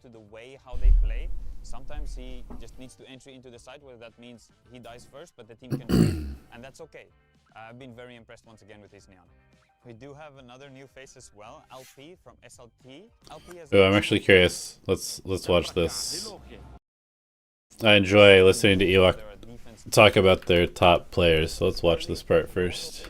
To the way how they play. Sometimes he just needs to entry into the side, whether that means he dies first, but the team can trade, and that's okay. I've been very impressed once again with his Neon. We do have another new face as well, LP from SLT. LP has I'm actually curious. Let's watch this. I enjoy listening to Ewok talk about their top players, so let's watch this part first.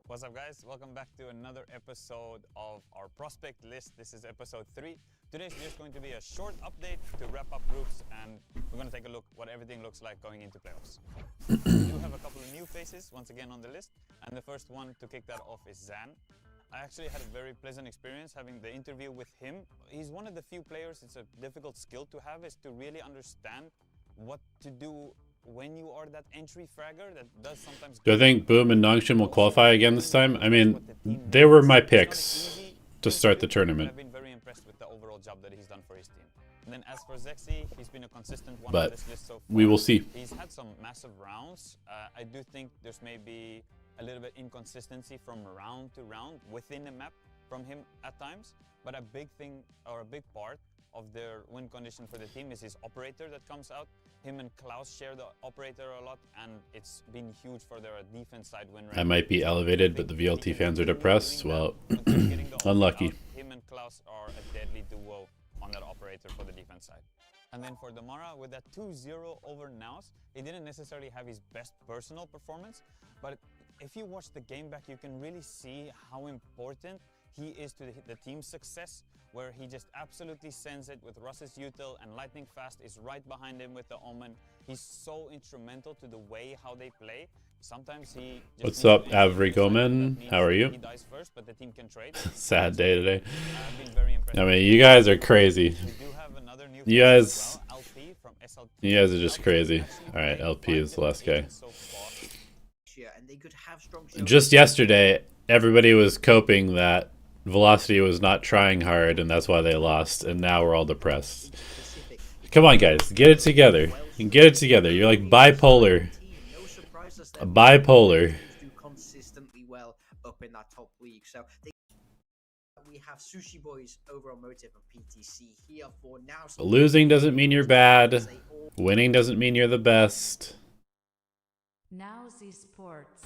What's up, guys? Welcome back to another episode of our prospect list. This is episode 3. Today's just going to be a short update to wrap up groups, and we're going to take a look what everything looks like going into playoffs. We do have a couple of new faces once again on the list, and the first one to kick that off is Zan. I actually had a very pleasant experience having the interview with him. He's one of the few players, it's a difficult skill to have, is to really understand what to do when you are that entry fragger that does sometimes. Do I think Boom and Nongshin will qualify again this time? I mean, they were my picks to start the tournament. I've been very impressed with the overall job that he's done for his team. And then as for Zexy, he's been a consistent one on this list so far. We will see. He's had some massive rounds. I do think there's maybe a little bit inconsistency from round to round within the map from him at times. But a big thing, or a big part of their win condition for the team is his operator that comes out. Him and Klaus share the operator a lot, and it's been huge for their defense side win rate. I might be elevated, but the VLT fans are depressed. Well, unlucky. Him and Klaus are a deadly duo on that operator for the defense side. And then for Damara, with that 2-0 over NAOS, he didn't necessarily have his best personal performance, but if you watch the game back, you can really see how important he is to the team's success, where he just absolutely sends it with Russ's util, and Lightning Fast is right behind him with the Omen. He's so instrumental to the way how they play. Sometimes he just What's up, Averick Omen? How are you? He dies first, but the team can trade. Sad day today. I've been very impressed. I mean, you guys are crazy. We do have another new You guys, well, LP from SLT. you guys are just crazy. All right, LP is the last guy. Just yesterday, everybody was coping that Velocity was not trying hard, and that's why they lost, and now we're all depressed. Come on, guys, get it together. Get it together. You're like bipolar. Bipolar. Consistently well up in that top league. So we have Sushi Boys over on Motive and PTC here for now. Losing doesn't mean you're bad. Winning doesn't mean you're the best. NAOS Sports.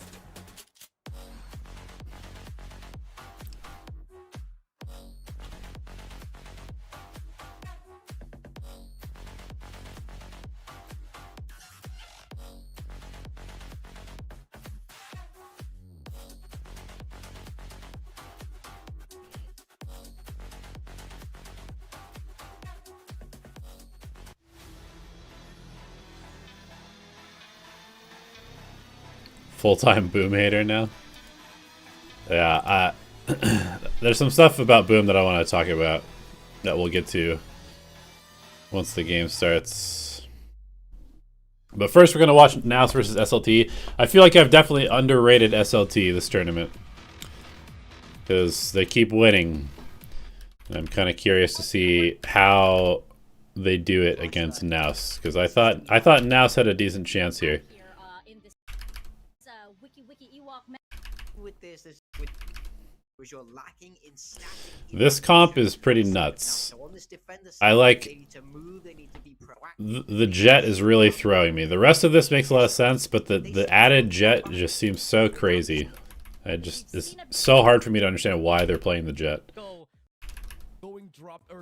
Full-time Boom hater now. Yeah, there's some stuff about Boom that I want to talk about that we'll get to once the game starts. But first, we're going to watch NAOS versus SLT. I feel like I've definitely underrated SLT this tournament, because they keep winning. And I'm kind of curious to see how they do it against NAOS, because I thought NAOS had a decent chance here. This comp is pretty nuts. I like the jet is really throwing me. The rest of this makes a lot of sense, but the added jet just seems so crazy. It's so hard for me to understand why they're playing the jet.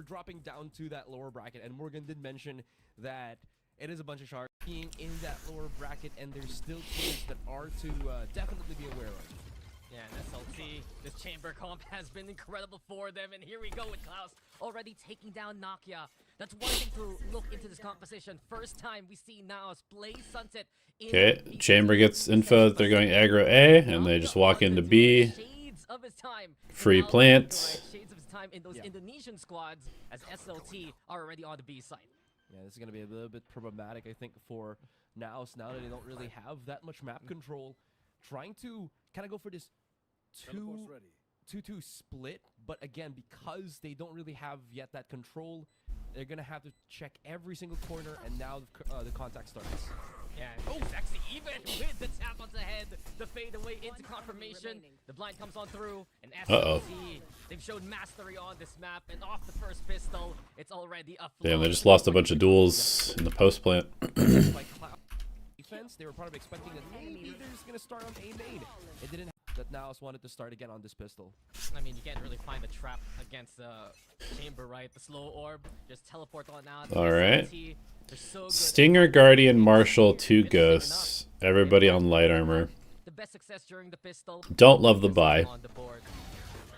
Dropping down to that lower bracket, and Morgan did mention that it is a bunch of sharks being in that lower bracket, and there's still teams that are to definitely be aware of. Yeah, and SLT, this chamber comp has been incredible for them, and here we go with Klaus already taking down Nokia. That's one thing to look into this composition. First time we see NAOS play Sunset. Okay, chamber gets info that they're going aggro A, and they just walk into B. Free plant. In those Indonesian squads, as SLT are already on the B side. Yeah, this is going to be a little bit problematic, I think, for NAOS now that they don't really have that much map control. Trying to kind of go for this 2-2 split, but again, because they don't really have yet that control, they're going to have to check every single corner, and now the contact starts. Yeah, oh, Zexy even with the tap on the head, the fade away into confirmation. The blind comes on through, and SLT, they've showed mastery on this map, and off the first pistol, it's already a Damn, they just lost a bunch of duels in the post plant. Defense, they were probably expecting that maybe they're just going to start on A main. It didn't happen. That NAOS wanted to start again on this pistol. I mean, you can't really find a trap against the chamber, right? The slow orb, just teleport on out. Alright. So Stinger, Guardian, Marshall, 2 ghosts. Everybody on light armor. The best success during the pistol. Don't love the buy. On the board.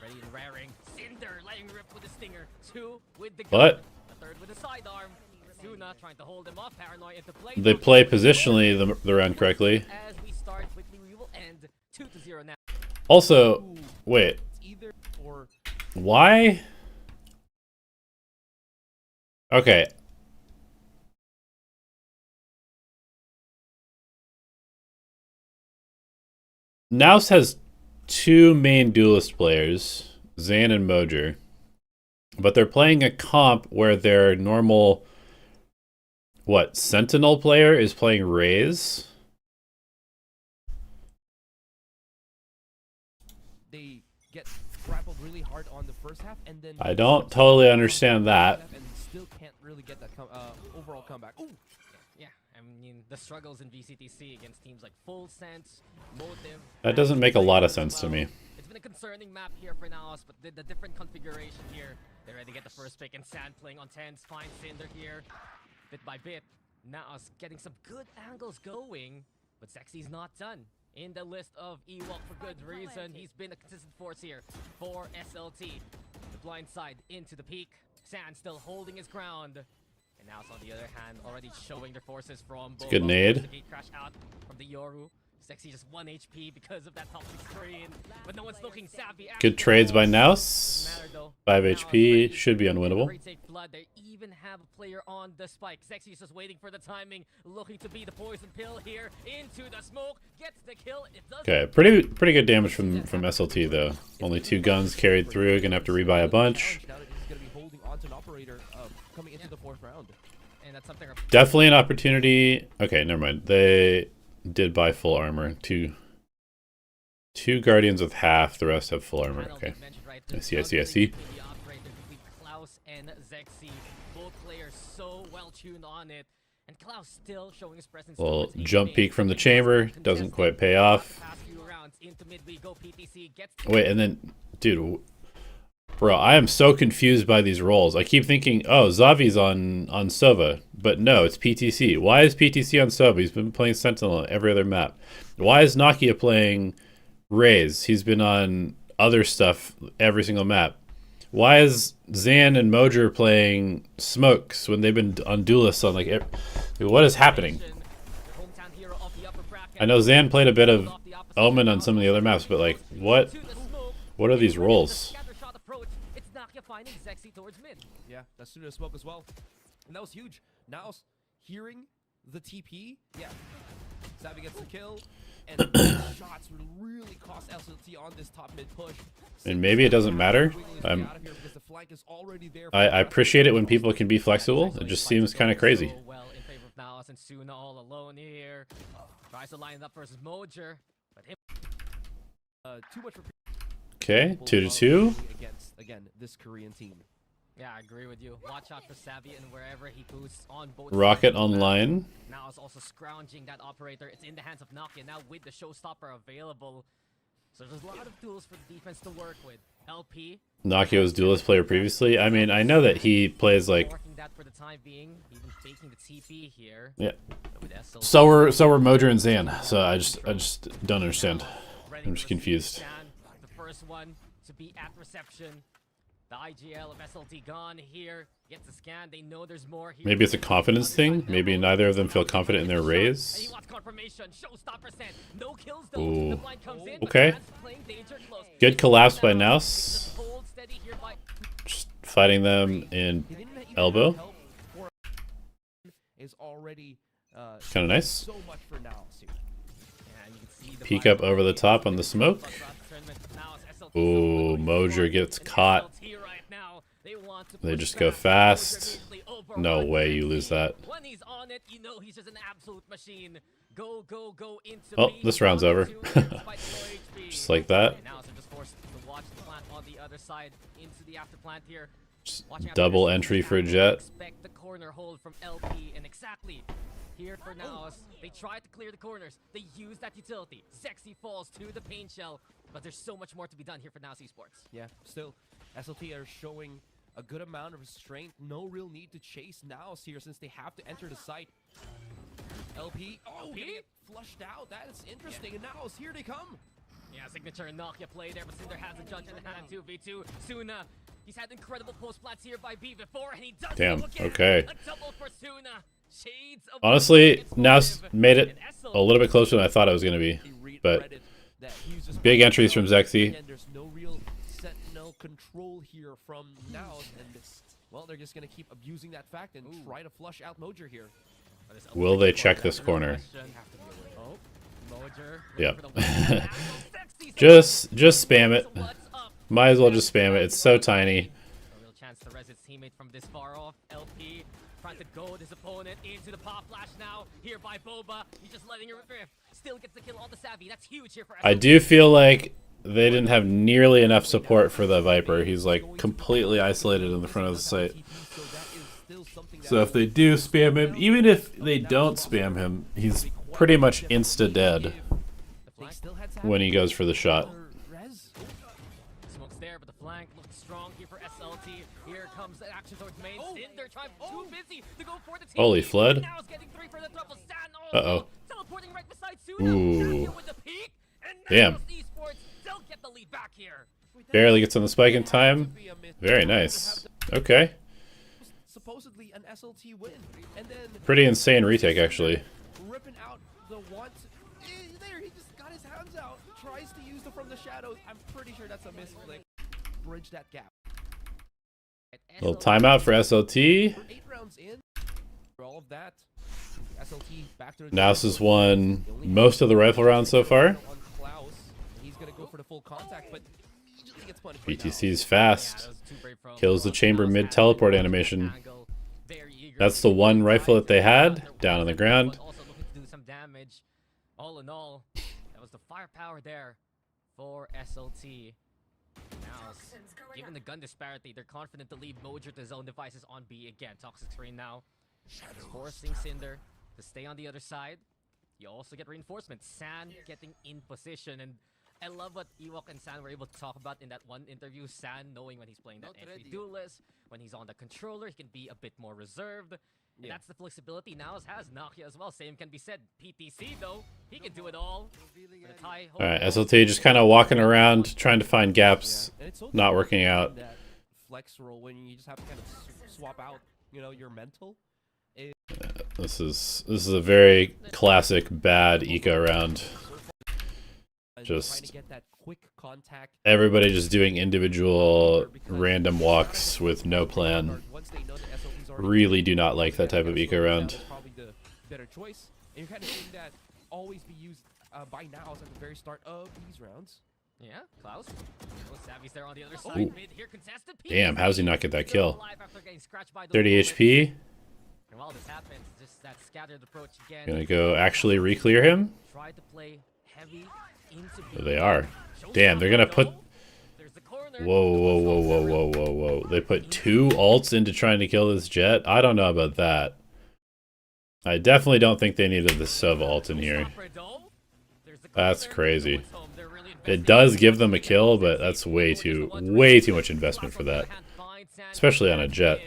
Ready and raring. Cinder letting rip with the Stinger. 2 with the gun. What? A 3rd with the sidearm. Suna trying to hold him off. Paranoid into play. They play positionally the round correctly. As we start quickly, we will end 2-0 now. Also, wait. Why? Okay. NAOS has 2 main duelist players, Zan and Mojer. But they're playing a comp where their normal, Sentinel player is playing Raze? They get grappled really hard on the first half, and then I don't totally understand that. And still can't really get that overall comeback. Ooh. Yeah, I mean, the struggles in VCTC against teams like Full Sense, Motive. That doesn't make a lot of sense to me. It's been a concerning map here for NAOS, but the different configuration here. They already get the first pick, and Sand playing on 10s, finds Cinder here. Bit by bit, NAOS getting some good angles going, but Zexy's not done. In the list of Ewok for good reason, he's been a consistent force here for SLT. The blind side into the peak. Sand still holding his ground. And NAOS on the other hand, already showing their forces from both. Good nade. The gate crash out from the Yoru. Zexy just 1 HP because of that toxic screen. But no one's looking savvy. Good trades by NAOS. 5 HP, should be unwinnable. They even have a player on the spike. Zexy is just waiting for the timing, looking to be the poison pill here into the smoke. Gets the kill. It does. Okay, pretty good damage from SLT though. Only 2 guns carried through. Gonna have to rebuy a bunch. Definitely an opportunity. Okay, never mind. They did buy full armor. Two guardians with half. The rest have full armor. Okay. I see. Klaus and Zexy, both players so well tuned on it, and Klaus still showing his presence. Well, jump peek from the chamber doesn't quite pay off. Wait, and then, dude, bro, I am so confused by these roles. I keep thinking, oh, Xavi's on Sova, but no, it's PTC. Why is PTC on Sova? He's been playing Sentinel on every other map. Why is Nokia playing Raze? He's been on other stuff every single map. Why is Zan and Mojer playing Smokes when they've been on Duelists on like what is happening? I know Zan played a bit of Omen on some of the other maps, but like what are these roles? Yeah, that's through the smoke as well. And that was huge. Now hearing the TP. Yeah. Savvy gets the kill. And the shots will really cost SLT on this top mid push. And maybe it doesn't matter. I appreciate it when people can be flexible. It just seems kind of crazy. Well in favor of NAOS and Suna all alone here. Tries to line up versus Mojer, but him too much for Okay, 2-2. again this Korean team. Yeah, I agree with you. Watch out for Savvy and wherever he boosts on both Rocket sides. online. Now it's also scrounging that operator. It's in the hands of Nokia now with the showstopper available. So there's a lot of tools for the defense to work with. LP. Nokia was duelist player previously. I mean, I know that he plays like. Working that for the time being, even faking the TP here. Yeah. With SLT. So were Mojer and Zan. So I just don't understand. I'm just confused. The first one to be at reception. The IGL of SLT gone here. Gets a scan. They know there's more here. Maybe it's a confidence thing. Maybe neither of them feel confident in their raise. And he wants confirmation. Showstopper sent. No kills though. Ooh. The blind comes in, Okay. but Dan's playing danger close. Good collapse by NAOS. Just hold steady here by Just fighting them in elbow. Is already Kind of nice. so much for NAOS here. and you can see the Peek up over the top on the smoke. Ooh, Mojer gets caught. They just go fast. No way you lose that. When he's on it, you know he's just an absolute machine. Go into Oh, B. this round's over. Just like that. Now they're just forced to watch the plant on the other side into the after plant here. Just Watching out double for this entry for attack. Jet. Expect the corner hold from LP, and exactly here for NAOS. They try to clear the corners. They use that utility. Sexy falls to the paint shell, but there's so much more to be done here for NAOS Esports. Yeah, still, SLT are showing a good amount of restraint. No real need to chase NAOS here since they have to enter the site. LP, getting it flushed out. That is interesting. And NAOS, here they come. Yeah, signature Nokia play there, but Cinder has a judge in hand. 2v2. Suna, he's had incredible post plants here by B before, and he does Damn, so again. okay. A double for Suna. Shades of Honestly, now NAOS made it a little bit closer than I thought it was going to be. But big entries from Zexy. Again, there's no real sentinel control here from NAOS, and well, they're just going to keep abusing that fact and try to flush out Mojer here. Will they check this corner? Oh, Mojer. Yep. Just spam it. Might as well just spam it. It's so tiny. A real chance to res his teammate from this far off. LP trying to goad his opponent into the pop flash now. Here by Boba. He's just letting it drift. Still gets the kill on the Savvy. That's huge here for I do feel like they didn't have nearly enough support for the Viper. He's like completely isolated in the front of the site. So if they do spam him, even if they don't spam him, he's pretty much insta-dead when he goes for the shot. Smoke's there, but the flank looks strong here for SLT. Here comes the action towards main. Cinder trying too busy to go for the team. Holy flood. Now it's getting 3 for the double. Stan Uh-oh. teleporting right beside Suna. Ooh. With the peak, and Damn. NAOS Esports still get the lead back here. Barely gets on the spike in time. Very nice. Okay. Supposedly an SLT win, and then Pretty insane retake, actually. ripping out the one. There, he just got his hands out. Tries to use them from the shadows. I'm pretty sure that's a misclick. Bridge that gap. Little timeout for SLT. We're 8 rounds in. For all of that, SLT back to NAOS has won most of the rifle rounds so far. on Klaus. He's gonna go for the full contact, but usually gets punished. BTC's fast. Kills the chamber mid teleport animation. That's the one rifle that they had down on the ground. Also looking to do some damage. All in all, that was the firepower there for SLT. Now, given the gun disparity, they're confident to leave Mojer to zone devices on B again. Toxic screen now. Forcing Cinder to stay on the other side. You also get reinforcements. San getting in position, and I love what Ewok and San were able to talk about in that one interview. San knowing when he's playing that entry duelist, when he's on the controller, he can be a bit more reserved. And that's the flexibility NAOS has. Nokia as well, same can be said. PTC though, he can do it all. Alright, SLT just kind of walking around, trying to find gaps. And it's so Not tough working in out. that flex roll when you just have to kind of swap out, you know, your mental. This is a very classic bad eco round. And Just trying to get that quick contact. everybody just doing individual random walks with no plan. Once they know that SLT's already Really do not like that type of eco round. Probably the better choice. And you're kind of seeing that always be used by NAOS at the very start of these rounds. Yeah, Klaus. Oh, Savvy's there on the other side. Ooh. Mid here contested. Damn, how does he not get that Still kill? alive after getting scratched by those 30 bullets. HP. And while this happens, just that scattered approach again. Gonna go actually re-clear him. Try to play heavy into There they are. Damn, they're gonna put... Whoa, whoa, whoa, whoa, whoa, whoa, whoa. They put 2 ults into trying to kill this Jet? I don't know about that. I definitely don't think they needed the Sova ult in here. That's crazy. It does give them a kill, but that's way too much investment for that. Especially on a Jet.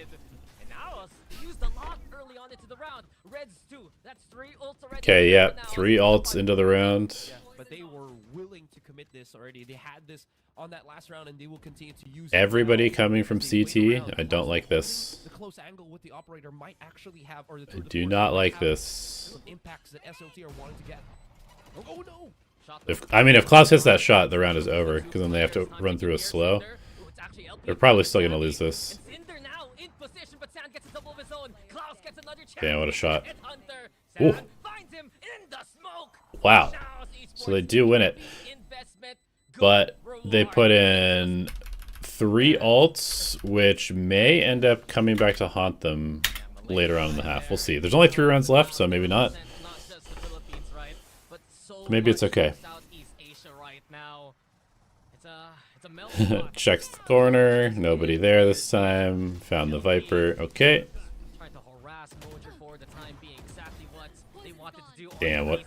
Okay, yeah, 3 ults into the round. Yeah, but they were willing to commit this already. They had this on that last round, and they will continue to use Everybody coming from CT. I don't like this. The close angle with the operator might actually have, or the I do not like this. some impacts that SLT are wanting to get. Oh no! If Klaus hits that shot, the round is over, because then they have to run through a slow. They're probably still gonna lose this. Damn, what a shot. Ooh. Wow. So they do win it. But they put in 3 ults, which may end up coming back to haunt them later on in the half. We'll see. There's only 3 rounds left, so maybe not. Maybe it's okay. Checks the corner. Nobody there this time. Found the Viper. Okay. Damn, what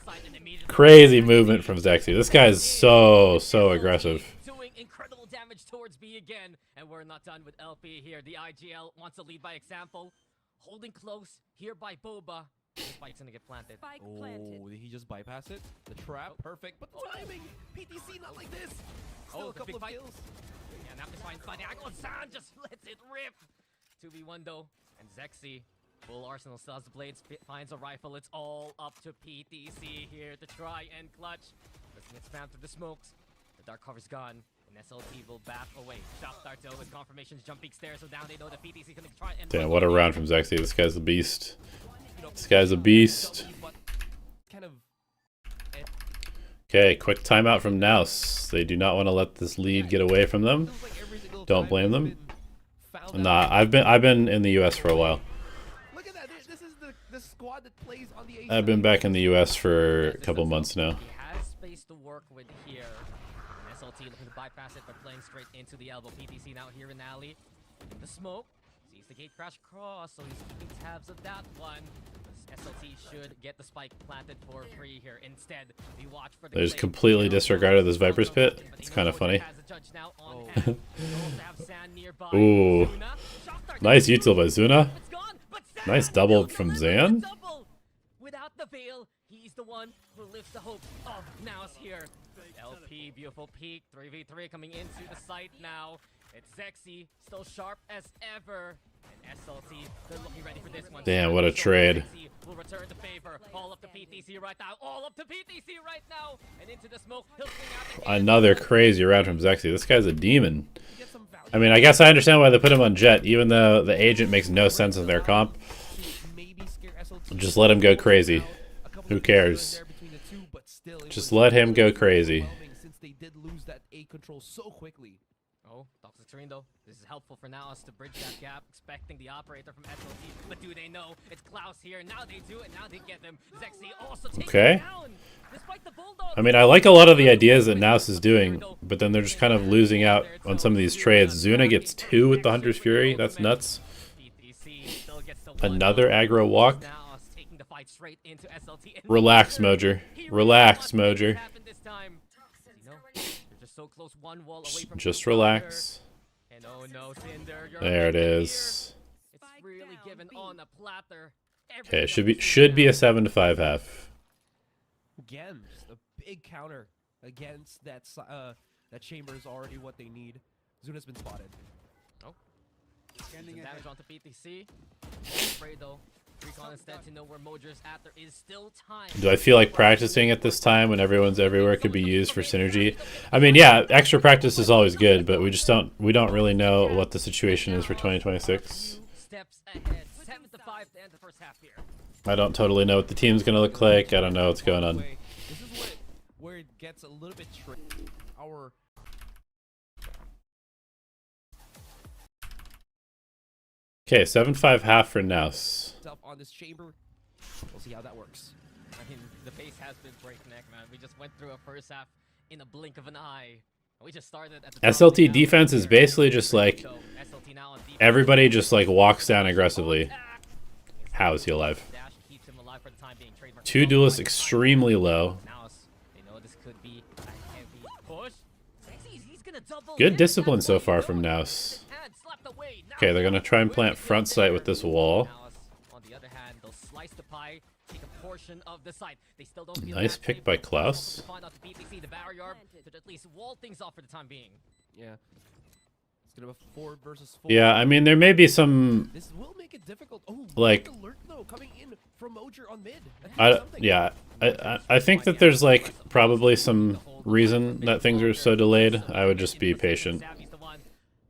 crazy movement from Zexy. This guy is so aggressive. Doing incredible damage towards B again, and we're not done with LP here. The IGL wants to lead by example. Holding close here by Boba. Spike's gonna get planted. Oh, did he just bypass it? The trap, perfect, but the timing! PTC not like this! Still a couple of kills. Yeah, now this finds fighting angle, and San just lets it rip! 2v1 though, and Zexy, full arsenal, still has the blades, finds a rifle. It's all up to PTC here to try and clutch. Doesn't get spammed through the smokes. The dark cover's gone, and SLT will back away. Shot start though with confirmations, jumping stairs, so now they know that PTC is gonna try and... Damn, what a round from Zexy. This guy's a beast. This guy's a beast. Okay, quick timeout from NAOS. They do not want to let this lead get away from them. Don't blame them. Nah, I've been in the US for a while. Look at that. This is the squad that plays on the I've been back in the US for a couple months now. He has space to work with here. And SLT looking to bypass it by playing straight into the elbow. PTC now here in alley. In the smoke. Sees the gate crash across, so he's keeping tabs of that one. SLT should get the spike planted for free here. Instead, we watch for the They just completely disregarded this Viper's Pit. It's kind of funny. Ooh. Nice util by Zuna. Nice double from Zan. Without the veil, he's the one who lifts the hope of NAOS here. LP, beautiful peek. 3v3 coming into the site now. It's Zexy, still sharp as ever. And SLT, they're looking ready for this one. Damn, what a trade. Will return the favor. All up to PTC right now. All up to PTC right now. And into the smoke. He'll swing out Another crazy round from Zexy. This guy's a demon. I mean, I guess I understand why they put him on Jet, even though the agent makes no sense in their comp. Just let him go crazy. Who cares? Just let him go crazy. Since they did lose that A control so quickly. Oh, toxic screen though. This is helpful for NAOS to bridge that gap, expecting the operator from SLT. But do they know it's Klaus here? Now they do, and now they get them. Zexy also takes him down. Despite the Bulldog. I mean, I like a lot of the ideas that NAOS is doing, but then they're just kind of losing out on some of these trades. Zuna gets 2 with the Hunter's Fury. That's nuts. Another aggro walk. Relax, Mojer. Relax, Mojer. Just relax. And oh no, Cinder, there it is. It's really given on a platter. Okay, should be a 7-5 half. Again, just a big counter against that. That chamber is already what they need. Zuna's been spotted. Oh, some damage onto PTC. Afraid though. Recon instead to know where Mojer's at. There is still time. Do I feel like practicing at this time when everyone's everywhere could be used for synergy? I mean, yeah, extra practice is always good, but we don't really know what the situation is for 2026. Steps ahead. 7-5 to end the first half here. I don't totally know what the team's gonna look like. I don't know what's going on. This is where it gets a little bit tricky. Our Okay, 7-5 half for NAOS. on this chamber. We'll see how that works. I mean, the pace has been breakneck, man. We just went through a first half in a blink of an eye. We just started at the SLT defense is basically just like SLT now on defense. everybody just like walks down aggressively. How is he alive? Dash keeps him alive for the time being. Trademark Two duelists extremely low. Now they know this could be a heavy push. He's gonna double Good in. discipline That's so what far he's from doing. NAOS. Hand slapped away. Now Okay, they're gonna try and plant front sight with this wall. NAOS, on the other hand, they'll slice the pie, take a portion of the site. They still don't feel Nice that pick safe. by They'll Klaus. to find out the BTC, the barrier, to at least wall things off for the time being. Yeah. It's gonna be a 4 versus 4. Yeah, I mean there may be some This will make it difficult. Oh, like- good alert though, coming in from Mojer on mid. That I has something. yeah, I think that there's like probably some reason that things are so delayed. I would just be patient. Savvy's the one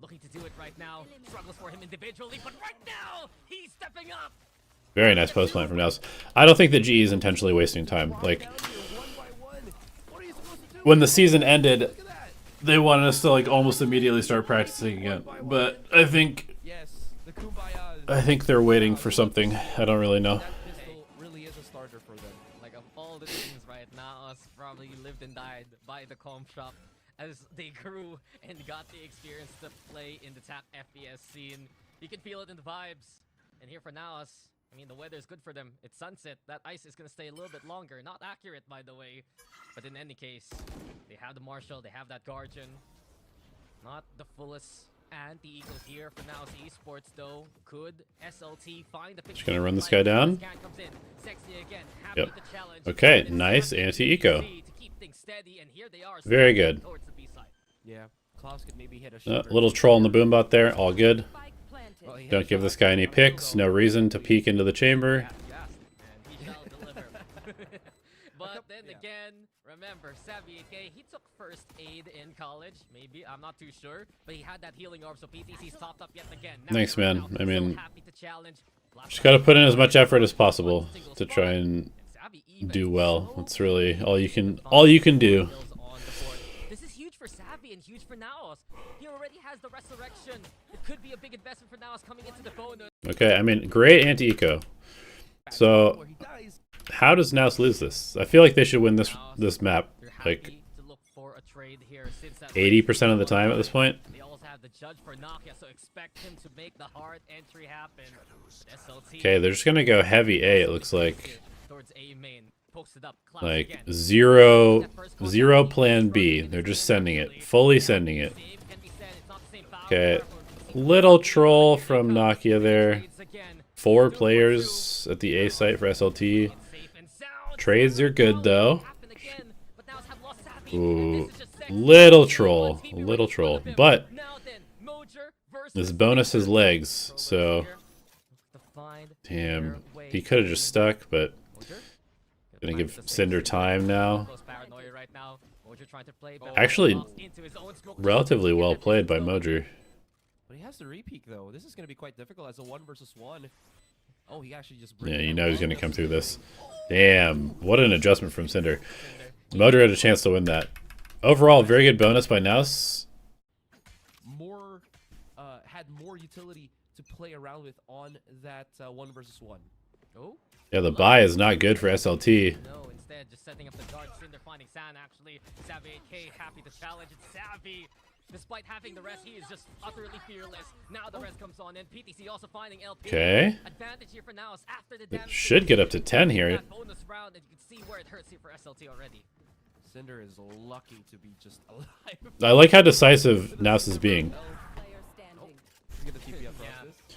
looking to do it right now. Struggles for him individually, but right now he's stepping up. Very nice post plant from NAOS. I don't think that GE is intentionally wasting time. Like Down here, 1 by 1. What are you supposed to do? when the season ended, Look at that. they wanted us to like almost immediately start practicing again. But I think Yes, the Kumbaya. I think they're waiting for something. I don't really know. That pistol really is a starter for them. Like of all the things right now, us probably lived and died by the comp shop as they grew and got the experience to play in the tap FPS scene. You can feel it in the vibes. And here for now, us, I mean, the weather's good for them. It's sunset. That ice is gonna stay a little bit longer. Not accurate, by the way. But in any case, they have the Marshall, they have that Guardian. Not the fullest anti-eagle here for NAOS Esports, though. Could SLT find the Just gonna run this guy down. Scan comes in. Sexy again. Happy Yep. with the challenge. Okay, It's nice time anti-eco. to keep things steady, and here they are, Very stepping good. towards the B side. Yeah, Klaus could maybe hit a Little troll in the boom bot there, all good. Well, he hit Don't a give shot. this guy any picks. No reason to peek into the chamber. Yes, and he shall deliver. But then Yeah. again, remember, Savvy AK, he took first aid in college. Maybe, I'm not too sure. But he had that healing orb, so PTC's topped up yet again. Now Thanks, they're man. out, I mean, so happy to challenge. Just gotta put in as much effort as possible to try and do well. That's really all you can do. This is huge for Savvy and huge for NAOS. He already has the resurrection. It could be a big investment for NAOS coming into the bonus. Okay, I mean, great anti-eco. So, Where he dies. how does NAOS lose this? I feel like they should win this map You're like happy to look for a trade here since that 80% of the time at this point. They also have the judge for Nokia, so expect him to make the hard entry happen. SLT Okay, they're just gonna go heavy A. It looks like towards A main. Posted up. Klaus like again. zero plan B. They're just sending it, fully sending it. Save can be sent. It's not the same power. Okay, little troll from Nokia there. Trades again. 4 players at the A site for SLT. Safe and sound. Trades are good though. Happen again, but now have lost Savvy, Ooh, and this is just sexy. little troll, little troll. Now But then, Mojer versus this bonus has legs, so to find damn, their way he could have just stuck, but Mojer? gonna give Cinder time now. Close paranoia right now. Mojer trying to play back. Actually, Lost into his own smoke. relatively well played by Mojer. But he has to repeat though. This is going to be quite difficult as a 1 versus 1. Oh, he actually just. Yeah, you know he's gonna come through this. Damn, what an adjustment from Cinder. Mojer had a chance to win that. Overall, very good bonus by NAOS. More, had more utility to play around with on that 1 versus 1. Oh, Yeah, the buy is not good for SLT. no, instead just setting up the guard. Cinder finding San actually. Savvy AK happy to challenge. It's Savvy. Despite having the rest, he is just utterly fearless. Now the rest comes on in. PTC also finding LP. Okay. Advantage here for now is after the It damage. should get up to 10 here. That bonus round, and you can see where it hurts here for SLT already. Cinder is lucky to be just alive. I like how decisive NAOS is being. Get the TP up Yeah. this.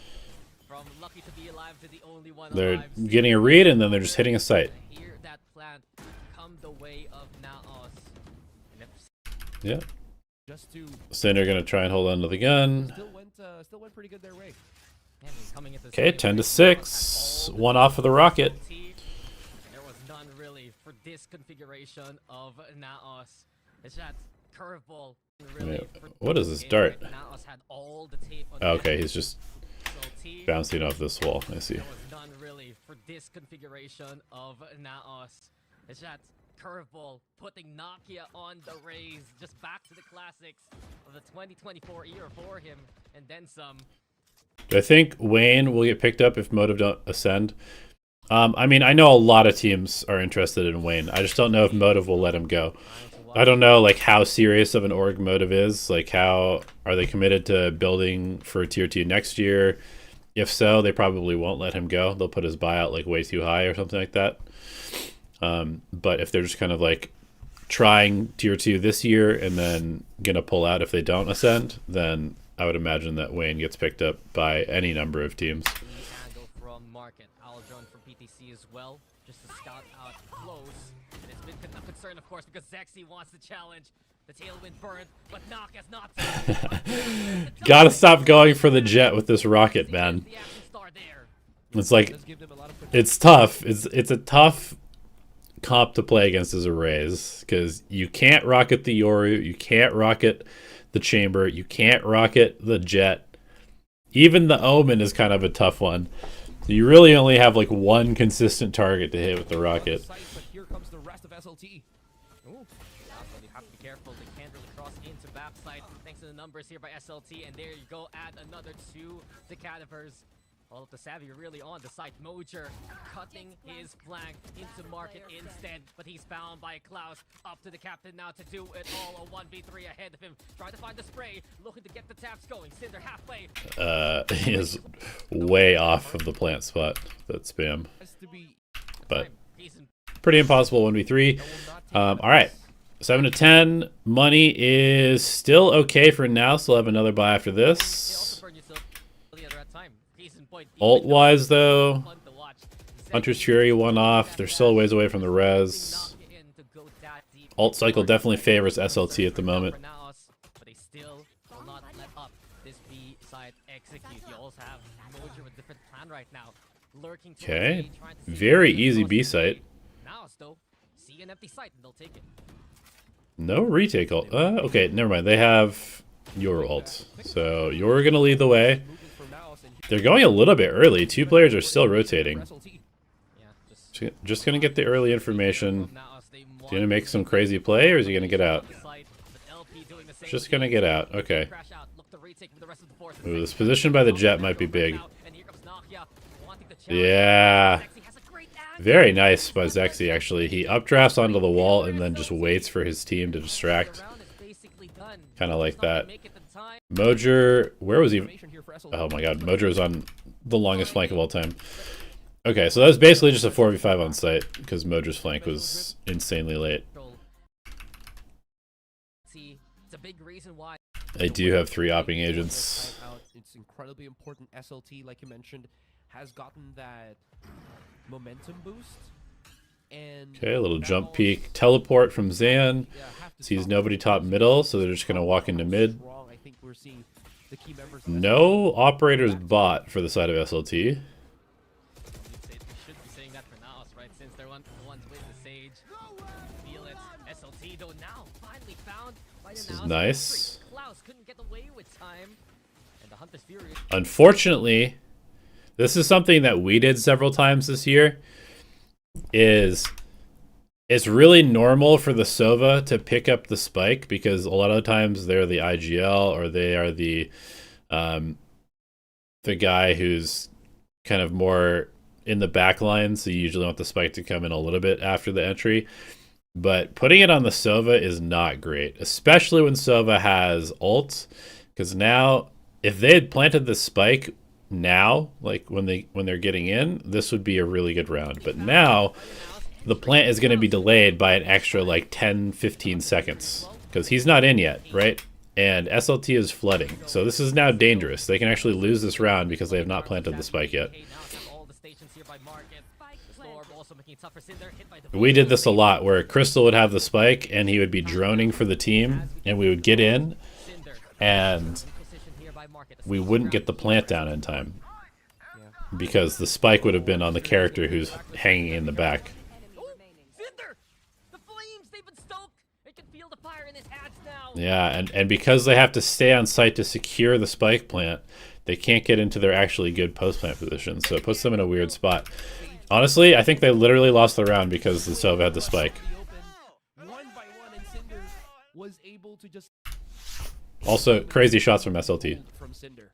From lucky to be alive to the only one They're alive. getting a read and then they're just hitting a sight. Here, that plant come the way of NAOS. And if Yeah. Just to Cinder gonna try and hold on to the gun. still went pretty good their way. yeah, I mean, coming into Okay, this 10 to game, 6. NAOS had all One the off of the rocket. SLT. There was none really for this configuration of NAOS. It's that curveball. Really Wait, for what is this this game, dart? right? NAOS had all the tape on Oh, okay, deck. he's just SLT. Bouncing off this wall. I see. That was done really for this configuration of NAOS. It's that curveball putting Nokia on the raise, just back to the classics of the 2024 year for him, and then some. Do I think Wayne will get picked up if Motive don't ascend? I mean, I know a lot of teams are interested in Wayne. I just don't know if Motive will let him go. I don't know like how serious of an org Motive is. Like, how are they committed to building for tier 2 next year? If so, they probably won't let him go. They'll put his buyout like way too high or something like that. But if they're just kind of like trying tier 2 this year and then gonna pull out if they don't ascend, then I would imagine that Wayne gets picked up by any number of teams. Angle from Market. I'll join from PTC as well, just to scout out close. And it's been a concern, of course, because Zexy wants the challenge. The tailwind burned, but Knock has not. Gotta stop going for the jet with this rocket, man. It's like, it's tough. It's a tough comp to play against as a Raze, because you can't rocket the Yoru, you can't rocket the chamber, you can't rocket the jet. Even the Omen is kind of a tough one. You really only have like one consistent target to hit with the rocket. But here comes the rest of SLT. Ooh, you have to be careful. They can't really cross into backside thanks to the numbers here by SLT. And there you go, add another 2 to Cadavers. All of the savvy really on the site. Mojer cutting his flank into Market instead, but he's found by Klaus. Up to the captain now to do it all. A 1v3 ahead of him. Trying to find the spray, looking to get the taps going. Cinder halfway. He is way off of the plant spot. That spam, but pretty impossible 1v3. All right, 7 to 10. Money is still okay for now. Still have another buy after this. Ult-wise, though, Hunter's Fury one off. They're still a ways away from the res. Ult cycle definitely favors SLT at the moment. But they still will not let up this B side execute. You also have Mojer with a different plan right now. Lurking to Okay, very easy B site. NAOS though, see an empty site and they'll take it. No retake ult. Okay, never mind. They have your ult, so you're gonna lead the way. They're going a little bit early. 2 players are still rotating. Just gonna get the early information. Is he gonna make some crazy play, or is he gonna get out? Just gonna get out. Okay. Ooh, this position by the jet might be big. Yeah. Very nice by Zexy, actually. He updrafts onto the wall and then just waits for his team to distract. Kind of like that. Mojer, where was he? Oh my god, Mojer was on the longest flank of all time. Okay, so that was basically just a 4v5 on site, because Mojer's flank was insanely late. I do have 3 opping agents. It's incredibly important. SLT, like you mentioned, has gotten that momentum boost. Okay, a little jump peek. Teleport from Zan. Sees nobody top middle, so they're just going to walk into mid. No operators bot for the side of SLT. This is nice. Unfortunately, this is something that we did several times this year. It's really normal for the Sova to pick up the spike, because a lot of the times they're the IGL, or they are the guy who's kind of more in the back line, so you usually want the spike to come in a little bit after the entry. But putting it on the Sova is not great, especially when Sova has ult, because now if they had planted the spike now, like when they're getting in, this would be a really good round. But now the plant is going to be delayed by an extra like 10-15 seconds, because he's not in yet, right? And SLT is flooding, so this is now dangerous. They can actually lose this round because they have not planted the spike yet. We did this a lot, where Crystal would have the spike and he would be droning for the team, and we would get in and we wouldn't get the plant down in time because the spike would have been on the character who's hanging in the back. Yeah, and because they have to stay on site to secure the spike plant, they can't get into their actually good post-plant position, so it puts them in a weird spot. Honestly, I think they literally lost the round because the Sova had the spike. One by one, and Cinder was able to just Also, crazy shots from SLT. from Cinder.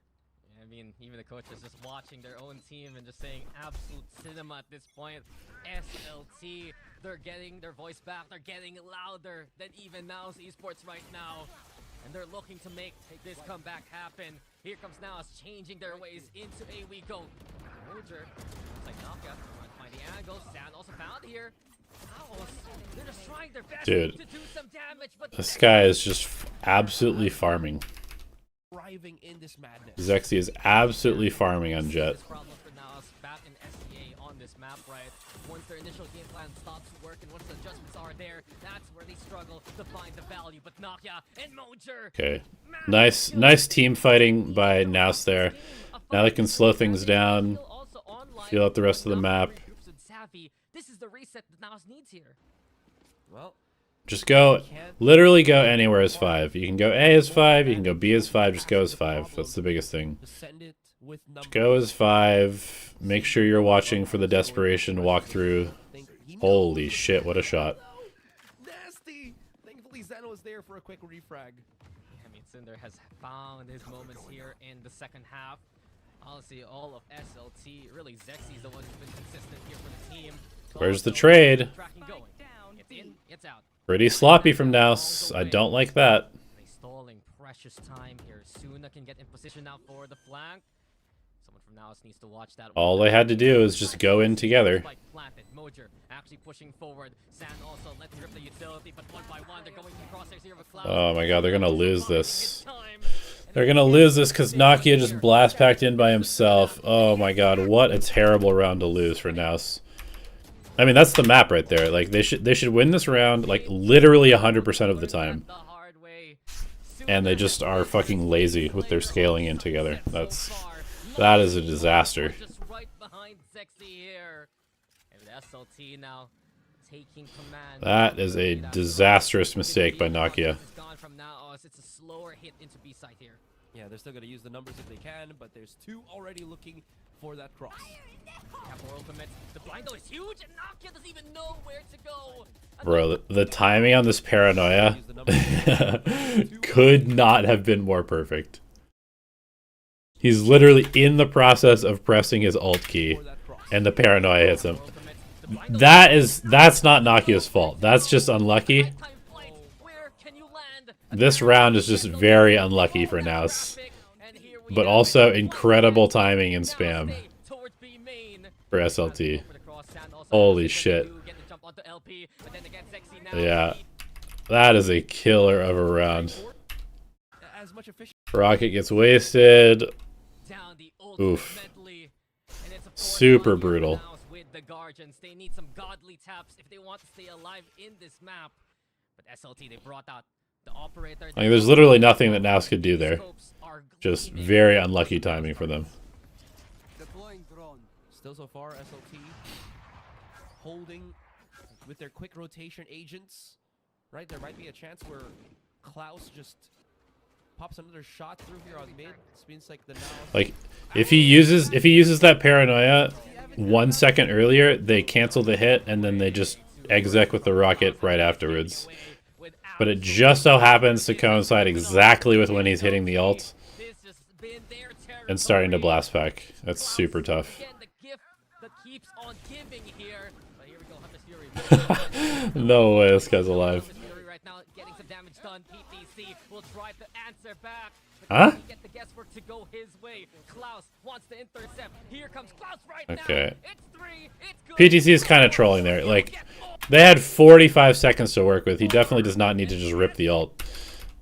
I mean, even the coaches just watching their own team and just saying absolute cinema at this point. SLT, they're getting their voice back. They're getting louder than even NAOS Esports right now. And they're looking to make this comeback happen. Here comes NAOS changing their ways into a we go. Roger. It's like Naka trying to find the angle. Sand also found here. NAOS, they're just trying their best Dude, to do some damage, but this guy is just absolutely farming. Thriving in this madness. Zexy is absolutely farming on Jet. Problem for NAOS back in SEA on this map, right? Once their initial game plan stops working, once the adjustments are there, that's where they struggle to find the value. But Nokia and Mojer. Okay. Nice team fighting by NAOS there. Now they can slow things down, feel out the rest of the map. This is the reset that NAOS needs here. Well, Just go, literally go anywhere as 5. You can go A as 5, you can go B as 5, just go as 5. That's the biggest thing. send it with Just go as 5. Make sure you're watching for the desperation walkthrough. Holy shit, what a shot. Nasty! Thankfully, Zen was there for a quick refrag. I mean, Cinder has found his moments here in the second half. Honestly, all of SLT, really Zexy is the one who's been consistent here for the team. Where's the trade? Tracking going. It's in, it's out. Pretty sloppy from NAOS. I don't like that. They stalling precious time here. Suna can get in position now for the flank. Someone from NAOS needs to watch that. All they had to do is just go in together. Spike planted. Mojer actually pushing forward. Sand also let's rip the utility, but one by one they're going to crosshairs here with Cloud. Oh my god, they're gonna lose this. They're gonna lose this because Nokia just blast packed in by himself. Oh my god, what a terrible round to lose for NAOS. I mean, that's the map right there. Like they should win this round like literally 100% of the time. And they just are fucking lazy with their scaling in together. That is a disaster. Just right behind Zexy here. And SLT now taking command. That is a disastrous mistake by Nokia. It's gone from NAOS. It's a slower hit into B side here. Yeah, they're still going to use the numbers if they can, but there's 2 already looking for that cross. Moral commits. The blind though is huge, and Nokia doesn't even know where to go. Bro, the timing on this paranoia could not have been more perfect. He's literally in the process of pressing his alt key, and the paranoia hits him. That's not Nokia's fault. That's just unlucky. This round is just very unlucky for NAOS. But also incredible timing and spam for SLT. Holy shit. Yeah. That is a killer of a round. Rocket gets wasted. Oof. Super brutal. They need some godly taps if they want to stay alive in this map. But SLT, they brought out the operator. Like, there's literally nothing that NAOS could do there. Just very unlucky timing for them. Still so far, SLT holding with their quick rotation agents. Right, there might be a chance where Klaus just pops another shot through here on mid. This means like the NAOS. Like, if he uses that paranoia 1 second earlier, they cancel the hit and then they just exec with the rocket right afterwards. But it just so happens to coincide exactly with when he's hitting the ult and starting to blast pack. That's super tough. No way this guy's alive. Huh? Okay. PTC is kind of trolling there. Like, they had 45 seconds to work with. He definitely does not need to just rip the ult.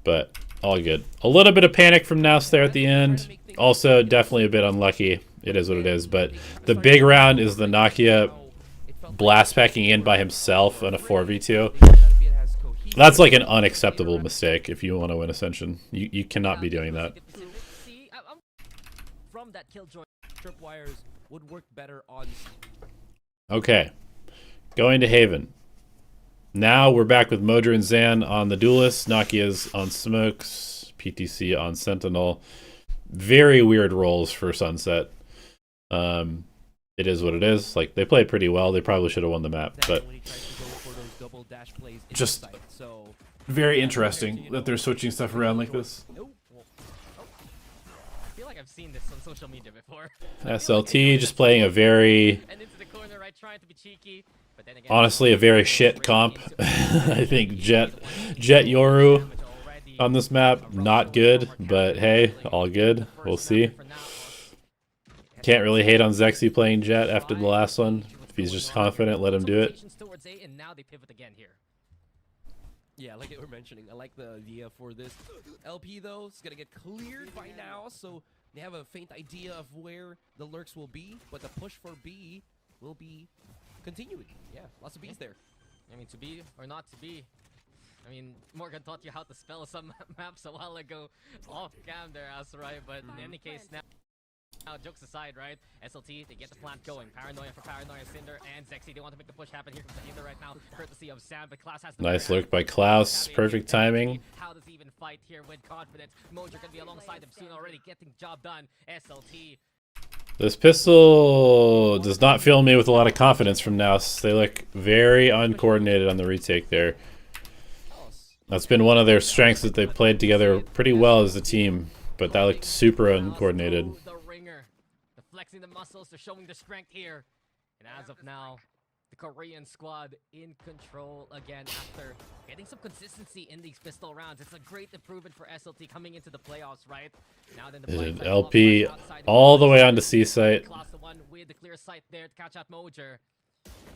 But all good. A little bit of panic from NAOS there at the end. Also, definitely a bit unlucky. It is what it is. But the big round is the Nokia blast packing in by himself on a 4v2. That's like an unacceptable mistake if you want to win Ascension. You cannot be doing that. Tripwires would work better on. Okay. Going to Haven. Now we're back with Mojer and Zan on the Duelist. Nokia's on Smokes. PTC on Sentinel. very weird roles for Sunset. It is what it is. Like, they played pretty well. They probably should have won the map, but just very interesting that they're switching stuff around like this. I feel like I've seen this on social media before. SLT just playing a very, And into the corner, right, trying to be cheeky. But then again, honestly, a very shit comp. I think Jet Yoru on this map, not good, but hey, all good. We'll see. Can't really hate on Zexy playing Jet after the last one. If he's just confident, let him do it. And now they pivot again here. Yeah, like you were mentioning, I like the idea for this. LP, though, is going to get cleared by now, so they have a faint idea of where the lurks will be, but the push for B will be continuing. Yeah, lots of Bs there. I mean, to be or not to be. I mean, Morgan taught you how to spell some maps a while ago off cam there, right? But in any case, now jokes aside, right? SLT, they get the plant going. Paranoia for Paranoia, Cinder, and Zexy. They want to make the push happen. Here comes the Hinder right now, courtesy of Sam, but Klaus has the Nice lurk by Klaus. Perfect timing. How does he even fight here with confidence? Mojo can be alongside him soon already, getting job done. SLT. This pistol does not fill me with a lot of confidence from NAOS. They look very uncoordinated on the retake there. That's been one of their strengths, that they played together pretty well as a team, but that looked super uncoordinated. The ringer, the flexing the muscles, they're showing the strength here. And as of now, the Korean squad in control again after getting some consistency in these pistol rounds. It's a great improvement for SLT coming into the playoffs, right? Now then the LP all the way onto C site. Class the one with the clear sight there to catch out Mojer.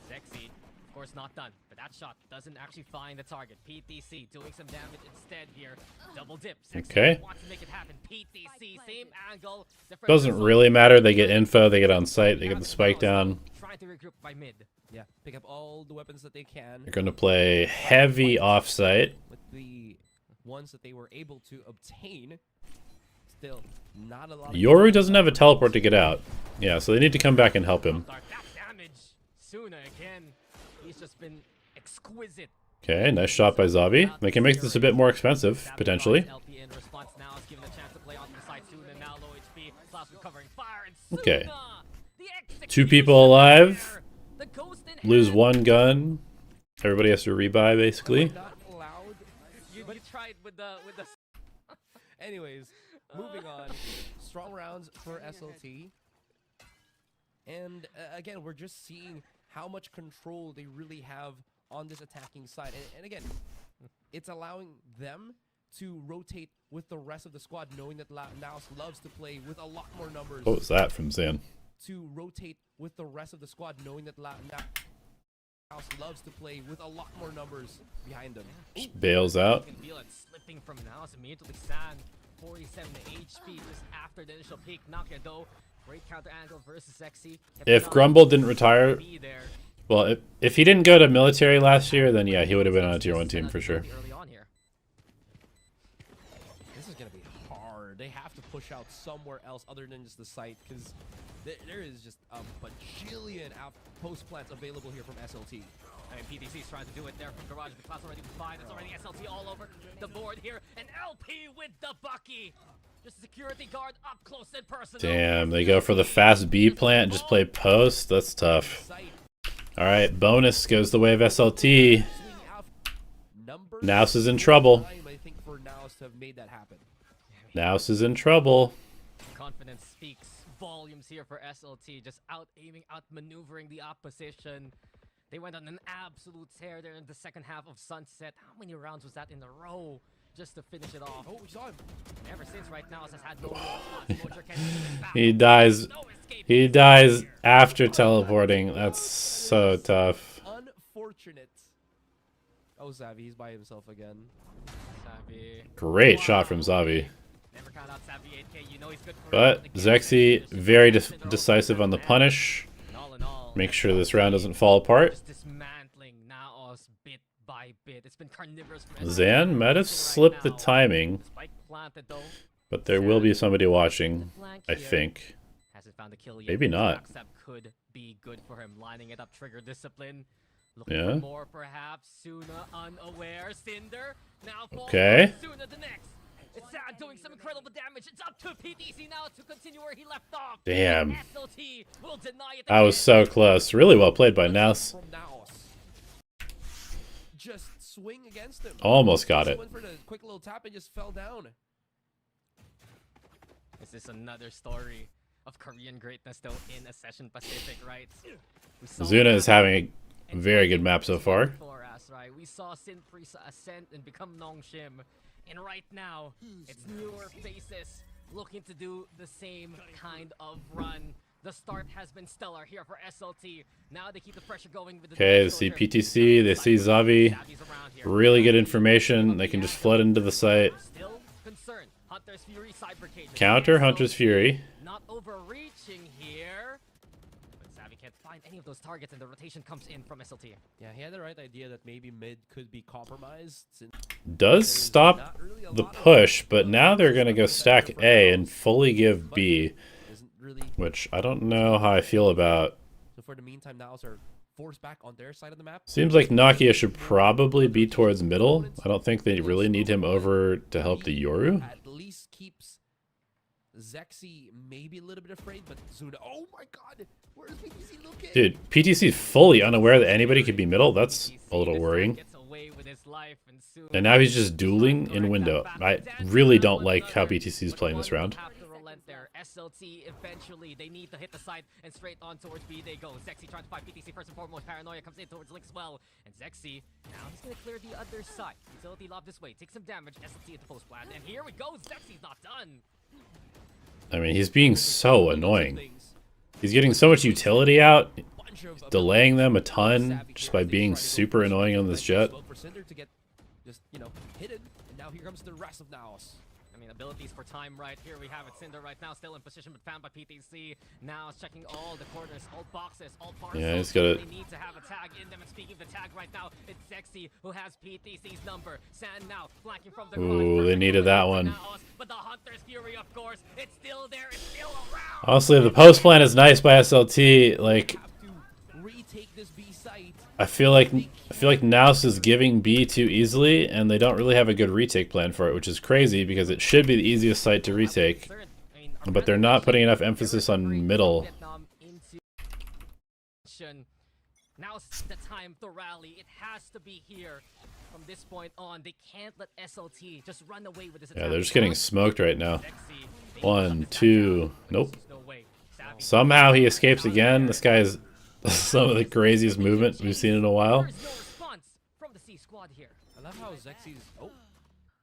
Sexy, of course not done, but that shot doesn't actually find the target. PTC doing some damage instead here. Double dip. Sexy wants to make it happen. PTC, same angle. Doesn't really matter. They get info, they get on site, they get the spike down. Trying to regroup by mid. Yeah, pick up all the weapons that they can. They're going to play heavy offsite. With the ones that they were able to obtain, still not a lot. Yoru doesn't have a teleport to get out. Yeah, so they need to come back and help him. That damage. Suna again. He's just been exquisite. Okay, nice shot by Zabi. They can make this a bit more expensive, potentially. LP in response now is given a chance to play on the side. Suna now low HP. Klaus recovering fire and Okay. Suna, 2 people alive. the ghost in Lose hand. 1 gun. Everybody has to rebuy, basically. Not allowed. You tried with the Anyways, moving on. Strong rounds for SLT. And again, we're just seeing how much control they really have on this attacking side. And again, it's allowing them to rotate with the rest of the squad, knowing that NAOS loves to play with a lot more numbers. What was that from Zan? To rotate with the rest of the squad, knowing that NAOS loves to play with a lot more numbers behind them. Just bails out. You can feel it slipping from NAOS immediately. San 47 HP just after the initial peak. Nakia though, great counter angle versus Sexy. If Grumble didn't retire, well, if he didn't go to military last year, then yeah, he would have been on a tier 1 team for sure. Early on here. This is gonna be hard. They have to push out somewhere else other than just the site, because there is just a bajillion post plants available here from SLT. I mean, PTC's trying to do it there from Garage. The class already was fine. It's already SLT all over the board here. And LP with the Bucky. Just a security guard up close and personal. Damn, they go for the fast B plant and just play post. That's tough. All right, bonus goes the way of SLT. NAOS is in trouble. I think for NAOS to have made that happen. NAOS is in trouble. Confidence speaks volumes here for SLT. Just out-aiming, out-maneuvering the opposition. They went on an absolute tear there in the second half of Sunset. How many rounds was that in a row? Just to finish it off. Oh, we saw him. Ever since right now, has had no Mojo can't even back. He dies. No escape. He dies after teleporting. That's so tough. Unfortunate. Oh, Zavi, he's by himself again. Savvy. Great shot from Zavi. Never count out Savvy 8K. You know he's good for But it. Zexy, very decisive on the punish. And all in all, Make sure this round doesn't fall apart. just dismantling NAOS bit by bit. It's been carnivorous for Zan might have slipped the timing, Spike planted though. but there will be somebody watching, Flank I here. think. Hasn't found a kill yet. Maybe not. Backstab could be good for him. Lining it up, trigger discipline. Looking Yeah. for more perhaps. Suna unaware. Cinder now falls. Okay. Suna the next. It's Sad doing some incredible damage. It's up to PTC now to continue where he left off. Damn. SLT will deny it. That was so close. Really well played by NAOS. From NAOS. Just swing against him. Almost got it. Went for the quick little tap and just fell down. Is this another story of Korean greatness though in Ascension Pacific, right? Zuna is having a very good map so far. For us, right? We saw Sinprisa ascend and become Nongshim, and right now it's newer faces looking to do the same kind of run. The start has been stellar here for SLT. Now they keep the pressure going with the Okay, they see PTC, they see Xavi. Really good information. They can just flood into the site. Still concerned. Hunter's Fury cyber cage. Counter Hunter's Fury. Not overreaching here. But Xavi can't find any of those targets and the rotation comes in from SLT. Yeah, he had the right idea that maybe mid could be compromised. Since Does stop the push, but now they're going to go stack A and fully give B. really, Which I don't know how I feel about. so for the meantime, NAOS are forced back on their side of the map. Seems like Nakia should probably be towards middle. I don't think they really need him over to help the Yoru. At least keeps Zexy maybe a little bit afraid, but Zuna, oh my god, where's PTC looking? Dude, PTC fully unaware that anybody could be middle. That's a little worrying. Gets away with his life and soon And now he's just dueling in window. I really don't like how PTC is playing this round. Have to relent there. SLT eventually they need to hit the side and straight on towards B they go. Zexy trying to find PTC first and foremost. Paranoia comes in towards Link as well. And Zexy now he's gonna clear the other side. Utility lob this way, take some damage. SLT at the post plant. And here we go. Zexy's not done. I mean, he's being so annoying. He's getting so much utility out, delaying them a ton just by being super annoying on this jet. For Cinder to get just, you know, hidden, and now here comes the rest of NAOS. I mean, abilities for time right here. We have it. Cinder right now still in position, but found by PTC. Now it's checking all the corners, all boxes, all parcels. Yeah, he's got it. They need to have a tag in them. And speaking of the tag right now, it's Zexy who has PTC's number. Sand now flanking from the Ooh, they needed that one. But the Hunter's Fury, of course, it's still there. It's still around. Honestly, the post plan is nice by SLT. Like, Have to retake this B site. I feel like NAOS is giving B too easily, and they don't really have a good retake plan for it, which is crazy because it should be the easiest site to retake. But they're not putting enough emphasis on middle. Now's the time to rally. It has to be here. From this point on, they can't let SLT just run away with this attack. Yeah, they're just getting smoked right now. 1, 2, nope. Somehow he escapes again. This guy is some of the craziest movement we've seen in a while. There's no response from the C squad here. I love how Zexy's, oh,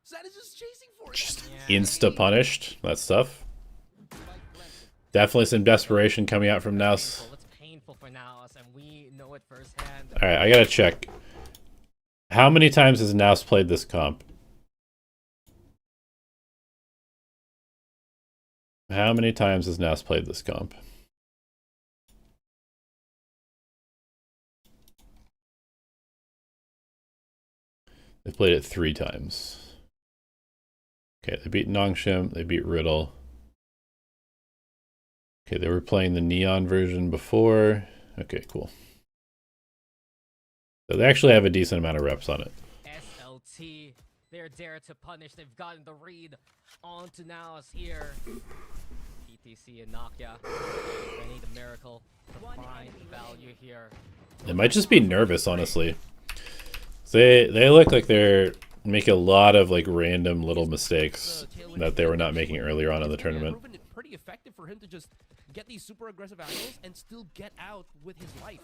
Zed is just chasing for it. Just insta punished. That's tough. Definitely some desperation coming out from NAOS. It's painful for NAOS, and we know it firsthand. Alright, I gotta check. How many times has NAOS played this comp? How many times has NAOS played this comp? They played it 3 times. Okay, they beat Nongshim, they beat Riddle. Okay, they were playing the Neon version before. Okay, cool. So they actually have a decent amount of reps on it. SLT, they're there to punish. They've gotten the read onto NAOS here. PTC and Nakia, they need a miracle to find value here. They might just be nervous, honestly. They look like they're making a lot of like random little mistakes that they were not making earlier on in the tournament. Proven it pretty effective for him to just get these super aggressive angles and still get out with his life.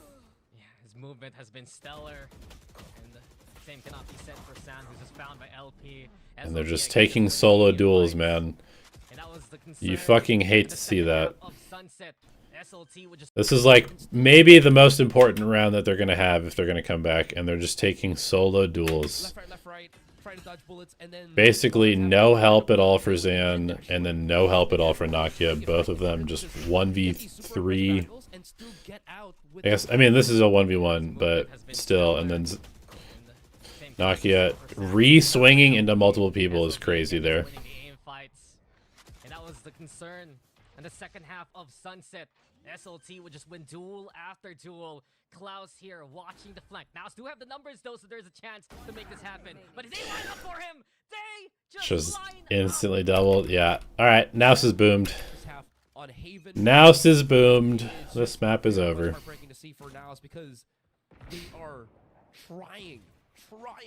Yeah, his movement has been stellar. And the same cannot be said for Sand, who's just found by LP. And they're just taking solo duels, man. And that was the concern. You fucking hate In the to see second that. half of Sunset, SLT would just This is like maybe the most important round that they're going to have if they're going to come back, and they're just taking solo duels. Left, right, try to dodge bullets, and then Basically no help at all for Zan, and then no help at all for Nakia. Both of them just 1v3. and still get out with I guess, I mean, this is a 1v1, but still, and then Nakia re-swinging into multiple people is crazy there. winning the aim fights. And that was the concern. And the second half of Sunset, SLT would just win duel after duel. Klaus here watching the flank. Now do have the numbers though, so there's a chance to make this happen. But if they line up for him, they just Just line Instantly doubled. Yeah. All right. NAOS is boomed. This half on Haven. NAOS is boomed. This map is over. Heartbreaking to see for NAOS because they are trying.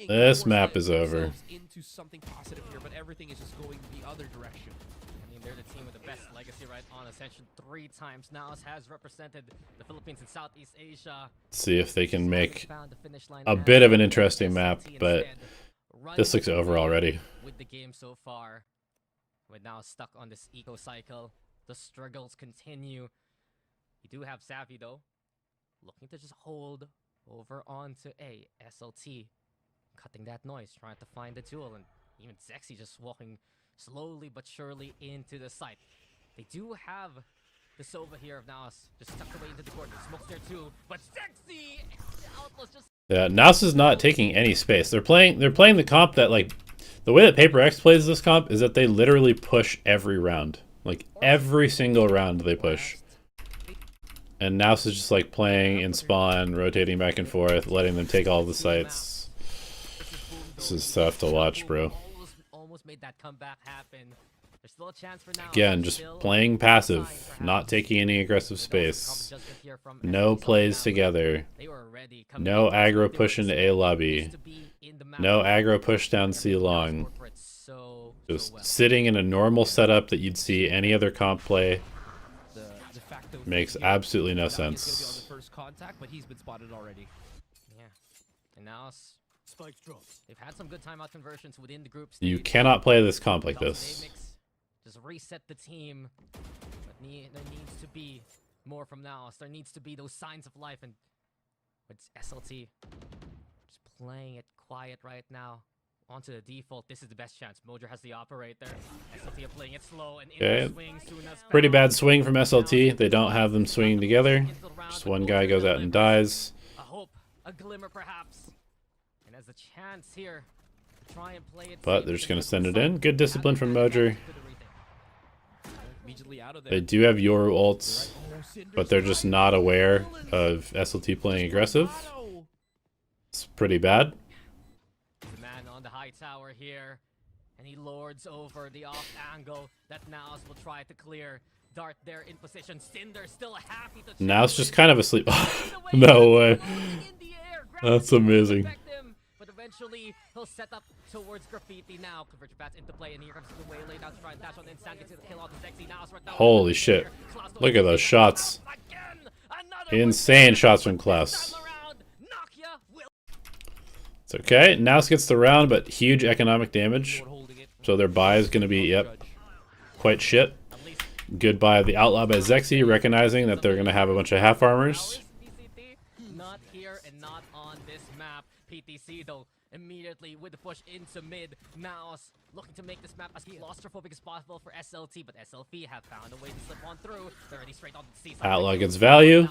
This to map force is over. themselves into something positive here, but everything is just going the other direction. I mean, they're the team with the best legacy right on Ascension. 3 times NAOS has represented the Philippines in Southeast Asia. See if they can make Found the finish line a and bit of an interesting map, SLT but instead runs this looks over away already. with the game so far. We're now stuck on this eco cycle. The struggles continue. You do have Savvy though, looking to just hold over onto A. SLT cutting that noise, trying to find the duel, and even Zexy just walking slowly but surely into the site. They do have the Sova here of NAOS just tucked away into the corner. Smoke's there too, but Zexy, the Outlaws just Yeah, NAOS is not taking any space. They're playing the comp that, like, the way that Paper X plays this comp is that they literally push every round. Like, every single round they push. And NAOS is just like playing in spawn, rotating back and forth, letting them take all the sites. This is tough to watch, bro. Almost made that comeback happen. There's still a chance for now. Again, just playing passive, not taking any aggressive space. No plays together. No aggro push into A lobby. No aggro push down C long. Just sitting in a normal setup that you'd see any other comp play. Makes absolutely no sense. First contact, but he's been spotted already. Yeah. And now they've had some good timeout conversions within the group You stage. cannot play this comp like this. Just reset the team. But there needs to be more from NAOS. There needs to be those signs of life, and it's SLT just playing it quiet right now. Onto the default. This is the best chance. Mojo has the operator. SLT are playing it slow and Okay. swing. Pretty bad swing from SLT. They don't have them swinging together. Just one guy goes out and dies. A hope, a glimmer perhaps. And as a chance here to try and play it. But they're just going to send it in. Good discipline from Mojo. Immediately out of there. They do have your ults, but they're just not aware of SLT playing aggressive. It's pretty bad. The man on the high tower here, and he lords over the off angle that NAOS will try to clear. Dart there in position. Cinder still happy to. Now it's just kind of asleep. No way. That's amazing. But eventually he'll set up towards Graffiti now. Convert your bats into play, and here comes the waylay down to try and dash on the inside, gets the kill out to Zexy. NAOS right now. Holy shit. Look at those shots. Insane shots from Klaus. It's okay. NAOS gets the round, but huge economic damage. So their buy is going to be, yep, quite shit. Good buy of the Outlaw by Zexy, recognizing that they're going to have a bunch of half armors. Not here and not on this map. PTC though immediately with the push into mid. NAOS looking to make this map as claustrophobic as possible for SLT, but SLT have found a way to slip on through. They're already straight on the C-side. Outlaw gets value.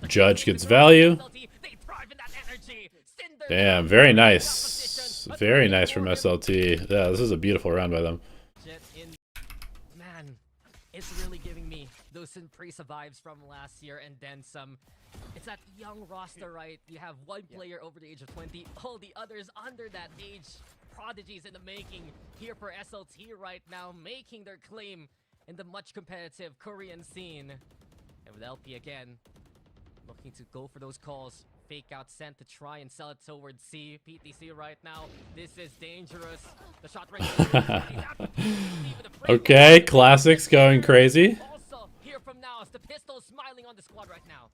Judge gets value. Damn, very nice. Very nice from SLT. Yeah, this is a beautiful round by them. Man, it's really giving me those Impresa vibes from last year and then some. It's that young roster, right? You have one player over the age of 20, all the others under that age. Prodigies in the making here for SLT right now, making their claim in the much competitive Korean scene. And with LP again, looking to go for those calls. Fake out sent to try and sell it towards C. PTC right now. This is dangerous. The shot range. Okay, Classics going crazy. Also, here from NAOS, the pistol smiling on the squad right now.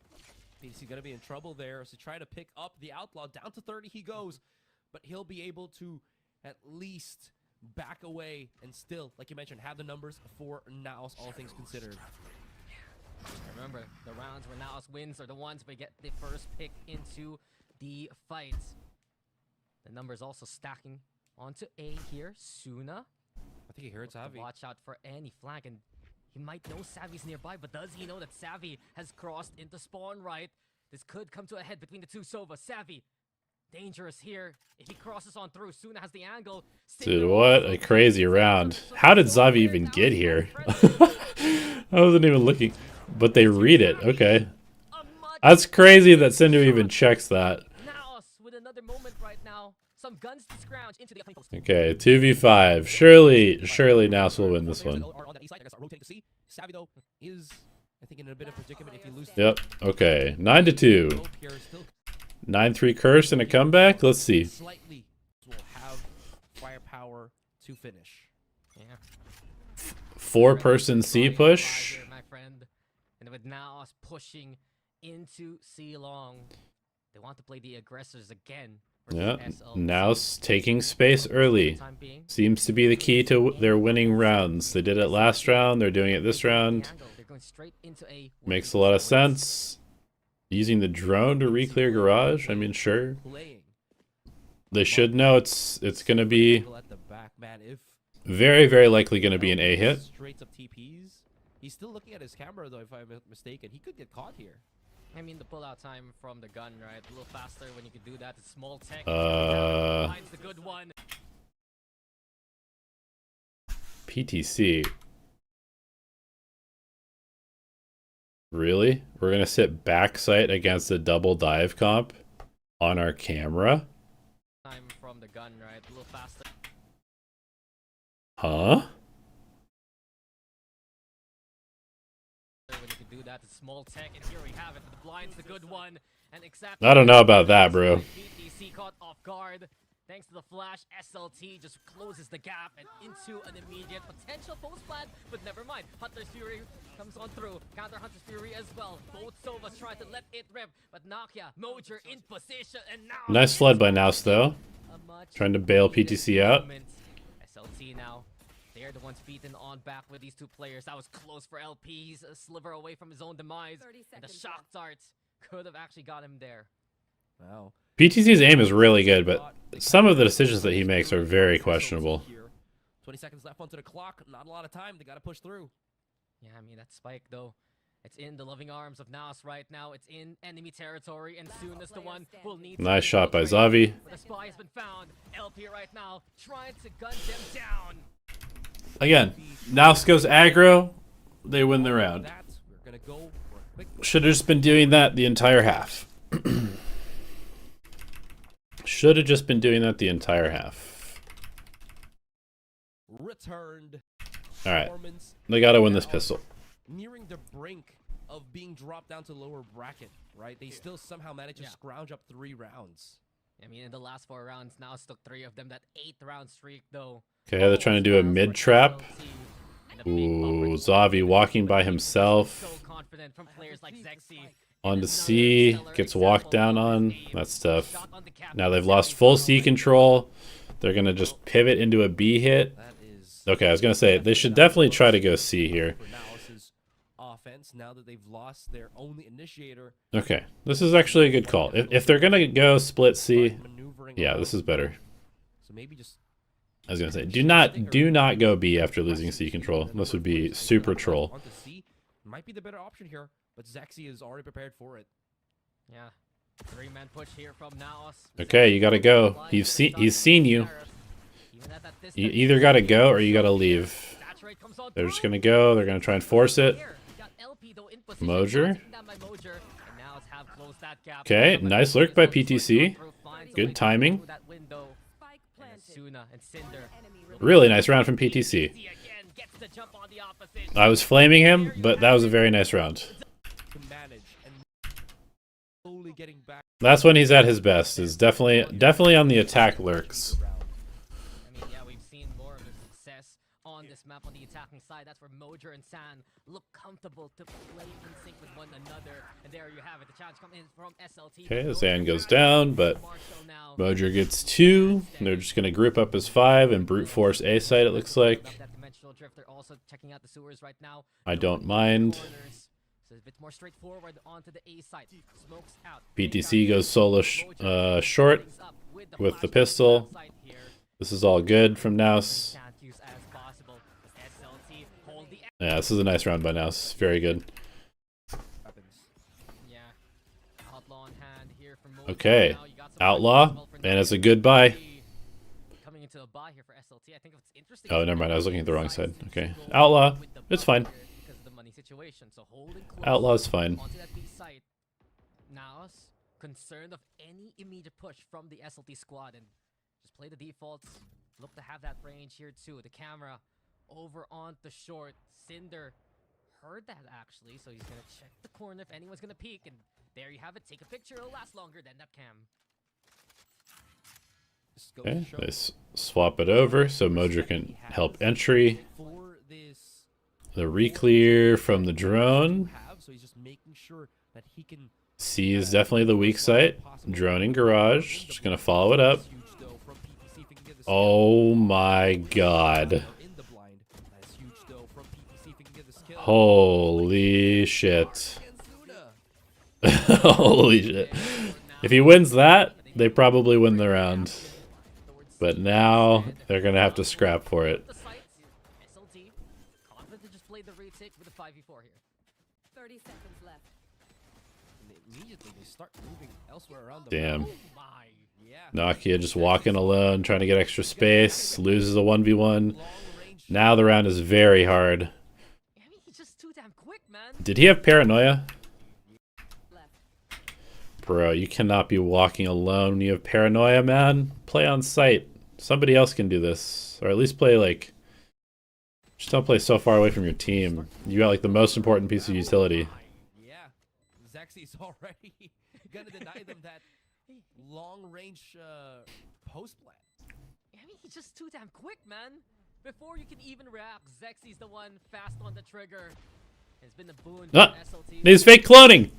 PTC gonna be in trouble there, so try to pick up the Outlaw. Down to 30 he goes, but he'll be able to at least back away and still, like you mentioned, have the numbers for NAOS, all things considered. Remember, the rounds where NAOS wins are the ones we get the first pick into the fight. The numbers also stacking onto A here. Suna. I think he heard Savvy. Watch out for any flank, and he might know Savvy's nearby, but does he know that Savvy has crossed into spawn right? This could come to a head between the two Sova. Savvy, dangerous here. If he crosses on through, Suna has the angle. Dude, what a crazy round. How did Zavi even get here? I wasn't even looking. But they read it. Okay. That's crazy that Sindu even checks that. NAOS with another moment right now. come, guns to scrounge into the post. Okay, 2v5. Surely NAOS will win this one. On that east side, I guess rotating to C. Savvy though is, I think, in a bit of predicament if you lose. Yep. Okay. 9-2. 9-3 curse and a comeback. Let's see. Slightly will have firepower to finish. Yeah. 4-person C push. Here, my friend. And with NAOS pushing into C long, they want to play the aggressors again. Yeah. SLT. NAOS taking space early. Time being, Seems to be the key to their winning rounds. They did it last round. They're doing it this round. they're going straight into a Makes a lot of sense. Using the drone to re-clear garage. I mean, sure. They should know it's gonna be At the back, man, if very likely gonna be an A hit. straight up TPs. He's still looking at his camera though, if I'm mistaken. He could get caught here. I mean, the pull-out time from the gun, right? A little faster when you could do that. It's small tech. Finds the good one. PTC. Really? We're gonna sit backside against a double dive comp on our camera? Time from the gun, right? A little faster. Huh? When you could do that, it's small tech, and here we have it. The blind's the good one, and exactly. I don't know about that, bro. PTC caught off guard. Thanks to the flash, SLT just closes the gap and into an immediate potential post plant, but never mind. Hunter's Fury comes on through. Counter Hunter's Fury as well. Both Sovas try to let it rip, but Nakia, Mojer in position, and now. Nice flood by NAOS though. Trying to bail PTC out. SLT now. They're the ones beaten on back with these two players. That was close for LP. He's a sliver away from his own demise. And the shock darts could have actually got him there. Wow. PTC's aim is really good, but some of the decisions that he makes are very questionable. 20 seconds left onto the clock. Not a lot of time. They got to push through. Yeah, I mean, that spike, though. It's in the loving arms of NAOS right now. It's in enemy territory, and soon as the one will need to Nice shot by infiltrate. Xavi. The spy has been found. LP right now trying to gun them down. Again, NAOS goes aggro, they win the round. We're gonna go for a quick Should have just been doing that the entire half. Should have just been doing that the entire half. returned. All right, Performance they gotta win this pistol. nearing the brink of being dropped down to lower bracket, right? They still somehow managed to scrounge up 3 rounds. I mean, in the last 4 rounds, NAOS took 3 of them. That 8th-round streak, though. Okay, they're trying to do a mid trap. Ooh, Xavi walking by himself. So confident from players like Zexy. Onto C, gets walked down on. That's tough. Now they've lost full C control. They're gonna just pivot into a B hit. That is Okay, I was gonna say they should definitely try to go C here. for NAOS's offense now that they've lost their only initiator. Okay, this is actually a good call. If they're gonna go split C, Maneuvering yeah, around. this is better. So maybe just I was gonna say, do not go B after losing C control. This would be super troll. onto C might be the better option here, but Zexy is already prepared for it. Yeah. 3-man push here from NAOS. Okay, you gotta go. He's seen you. You either gotta go or you gotta leave. They're just gonna go. They're gonna try and force it. Mojer. Okay, nice lurk by PTC. Good timing. Really nice round from PTC. I was flaming him, but that was a very nice round. To manage and slowly getting back. That's when he's at his best. Is definitely on the attack lurks. I mean, yeah, we've seen more of his success on this map on the attacking side. That's where Mojer and San look comfortable to play in sync with one another. And there you have it. The challenge coming in from SLT. Okay, Zan goes down, but Mojer gets 2. They're just gonna group up as 5 and brute force A site. It looks like. That dimensional drift. They're also checking out the sewers right now. I don't mind. So a bit more straightforward onto the A side. Smokes out. PTC goes solo short with the pistol. This is all good from NAOS. Yeah, this is a nice round by NAOS. Very good. Okay, Outlaw, and it's a good buy. Coming into a buy here for SLT. I think it's interesting. Oh, never mind. I was looking at the wrong side. Okay, Outlaw, it's fine. Because of the money situation. So holding close Outlaw's fine. onto that B site. NAOS concerned of any immediate push from the SLT squad, and Just play the defaults. Look to have that range here too. The camera over on the short. Cinder heard that actually, so he's gonna check the corner if anyone's gonna peek, and there you have it. Take a picture. It'll last longer than that cam. Okay, they swap it over so Modric can help entry. For this The re-clear from the drone. so he's just making sure that he can C is definitely the weak site. Drone in garage. Just gonna follow it up. Oh my god. Holy shit. Holy shit. If he wins that, they probably win the round. But now they're gonna have to scrap for it. SLT confident to just play the retake with a 5v4 here. 30 seconds left. And immediately they start moving elsewhere around the Damn. map. Yeah. Nokia just walking alone, trying to get extra space, loses a 1v1. Now the round is very hard. I mean, he's just too damn quick, man. Did he have paranoia? Left. Bro, you cannot be walking alone when you have paranoia, man. Play on site. Somebody else can do this. Or at least play, like... Just don't play so far away from your team. You got, like, the most important piece of utility. Yeah. Zexy's already gonna deny them that long-range post plan. I mean, he's just too damn quick, man. Before you can even react, Zexy's the one fast on the trigger. It's been a boon for Ah, SLT. he's fake cloning!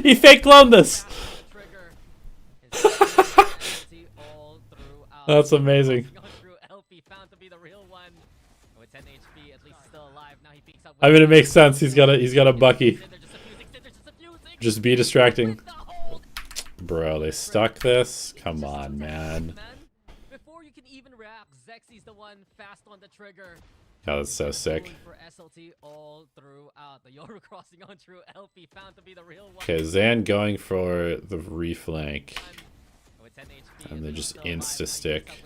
He fake cloned this! That's amazing. I mean, it makes sense. He's got a Bucky. Just be distracting. Bro, they stuck this? Come on, man. Before you can even react, Zexy's the one fast on the trigger. Oh, that's so sick. For SLT all throughout. The Yoru crossing on true LP found to be the real one. Okay, Zan going for the reflank. And they just insta-stick.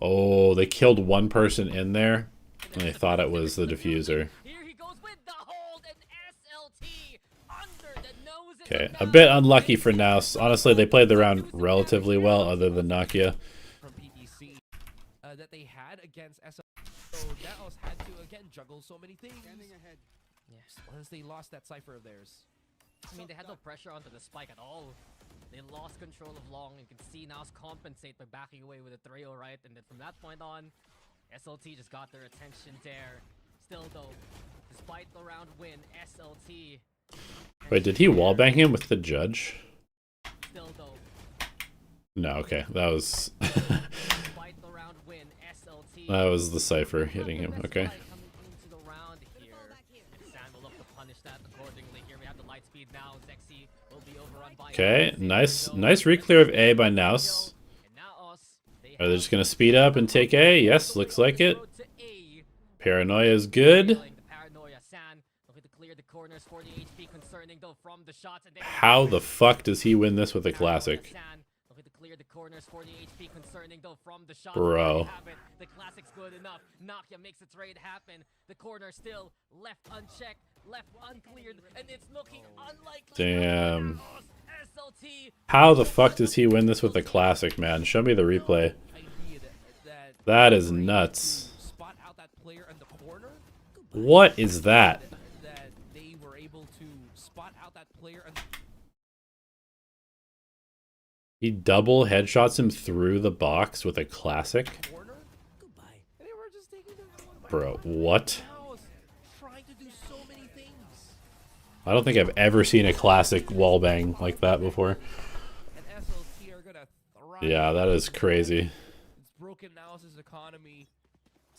Oh, they killed one person in there. And they thought it was the diffuser. Here he goes with the hold, and SLT under the nose. Okay, a bit unlucky for NAOS. Honestly, they played the round relatively well, other than Nokia. From PTC that they had against SLT. So NAOS had to again juggle so many things. Yes, once they lost that cipher of theirs. I mean, they had no pressure onto the spike at all. They lost control of long, and you can see NAOS compensate by backing away with a 3-0, right? And then from that point on, SLT just got their attention there. Still though, despite the round win, SLT... Wait, did he wallbang him with the judge? Still though. No, okay. That was... Despite the round win, SLT... that was the cipher hitting him. Okay. Coming into the round here. And Sam will look to punish that accordingly. Here we have the light speed now. Zexy will be overrun by... Okay, nice re-clear of A by NAOS. Are they just gonna speed up and take A? Yes, looks like it. Paranoia is good. How the fuck does he win this with a classic? Bro. The classic's good enough. Nokia makes a trade happen. The corner still left unchecked, left uncleared, and it's looking unlikely. Damn. How the fuck does he win this with a classic, man? Show me the replay. That is nuts. What is that? He double headshots him through the box with a classic? Bro, what? I don't think I've ever seen a classic wallbang like that before. Yeah, that is crazy. It's broken NAOS' economy.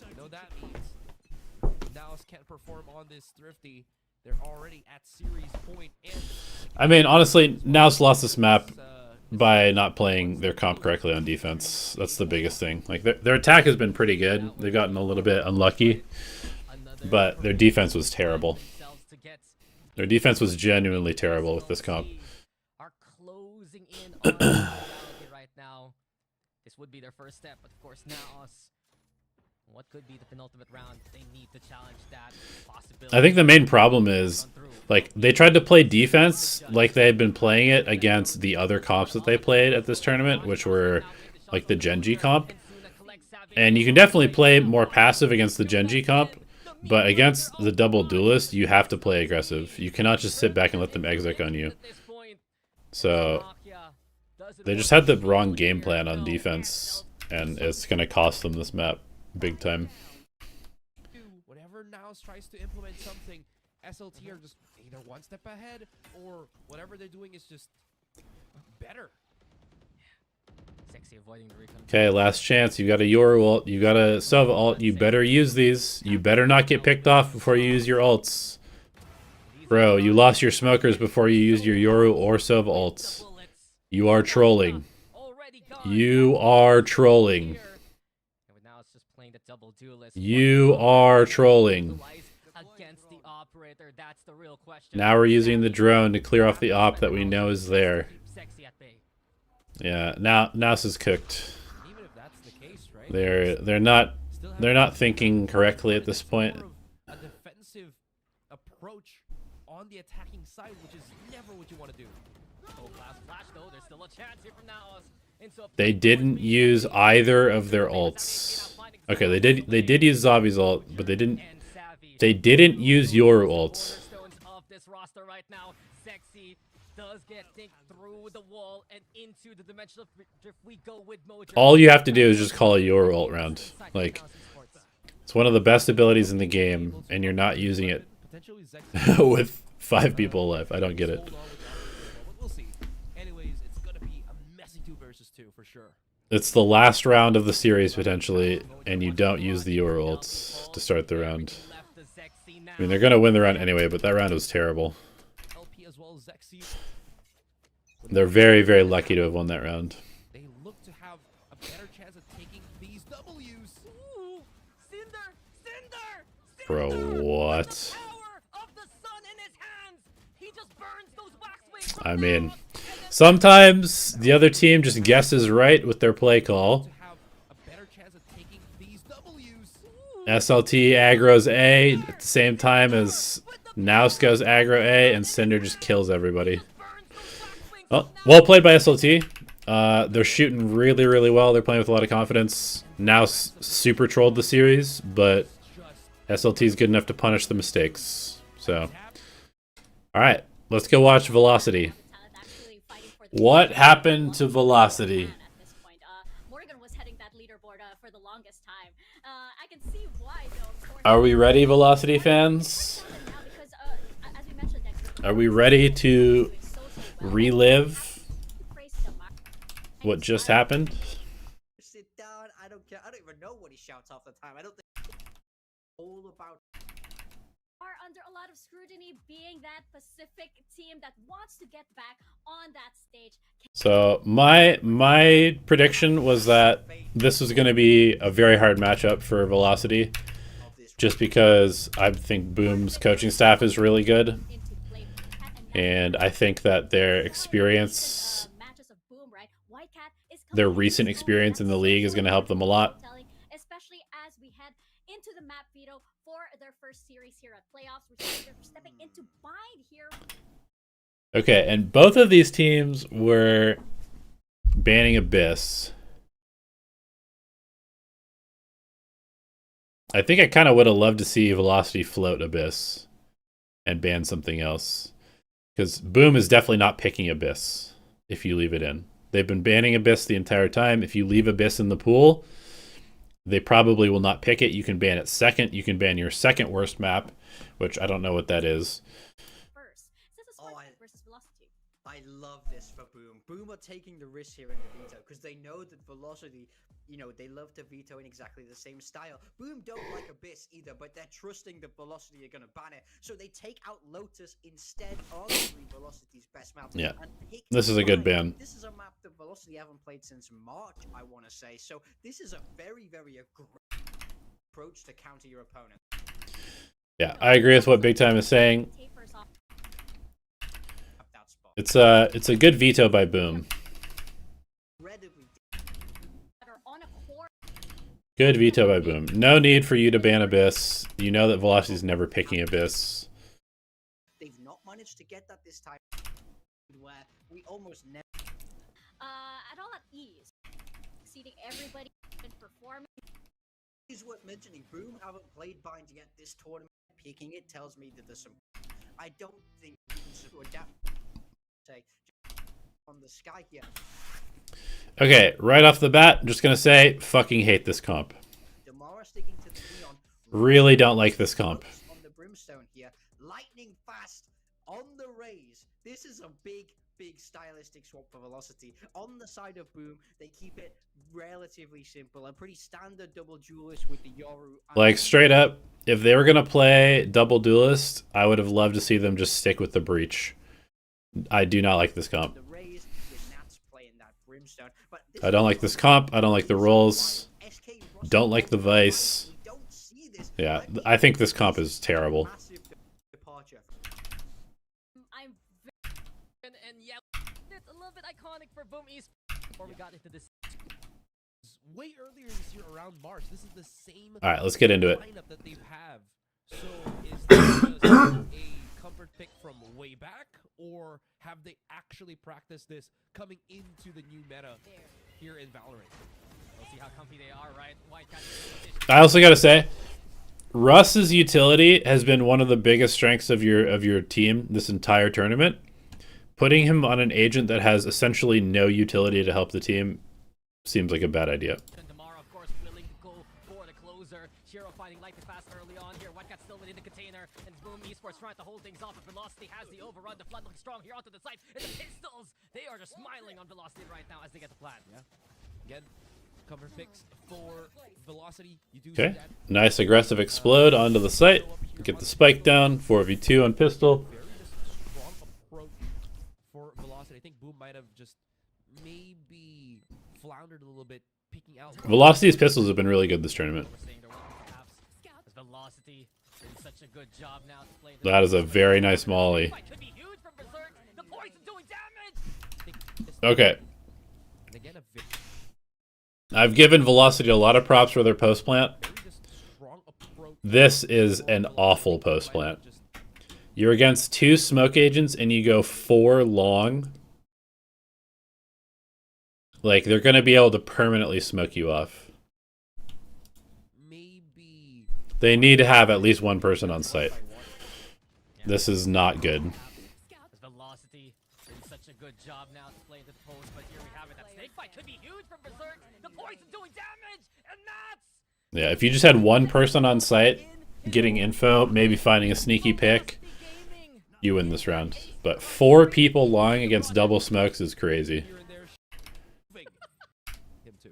You know that means NAOS can't perform on this Thrifty. They're already at series point. I mean, honestly, NAOS lost this map by not playing their comp correctly on defense. That's the biggest thing. Like their attack has been pretty good. They've gotten a little bit unlucky, but their defense was terrible. Their defense was genuinely terrible with this comp. Are closing in on right now. This would be their first step, but of course NAOS What could be the penultimate round? They need to challenge that possibility. I think the main problem is, like, they tried to play defense like they had been playing it against the other comps that they played at this tournament, which were like the Genji comp. And you can definitely play more passive against the Genji comp, but against the double duelist, you have to play aggressive. You cannot just sit back and let them exec on you. So they just had the wrong game plan on defense, and it's going to cost them this map big time. Whenever NAOS tries to implement something, SLT are just either one step ahead, or whatever they're doing is just better. Sexy avoiding the recon. Okay, last chance. You got a Yoru ult. You got a Sova ult. You better use these. You better not get picked off before you use your ults. Bro, you lost your smokers before you used your Yoru or Sova ults. You are trolling. You are trolling. You are trolling. Now we're using the drone to clear off the op that we know is there. Yeah, now NAOS is cooked. They're not thinking correctly at this point. A defensive approach on the attacking side, which is never what you want to do. They didn't use either of their ults. Okay, they did use Zabi's ult, but they didn't use Yoru ult. All you have to do is just call a Yoru ult round. Like, it's one of the best abilities in the game, and you're not using it with 5 people alive. I don't get it. It's the last round of the series, potentially, and you don't use the Yoru ults to start the round. I mean, they're going to win the round anyway, but that round was terrible. They're very, very lucky to have won that round. They look to have a better chance of taking these W's. Ooh, Cinder! Bro, what? I mean, sometimes the other team just guesses right with their play call. SLT aggro's A at the same time as NAOS goes aggro A, and Cinder just kills everybody. Well played by SLT. They're shooting really, really well. They're playing with a lot of confidence. NAOS super trolled the series, but SLT is good enough to punish the mistakes. So, alright, let's go watch Velocity. What happened to Velocity? Are we ready, Velocity fans? Are we ready to relive what just happened? Sit down. I don't care. I don't even know what he shouts half the time. I don't think it's all about. Are under a lot of scrutiny, being that Pacific team that wants to get back on that stage. So my prediction was that this was going to be a very hard matchup for Velocity, just because I think Boom's coaching staff is really good, and I think that their experience, their recent experience in the league, is going to help them a lot. Especially as we head into the map veto for their first series here at playoffs, which they're stepping into bind here. Okay, and both of these teams were banning Abyss. I think I kind of would have loved to see Velocity float Abyss and ban something else, because Boom is definitely not picking Abyss if you leave it in. They've been banning Abyss the entire time. If you leave Abyss in the pool, they probably will not pick it. You can ban it second. You can ban your second worst map, which I don't know what that is. I love this for Boom. Boom are taking the risk here in the veto because they know that Velocity, you know, they love to veto in exactly the same style. Boom don't like Abyss either, but they're trusting that Velocity are going to ban it. So they take out Lotus instead, arguably Velocity's best map. Yeah, this is a good ban. This is a map that Velocity haven't played since March, I want to say. So this is a very, very aggressive approach to counter your opponent. Yeah, I agree with what Big Time is saying. It's a good veto by Boom. Good veto by Boom. No need for you to ban Abyss. You know that Velocity's never picking Abyss. They've not managed to get that this time, where we almost never. At all at ease, exceeding everybody in performance. It's worth mentioning, Boom haven't played Bind yet this tournament. Picking it tells me that there's some. I don't think we can adapt. Say on the sky here. Okay, right off the bat, I'm just gonna say, fucking hate this comp. Damara sticking to the Neon. Really don't like this comp. On the Brimstone here, lightning fast on the Raze. This is a big stylistic swap for Velocity. On the side of Boom, they keep it relatively simple. A pretty standard double duelist with the Yoru. Like, straight up, if they were gonna play double duelist, I would have loved to see them just stick with the Breach. I do not like this comp. The Raze with Nats playing that Brimstone. But I don't like this comp. I don't like the rolls. Don't like the Vice. Yeah, I think this comp is terrible. Massive departure. I'm and yeah, it's a little bit iconic for Boom East before we got into this. Way earlier this year around March, this is the same All right, let's get into it. lineup that they have. So is this just a comfort pick from way back, or have they actually practiced this coming into the new meta here in Valorant? We'll see how comfy they are, right? Whitecat. I also gotta say, Russ's utility has been one of the biggest strengths of your team this entire tournament. Putting him on an agent that has essentially no utility to help the team seems like a bad idea. Damara, of course, willing to go for the closer. Shiro finding lightning fast early on here. Whitecat still within the container, and Boom Esports trying to hold things off. But Velocity has the overrun. The flood looking strong here onto the site, and the pistols. They are just smiling on Velocity right now as they get the plan. Yeah. Again, cover picks for Velocity. You do Okay, see that. nice aggressive explode onto the site. Get the spike down. 4v2 on pistol. Very just strong approach for Velocity. I think Boom might have just maybe floundered a little bit, picking out. Velocity's pistols have been really good this tournament. We're seeing their weapon perhaps. As Velocity doing such a good job now to play. That is a very nice molly. Could be huge from Berserk. The poison doing damage. Okay, And again, a very I've given Velocity a lot of props for their post plant. just strong approach. This is an awful post plant. You're against 2 smoke agents and you go 4 long. Like, they're going to be able to permanently smoke you off. Maybe They need to have at least one person on site. This is not good. As Velocity doing such a good job now to play the post, but here we have it. That snake fight could be huge from Berserk. The poison doing damage, and that's Yeah, if you just had one person on site getting info, maybe finding a sneaky pick, gaming. you win this round. But 4 people long against double smokes is crazy. here and there. Him too.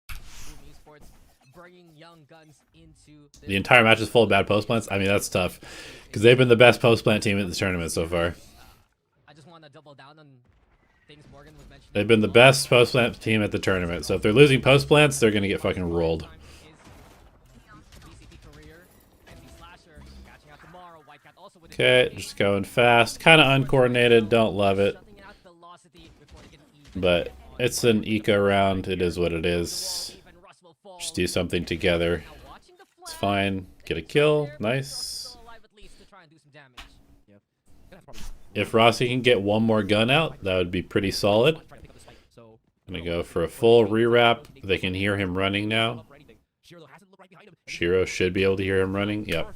Boom Esports bringing young guns into The entire match is full of bad post plants. I mean, that's tough. Because they've been the best post plant team at this tournament so far. I just want to double down on things Morgan was mentioning. They've been the best post plant team at the tournament. So if they're losing post plants, they're going to get fucking rolled. Okay, just going fast. Kind of uncoordinated. Don't love it. But it's an eco round. It is what it is. Just do something together. It's fine. Get a kill. Nice. If Rossi can get one more gun out, that would be pretty solid. Gonna go for a full rewrap. They can hear him running now. Shiro should be able to hear him running. Yep.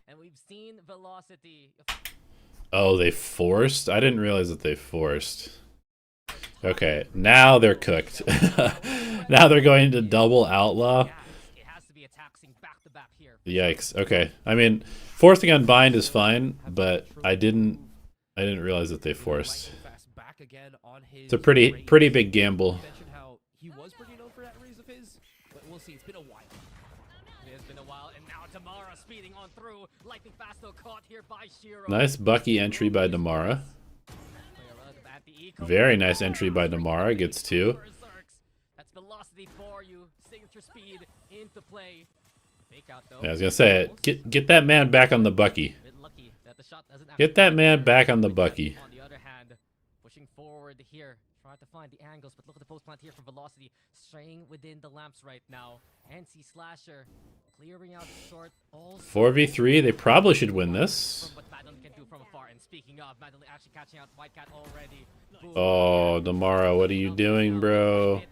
And we've seen Velocity. Oh, they forced? I didn't realize that they forced. Okay, now they're cooked. Now they're going to double outlaw. It has to be a taxing back-to-back here. Yikes. Okay. I mean, forcing on bind is fine, but I didn't realize that they forced. It's a pretty big gamble. How he was pretty known for that raise of his, but we'll see. It's been a while. It has been a while, and now Damara speeding on through. Lightning fast though, caught here by Shiro. Nice Bucky entry by Damara. Very nice entry by Damara. Gets 2. That's Velocity for you. Signature speed into play. Fake out though. Yeah, I was gonna say it. Get that man back on the Bucky. Bit lucky that the shot doesn't Get that man back on the Bucky. On the other hand, pushing forward here, trying to find the angles, but look at the post plant here from Velocity, straying within the lamps right now. NC Slasher clearing out short. 4v3, they probably should win this. From what Madeline can do from afar. And speaking of, Madeline actually catching out Whitecat already. Boom. Oh, Damara, what are you doing, bro?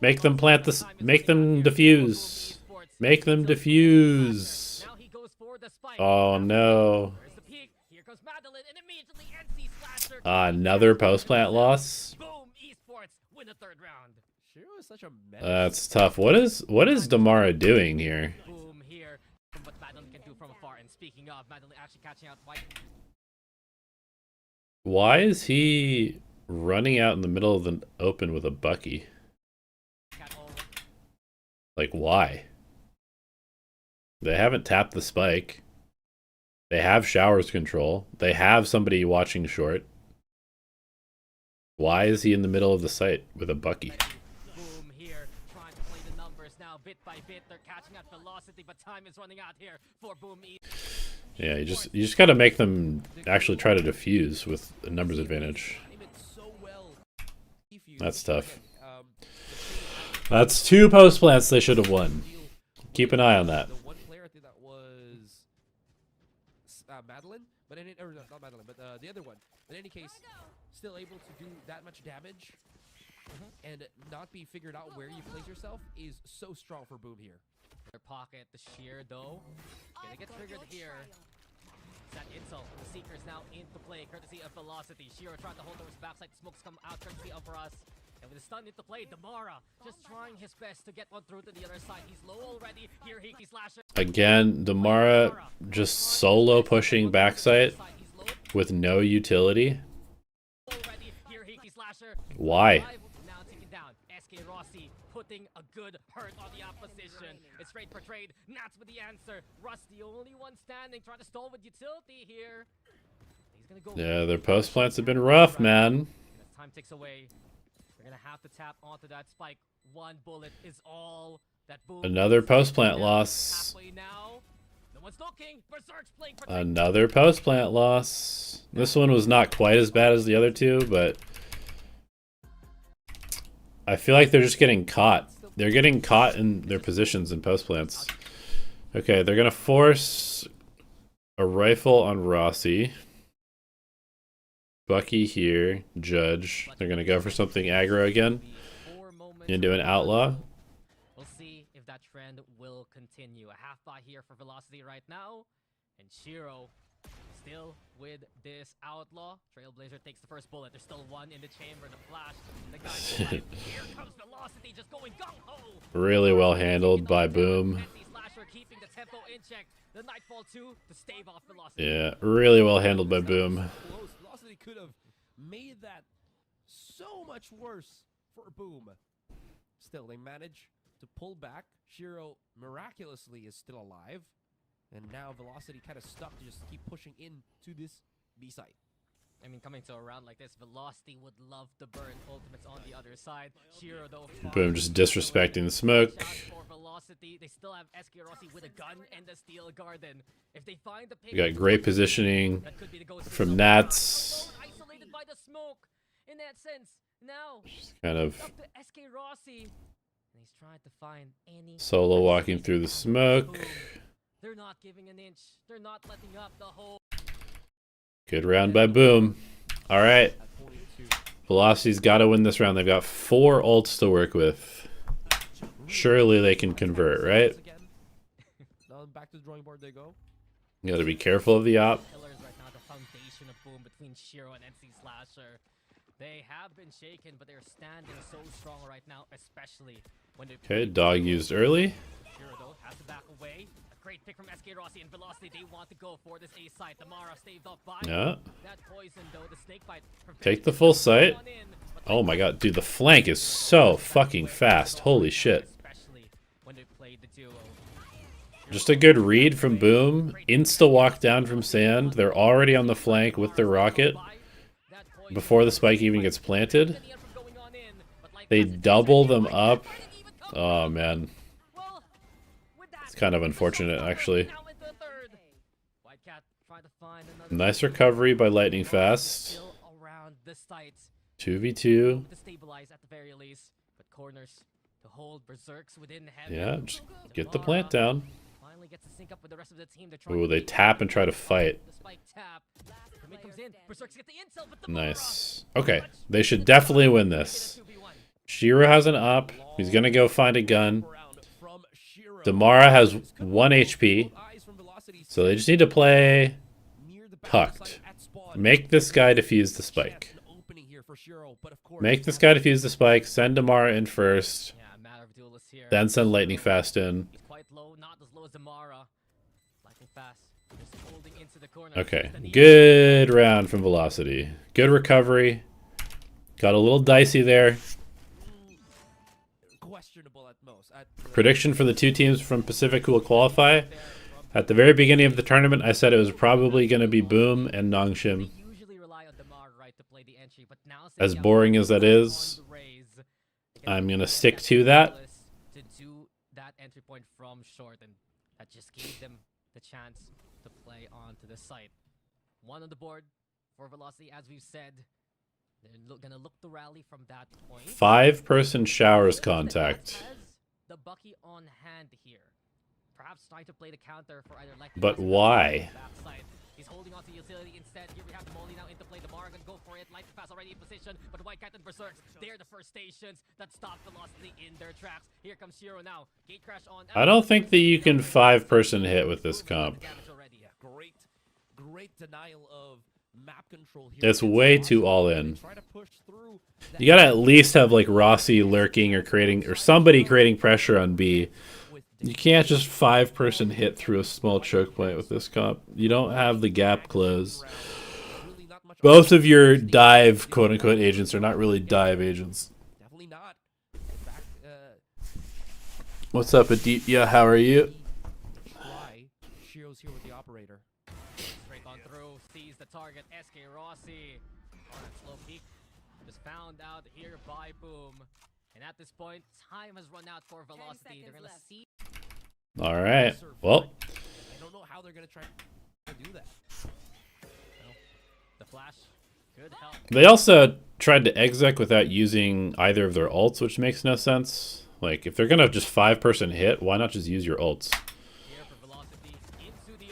Make them plant this. Make them defuse. Make them defuse. Now he goes for the spike. Oh no. Where's the peak? Here comes Madeline, and immediately NC Slasher. Another post plant loss. Boom! Esports win the third round. Shiro is such a menace. That's tough. What is Damara doing here? Boom here from what Madeline can do from afar. And speaking of, Madeline actually catching out White. Why is he running out in the middle of the open with a Bucky? Like, why? They haven't tapped the spike. They have showers control. They have somebody watching short. Why is he in the middle of the site with a Bucky? Boom here, trying to play the numbers now, bit by bit. They're catching at velocity, but time is running out here for Boom. Yeah, you just gotta make them actually try to defuse with a numbers advantage. That's tough. That's 2 post plants they should have won. Keep an eye on that. The one player I think that was Madeline, but not Madeline, but the other one. In any case, still able to do that much damage and not be figured out where you place yourself is so strong for Boom here. Their pocket, the sheer though, gonna get triggered here. That insult, the Seekers now into play, courtesy of Velocity. Shiro trying to hold over his backside, the smokes come out, courtesy of us. And with the stun into play, Damara just trying his best to get one through to the other side. He's low already. Here he Slasher. Again, Damara just solo pushing backside with no utility. Why? Now taking down SK Rossi, putting a good hurt on the opposition. It's straight for trade. Nats with the answer. Russ the only one standing, trying to stall with utility here. He's gonna go. Yeah, their post plants have been rough, man. As time ticks away, we're gonna have to tap onto that spike. One bullet is all that Boom. Another post plant loss. Halfway now. No one's looking. Berserk's playing for Another post plant loss. This one was not quite as bad as the other two, but I feel like they're just getting caught. They're getting caught in their positions in post plants. Okay, they're gonna force a rifle on Rossi. Bucky here, Judge. They're gonna go for something aggro again. Into an outlaw. We'll see if that trend will continue. A half buy here for Velocity right now. And Shiro still with this outlaw. Trailblazer takes the first bullet. There's still one in the chamber. The flash. The guy here comes Velocity just going gung-ho. Really well handled by Boom. Slasher keeping the tempo in check. The Nightfall 2 to stave off Velocity. Yeah, really well handled by Boom. Velocity could have made that so much worse for Boom. Still, they manage to pull back. Shiro miraculously is still alive. And now Velocity kind of stuck to just keep pushing into this B site. I mean, coming to a round like this, Velocity would love to burn ultimates on the other side. Shiro, though, Boom just disrespecting the smoke. For Velocity, they still have SK Rossi with a gun and a steel garden. If they find the We got great positioning from Nats. Isolated by the smoke. In that sense, now Kind of up to SK Rossi. And he's trying to find any solo walking through the smoke. They're not giving an inch. They're not letting up the whole. Good round by Boom. All right. Velocity's got to win this round. They've got 4 ults to work with. Surely they can convert, right? Now back to the drawing board they go. You got to be careful of the op. Pillars right now, the foundation of Boom between Shiro and NC Slasher. They have been shaken, but they're standing so strong right now, especially when they. Okay, dog used early. Shiro though has to back away. A great pick from SK Rossi and Velocity. They want to go for this A site. Damara staved off by Yeah. that poison though. The snake bite. Take the full site. Oh my god, dude, the flank is so fucking fast. Holy shit. Especially when they played the duo. Just a good read from Boom. Insta walk down from sand. They're already on the flank with the rocket. Before the spike even gets planted. They double them up. Oh man. It's kind of unfortunate actually. Nice recovery by Lightning Fast. this site. 2v2. To stabilize at the very least, but corners to hold berserks within heaven. Yeah, just get the plant down. Finally gets to sync up with the rest of the team. Ooh, they tap and try to fight. The spike tap. Commit comes in. Berserks get the intel, but the Nice. Okay, they should definitely win this. Shiro has an up. He's gonna go find a gun. Damara has 1 HP. So they just need to play tucked. Make this guy defuse the spike. Make this guy defuse the spike. Send Damara in first. Then send Lightning Fast in. Okay, good round from Velocity. Good recovery. Got a little dicey there. Prediction for the two teams from Pacific who will qualify. At the very beginning of the tournament, I said it was probably going to be Boom and Nongshim. As boring as that is, I'm going to stick to that. To do that entry point from short, and that just gave them the chance to play onto the site. One on the board for Velocity, as we've said. They're gonna look to rally from that point. 5-person showers contact. The Bucky on hand here. Perhaps trying to play the counter for either like. But why? He's holding on to utility instead. Here we have Molly now into play. The Mara gonna go for it. Light pass already in position, but White Cat and Berserks, they're the first stations that stop Velocity in their tracks. Here comes Shiro now. Gate crash on. I don't think that you can 5-person hit with this comp. Great denial of map control here. It's way too all in. You gotta at least have like Rossi lurking or creating, or somebody creating pressure on B. You can't just 5-person hit through a small choke point with this comp. You don't have the gap close. Both of your dive quote-unquote agents are not really dive agents. Definitely not. What's up, Aditya? How are you? Shiro's here with the operator. Straight on through, sees the target, SK Rossi. On that slow peak, was found out here by Boom. And at this point, time has run out for Velocity. They're gonna see. All right. Well, I don't know how they're gonna try to do that. The flash could help. they also tried to exec without using either of their ults, which makes no sense. Like, if they're gonna just 5-person hit, why not just use your ults?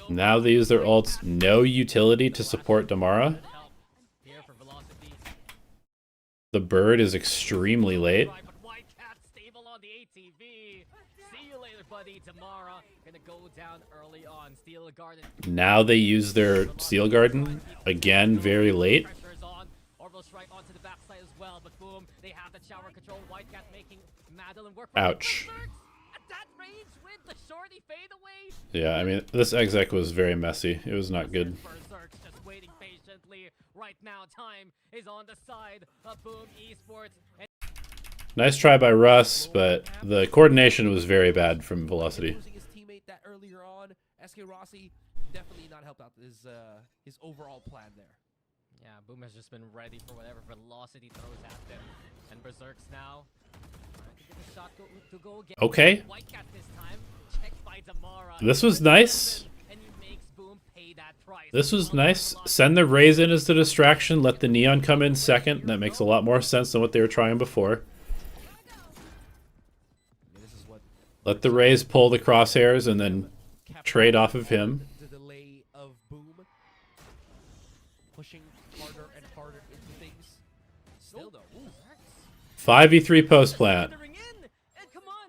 Now they use their ults. No utility to support Damara. The bird is extremely late. Now they use their Steel Garden. Again, very late. Ouch. Yeah, I mean, this exec was very messy. It was not good. Nice try by Russ, but the coordination was very bad from Velocity. Losing his teammate that earlier on, SK Rossi definitely not helped out his overall plan there. Yeah, Boom has just been ready for whatever Velocity throws at them. And Berserks now trying to get the shot to go again. Okay. White Cat this time, checked by Damara. This was nice. And he makes Boom pay that price. This was nice. Send the Raze in as the distraction. Let the Neon come in second. That makes a lot more sense than what they were trying before. Let the Raze pull the crosshairs and then trade off of him. The delay of Boom pushing harder and harder into things. Still though, 5v3 post plant.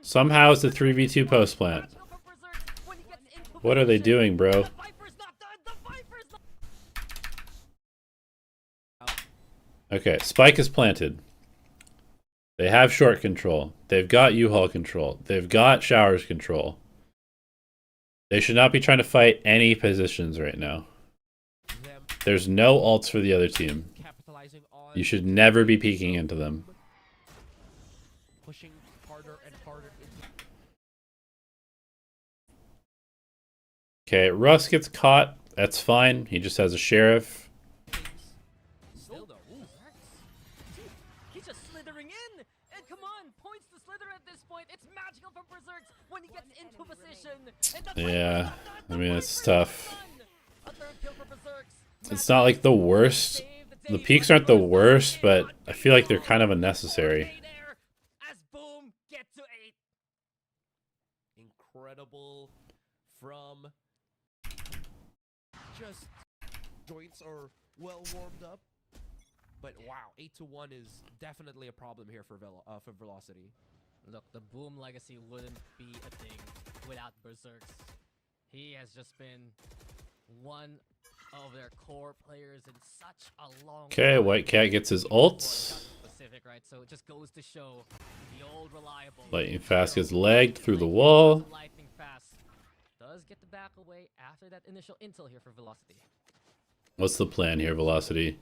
Somehow it's a 3v2 post plant. What are they doing, bro? Okay, Spike is planted. They have short control. They've got U-Haul control. They've got showers control. They should not be trying to fight any positions right now. There's no ults for the other team. You should never be peeking into them. Pushing harder and harder into. Okay, Russ gets caught. That's fine. He just has a sheriff. Still though, he's just slithering in, and come on, points to slither at this point. It's magical from Berserks when he gets into position. Yeah, I mean, it's tough. A third kill for Berserks. It's not like the worst The peaks aren't the worst, but I feel like they're kind of unnecessary. As Boom get to 8. Incredible from just joints are well warmed up. But wow, 8-1 is definitely a problem here for Velocity. Look, the Boom legacy wouldn't be a thing without Berserks. He has just been one of their core players in such a long Okay, time. White Cat gets his ults. Specific, right? So it just goes to show the old reliable. Lightning Fast gets lagged through the wall. Lightning Fast does get the back away after that initial intel here for Velocity. What's the plan here, Velocity?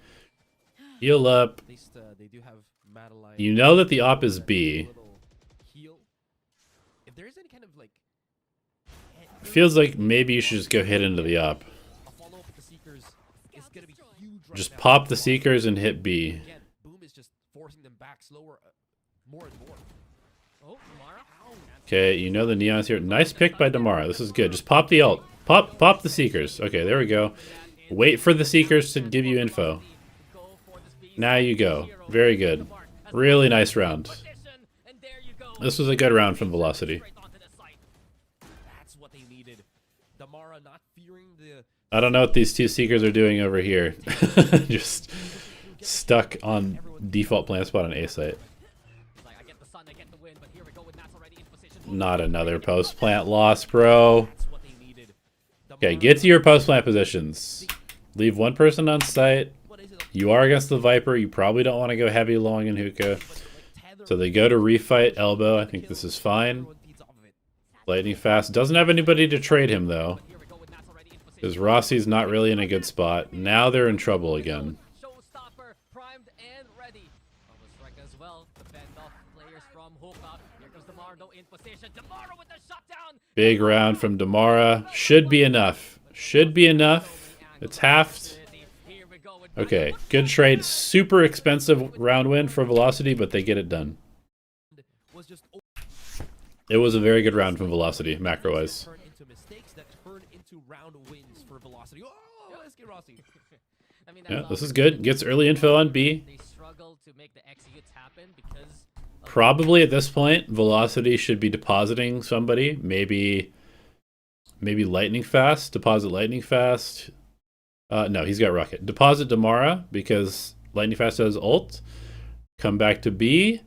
Heal up. At least they do have Madeline. You know that the op is B. Heal. If there is any kind of like, It feels like maybe you should just go hit into the op. a follow up with the Seekers is gonna be huge. Right Just now. pop the Seekers and hit B. Again, Boom is just forcing them back slower, more and more. Oh, Mara. Okay, you know the Neon's here. Nice pick by Damara. This is good. Just pop the ult. Pop the Seekers. Okay, there we go. Wait for the Seekers to give you info. Now you go. Very good. Really nice round. This was a good round from Velocity. That's what they needed. Damara not fearing the I don't know what these two Seekers are doing over here. Just stuck on default plant spot on A site. Not another post plant loss, bro. that's what they needed. Okay, get to your post plant positions. Leave one person on site. What is it? You are against the Viper. You probably don't want to go heavy long in hookah. So they go to refight elbow. I think this is fine. Lightning Fast doesn't have anybody to trade him though, because Rossi's not really in a good spot. Now they're in trouble again. Showstopper primed and ready. Almost strike as well. The bend off players from hookup. Here comes Damara, no in position. Damara with the shutdown. Big round from Damara. Should be enough. Should be enough. It's halved. Here we go with Okay, good trade. Super expensive round win for Velocity, but they get it done. Was just It was a very good round from Velocity, macro-wise. turn into mistakes that turn into round wins for Velocity. Oh, let's get Rossi. I mean, Yeah, this is good. Gets early info on B. They struggle to make the executes happen because of Probably at this point, Velocity should be depositing somebody. Maybe Lightning Fast. Deposit Lightning Fast. No, he's got Rocket. Deposit Damara because Lightning Fast has ult. Come back to B.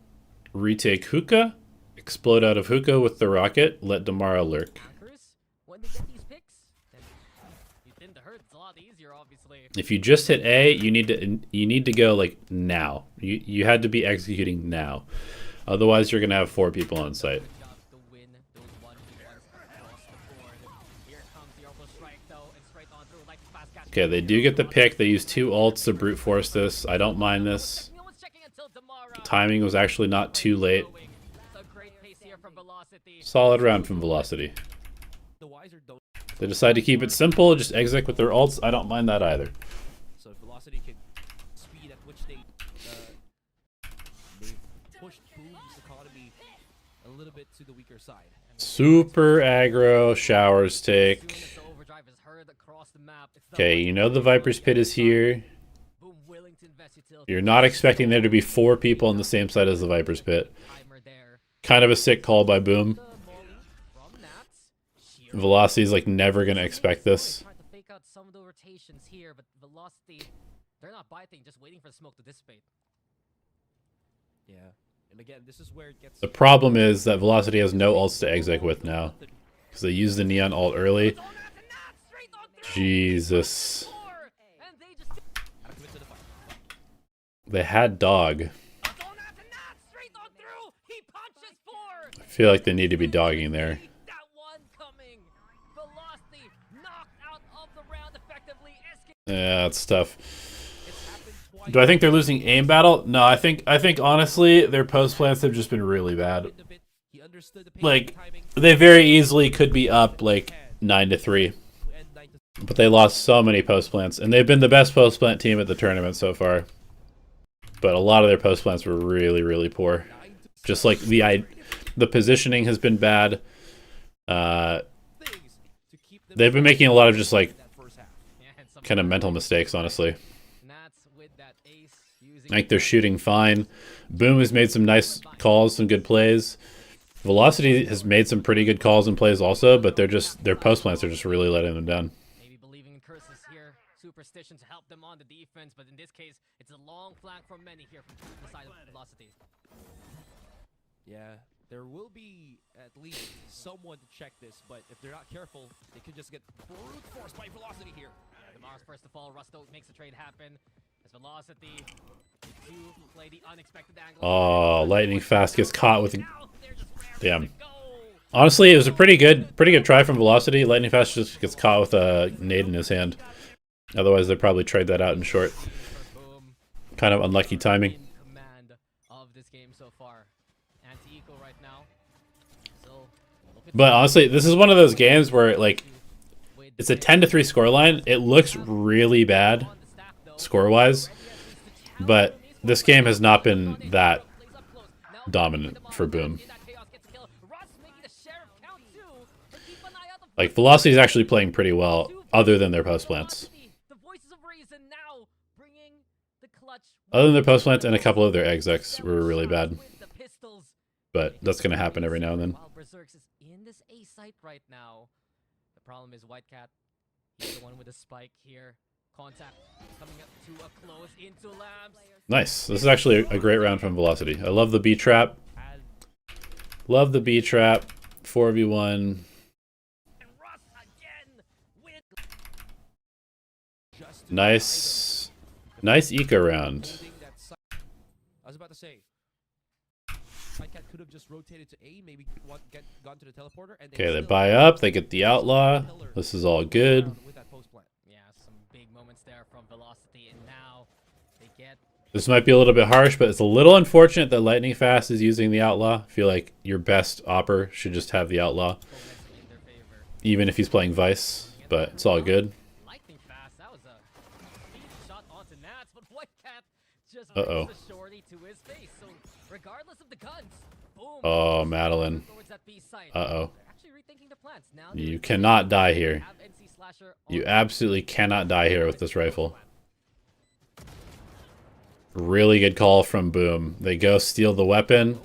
Retake Hookah. Explode out of Hookah with the Rocket. Let Damara lurk. anchors. When they get these picks, then you tend to hurt. It's a lot easier, obviously. If you just hit A, you need to go like now. You had to be executing now. Otherwise, you're gonna have 4 people on site. Good job to win those 1v1s across the board. Here comes the orbital strike though, and straight on through like fast catch. Okay, they do get the pick. They use 2 ults to brute force this. I don't mind this. No one's checking until Damara. Timing was actually not too late. So great pace here from Velocity. Solid round from Velocity. The wiser don't. They decide to keep it simple, just exec with their ults. I don't mind that either. So Velocity can speed at which they pushed Boom's economy a little bit to the weaker side. Super aggro, showers take. The overdrive is heard across the map. It's the Okay, you know the Viper's Pit is here. Boom willing to invest utility. You're not expecting there to be 4 people on the same side as the Viper's Pit. Timer there. Kind of a sick call by Boom. The molly from Nats. Sheer Velocity's like never gonna expect this. Trying to fake out some of the rotations here, but Velocity, they're not biting, just waiting for the smoke to dissipate. Yeah, and again, this is where it gets. The problem is that Velocity has no ults to exec with now, because they used the Neon ult early. Jesus. And they just Gotta commit to the fight. They had dog. straight on through. He punches 4. I feel like they need to be dogging there. That one coming. Velocity knocked out of the round effectively. Yeah, that's tough. Do I think they're losing aim battle? No, I think honestly their post plants have just been really bad. He understood the Like timing they very easily could be up like 9-3, to end 9-3. but they lost so many post plants, and they've been the best post plant team at the tournament so far. But a lot of their post plants were really, really poor. Just like the positioning has been bad. Things to keep them They've been making a lot of just like that first half. Yeah, and some kind of mental mistakes, honestly. Nats with that I think they're shooting fine. Boom has made some nice calls, some good plays. Velocity has made some pretty good calls and plays also, but their post plants are just really letting them down. Maybe believing in curses here, superstition to help them on the defense, but in this case, it's a long flank from many here from the side of Velocity. Yeah, there will be at least someone to check this, but if they're not careful, they could just get brute forced by Velocity here. The Mars first of all, Rusto makes the trade happen. As Velocity to play the unexpected angle. Oh, lightning fast gets caught with. Now they're just raring Damn. to go. Honestly, it was a pretty good try from Velocity. Lightning fast just gets caught with a nade in his hand. Otherwise, they'd probably trade that out in short. Boom. Kind of unlucky timing. In command of this game so far. Anti-eco right now. So, But honestly, this is one of those games where like it's a 10-3 scoreline. It looks really bad score-wise, but this game has not been that dominant for Boom. Like Velocity is actually playing pretty well, other than their post plants. Other than their post plants and a couple of their execs were really bad, but that's gonna happen every now and then. While Berserks is in this A site right now, the problem is White Cat. He's the one with the spike here. Contact coming up to a close into Labs. Nice. This is actually a great round from Velocity. I love the B trap. Love the B trap. 4v1. Nice. Nice eco round. I was about to say, White Cat could have just rotated to A, maybe gone to the teleporter. And Okay, they buy up. They get the outlaw. This is all good. Yeah, some big moments there from Velocity, and now they get. This might be a little bit harsh, but it's a little unfortunate that Lightning Fast is using the outlaw. I feel like your best opper should just have the outlaw, even if he's playing Vice. But it's all good. Lightning Fast, that was a speed shot onto Nats, but White Cat just Uh-oh. brings the shorty to his face. So regardless of the guns, boom. Oh, Madeline. Towards that B site. Uh-oh. They're actually rethinking their plans. Now You cannot die here. have NC Slasher on You absolutely cannot die here with this rifle. Really good call from Boom. They go steal the weapon.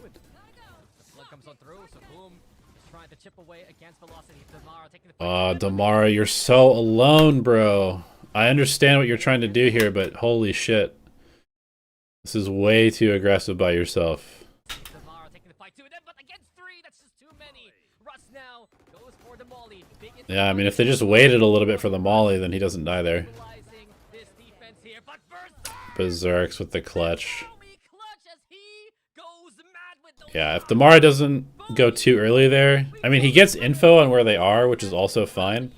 the flood comes on through, so boom. Just trying to chip away against Velocity. Damara taking the Oh, Damara, you're so alone, bro. I understand what you're trying to do here, but holy shit. This is way too aggressive by yourself. Damara taking the fight to them, but against three, that's just too many. Russ now goes for the molly. Big Yeah, I mean, if they just waited a little bit for the molly, then he doesn't die there. utilizing this defense here, but Berserks with the clutch. clutch as he goes mad with the Yeah, if Damara doesn't go too early there, I mean, he gets info on where they are, which is also fine.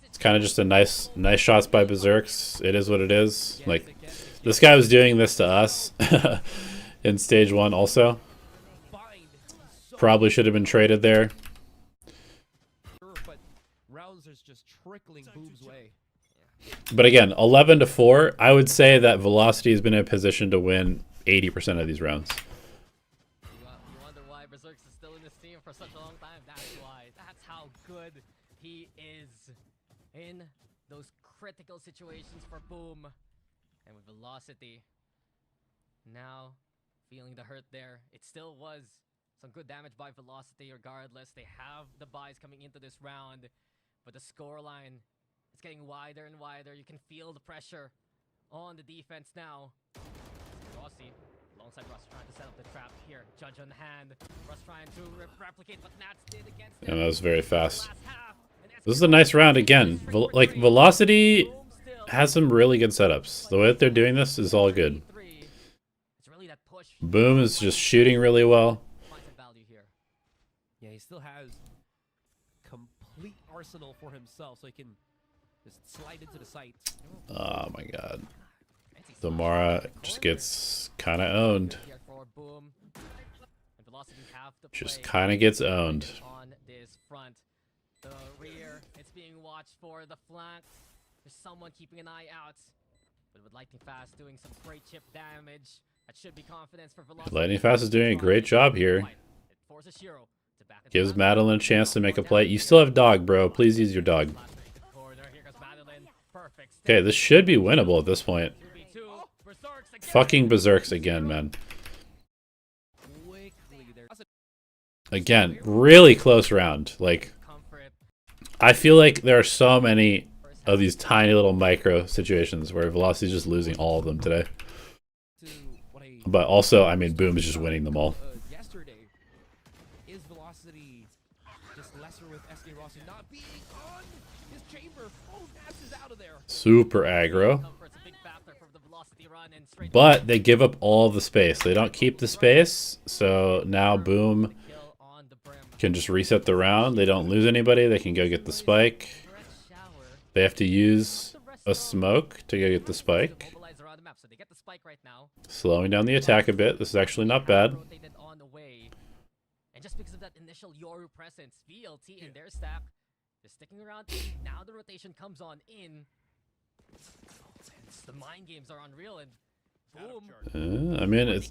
It's kind of just a nice shots by Berserks. It is what it is. Like, this guy was doing this to us in stage 1 also. Probably should have been traded there. but rounds is just trickling Boom's way. But again, 11-4, I would say that Velocity has been in a position to win 80% of these rounds. You wonder why Berserks is still in this team for such a long time. That's why. That's how good he is in those critical situations for Boom. And with Velocity now feeling the hurt there, it still was some good damage by Velocity regardless. They have the buys coming into this round, but the scoreline is getting wider and wider. You can feel the pressure on the defense now. Rossi alongside Russ trying to set up the trap here. Judge on hand. Russ trying to replicate what Nats did against And that was very fast. last half. This is a nice round again. Like, Velocity has some really good setups. The way that they're doing this is all good. It's really that push. Boom is just shooting really well. Finds some value here. Yeah, he still has complete arsenal for himself, so he can just slide into the site. Oh my god. Damara just gets kind of owned. Here for Boom. And Velocity have to Just play kind of gets owned. on this front. The rear, it's being watched for the flank. There's someone keeping an eye out. But with Lightning Fast doing some great chip damage, that should be confidence for Velocity. Lightning Fast is doing a great job here. It forces Shiro to back it Gives down. Madeline a chance to make a play. You still have dog, bro. Please use your dog. Corner, here goes Madeline. Perfect. Okay, this should be winnable at this point. 2v2. Fucking Berserks again, man. Quickly there. Again, really close round. Like, I feel like there are so many of these tiny little micro situations where Velocity's just losing all of them today. But also, I mean, Boom is just winning them all. Yesterday, is Velocity just lesser with SK Rossi not being on his chamber? Oh, Nats is out of there. Super aggro. But they give up all the space. They don't keep the space. So now Boom can just reset the round. They don't lose anybody. They can go get the spike. They have to use a smoke to go get the spike. Slowing down the attack a bit. This is actually not bad. And just because of that initial Yoru presence, VLT in their stack, they're sticking around. Now the rotation comes on in. The mind games are unreal, and boom. I mean, it's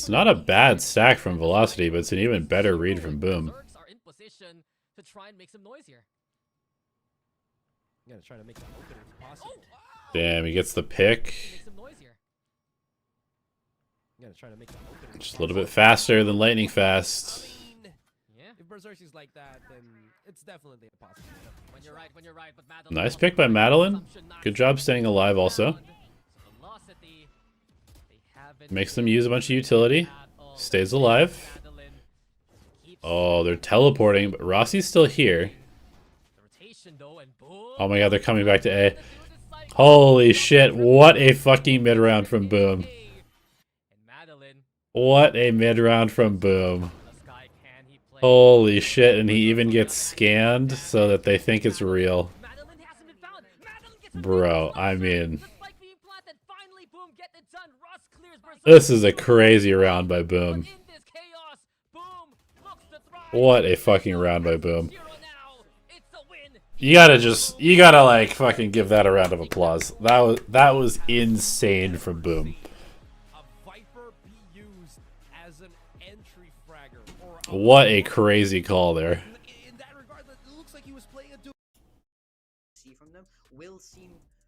not a bad stack from Velocity, but it's an even better read from Boom. Are in position to try and make some noise here. I'm gonna try to make that open if possible. Damn, he gets the pick. Make some noise here. I'm gonna try to make that open. Just a little bit faster than lightning fast. Yeah. If Berserk's like that, then it's definitely a possibility. When you're right, but Madeline Nice pick by Madeline. Good job staying alive also. Makes them use a bunch of utility. Stays alive. Oh, they're teleporting, but Rossi's still here. Oh my god, they're coming back to A. Holy shit, what a fucking mid-round from Boom. What a mid-round from Boom. Holy shit, and he even gets scanned so that they think it's real. Bro, I mean... This is a crazy round by Boom. What a fucking round by Boom. You gotta like fucking give that a round of applause. That was insane from Boom. What a crazy call there.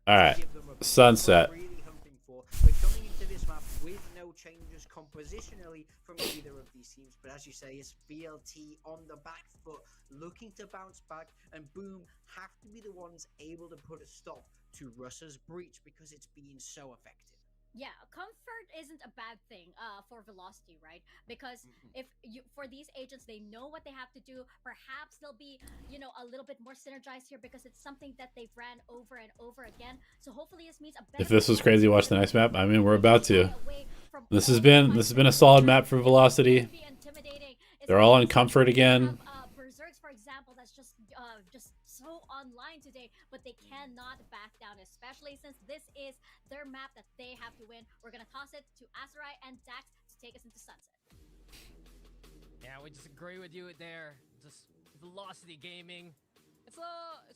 Alright, Sunset. We're coming into this map with no changes compositionally from either of these teams, but as you say, it's VLT on the back foot, looking to bounce back, and Boom have to be the ones able to put a stop to Russ's breach because it's been so effective. Yeah, comfort isn't a bad thing for Velocity, right? Because if you, for these agents, they know what they have to do. Perhaps they'll be, you know, a little bit more synergized here because it's something that they've ran over and over again. So hopefully this means a better. If this was crazy, watch the next map. I mean, we're about to. This has been a solid map for Velocity. They're all on comfort again. Berserks, for example, that's just so online today, but they cannot back down, especially since this is their map that they have to win. We're gonna toss it to Azurai and Dax to take us into Sunset. Yeah, we just agree with you there. Just Velocity Gaming. It's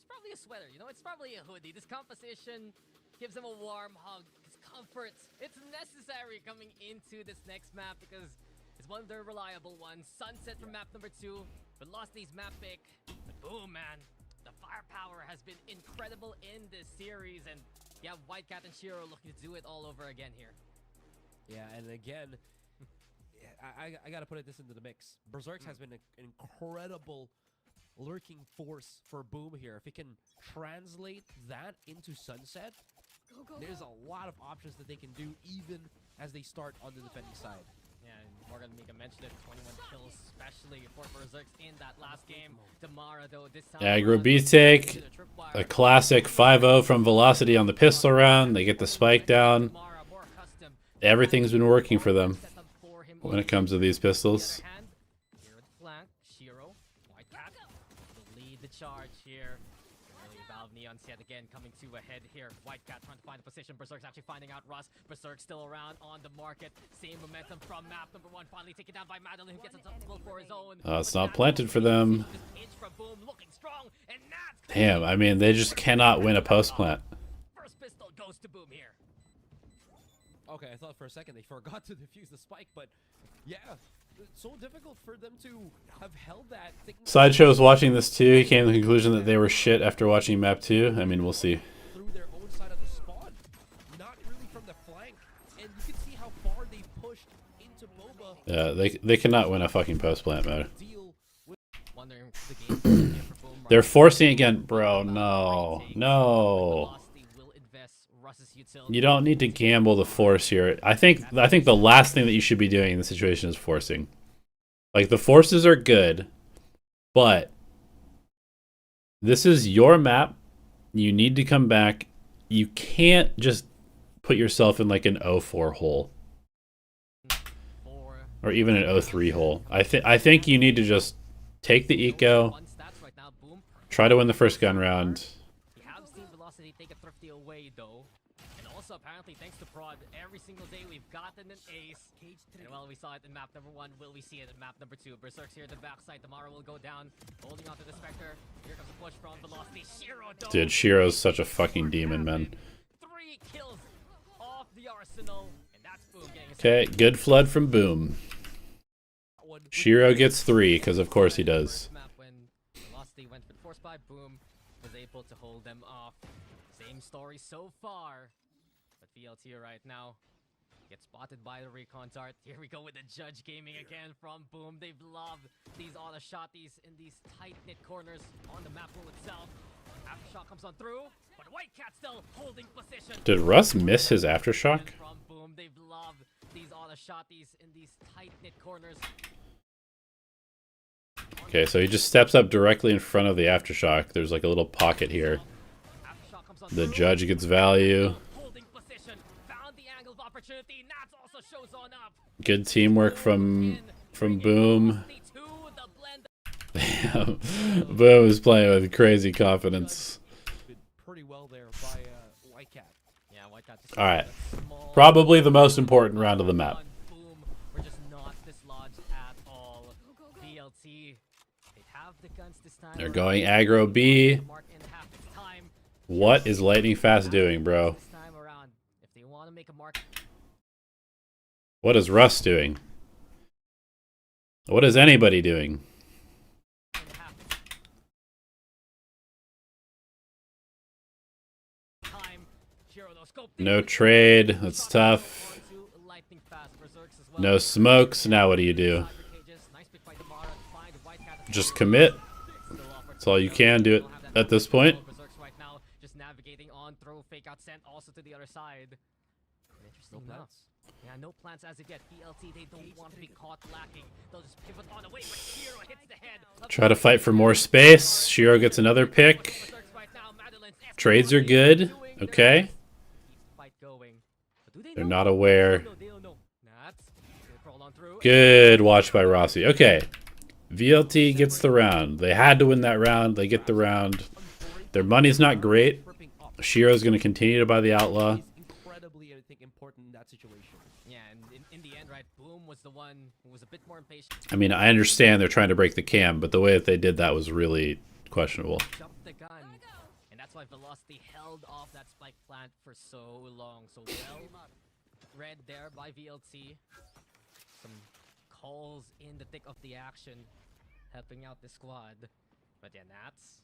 probably a sweater, you know. It's probably a hoodie. This composition gives them a warm hug. It's comfort. It's necessary coming into this next map because it's one of their reliable ones. Sunset from map number 2. Velocity's map pick. But boom, man. The firepower has been incredible in this series, and you have Whitecat and Shiro looking to do it all over again here. Yeah, and again, I gotta put this into the mix. Berserks has been an incredible lurking force for Boom here. If he can translate that into Sunset, there's a lot of options that they can do even as they start on the defending side. Yeah, and Morgan Mika mentioned it, 21 kills, especially for Berserks in that last game. Damara, though, this time... Aggro B-take, a classic 5-0 from Velocity on the pistol round. They get the spike down. Everything's been working for them when it comes to these pistols. Here at the flank, Shiro, Whitecat will lead the charge here. Early Valve Neons yet again coming to a head here. Whitecat trying to find a position. Berserk's actually finding out Russ. Berserk still around on the market. Same momentum from map number 1. Finally taken down by Madeline, who gets a double for his own. It's not planted for them. Damn, I mean, they just cannot win a post plant. First pistol goes to Boom here. Okay, I thought for a second they forgot to defuse the spike, but yeah, it's so difficult for them to have held that. Sideshow was watching this too. He came to the conclusion that they were shit after watching map 2. I mean, we'll see. Through their own side of the spawn, not and you can see how far they pushed into Boba. Yeah, they cannot win a fucking post plant mode. Deal with Wondering if the game is here for Boom right They're now. forcing again, bro. No, no. Velocity will invest Russ's utility. You don't need to gamble the force here. I think the last thing that you should be doing in this situation is forcing. Like, the forces are good, but this is your map. You need to come back. You can't just put yourself in like an 0-4 hole. Or even an 0-3 hole. I think you need to just take the eco, try to win the first gun round. We have seen Velocity take a thrifty away though. And also apparently thanks to Prod, every single day we've gotten an ace. And well, we saw it in map number 1, will we see it in map number 2? Berserk's here at the backside, Tamara will go down, holding onto the Spectre. Here comes the push from Velocity. Shiro though. Dude, Shiro's such a fucking demon, man. 3 kills off the Arsenal. And that's Boom getting a Okay, good flood from Boom. Shiro gets 3, because of course he does. map when Velocity went for the force by Boom, was able to hold them off. Same story so far. But VLT right now gets spotted by the recon dart. Here we go with the Judge Gaming again from Boom. They've loved these auto shotties in these tight-knit corners on the map pool itself. Aftershock comes on through, but Whitecat still holding position. Did Russ miss his aftershock? From Boom, they've loved these auto shotties in these tight-knit corners. Okay, so he just steps up directly in front of the aftershock. There's like a little pocket here. Aftershock comes on The through. judge gets value. Holding position, found the angle of opportunity. Nats also shows on up. Good teamwork from Boom. The blend Boom is playing with crazy confidence. did pretty well there by Whitecat. Yeah, Whitecat just All right, small probably the most important round of the map. Boom, we're just not dislodged at all. VLT, they have the guns this time. They're going aggro B. Mark in half its time. What is Lightning Fast doing, bro? This time around, if they want to make a mark, What is Russ doing? What is anybody doing? in half its time. Shiro, though, scope No trade. That's tough. lightning fast. Berserks as well. No smokes. Now what do you do? Nice pick by Damara to find Whitecat. Just commit. That's all you can do it at this point. Berserks right now, just navigating on throw, fake out, sent also to the other side. Interesting enough. Yeah, no plans as of yet. VLT, they don't want to be caught lacking. They'll just pivot on away, but Shiro hits the head. Try to fight for more space. Shiro gets another pick. Berserks right now, Madeline's Trades are good. Okay. keep the fight going. But do they They're know? not aware. No, they don't know. Nats, they crawl on through. Good watch by Rossi. Okay. VLT gets the round. They had to win that round. They get the round. Their money's not great. Shiro's going to continue to buy the Outlaw. Incredibly, I think, important in that situation. Yeah, and in the end, right, Boom was the one who was a bit more impatient. I mean, I understand they're trying to break the cam, but the way that they did that was really questionable. Jumped the gun. And that's why Velocity held off that spike plant for so long. So well read there by VLT. Some calls in the thick of the action, helping out the squad. But yeah, Nats,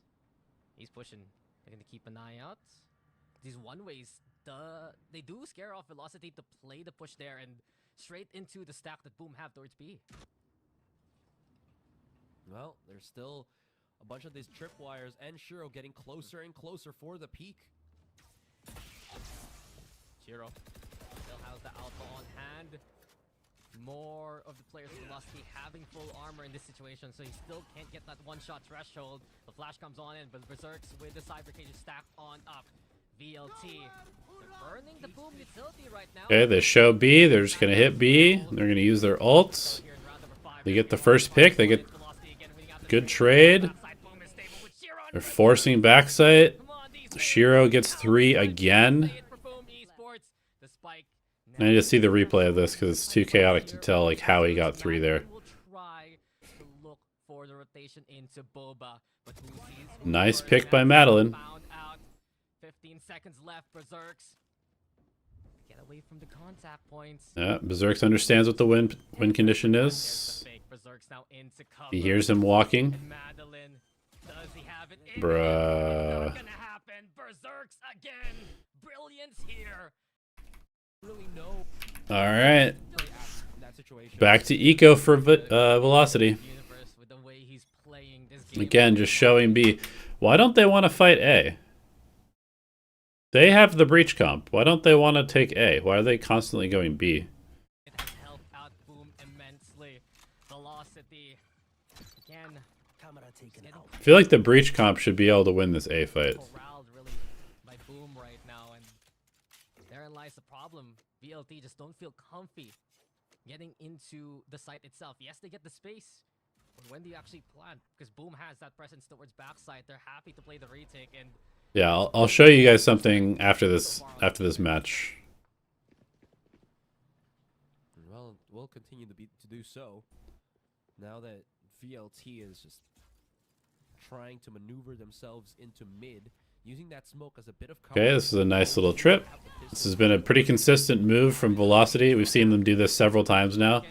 he's pushing. They're gonna keep an eye out. These one-ways, they do scare off Velocity to play the push there and straight into the stack that Boom have towards B. Well, there's still a bunch of these tripwires and Shiro getting closer and closer for the peak. Shiro still has the alpha on hand. More of the players of Velocity having full armor in this situation, so he still can't get that one-shot threshold. The flash comes on in, but Berserks with the Cyber Cages stacked on up. VLT, they're burning the Boom utility right now. Okay, they show B. They're just going to hit B. They're going to use their ults. They get the first pick. They get good trade. They're forcing backside. Shiro gets 3 again. I need to see the replay of this because it's too chaotic to tell like how he got 3 there. Nice pick by Madeline. 15 seconds left, Berserks. Get away from the contact points. Yeah, Berserks understands what the win condition is. Berserks now into cover. He hears him walking. Madeline, does he have it in? Bruh. Not gonna happen. Berserks again. Brilliance here. Really know All right. play out in that situation. Back to eco for Velocity. Universe with the way he's playing this game. Again, just showing B. Why don't they want to fight A? They have the breach comp. Why don't they want to take A? Why are they constantly going B? It has helped out Boom immensely. Velocity again. I feel like the breach comp should be able to win this A fight. Corralled really by Boom right now, and therein lies the problem. VLT just don't feel comfy getting into the site itself. Yes, they get the space, but when do you actually plant? Because Boom has that presence towards backside. They're happy to play the retake, and Yeah, I'll show you guys something after this match. Well, we'll continue to do so. Now that VLT is just trying to maneuver themselves into mid, using that smoke as a bit of cover. Okay, this is a nice little trip. This has been a pretty consistent move from Velocity. We've seen them do this several times now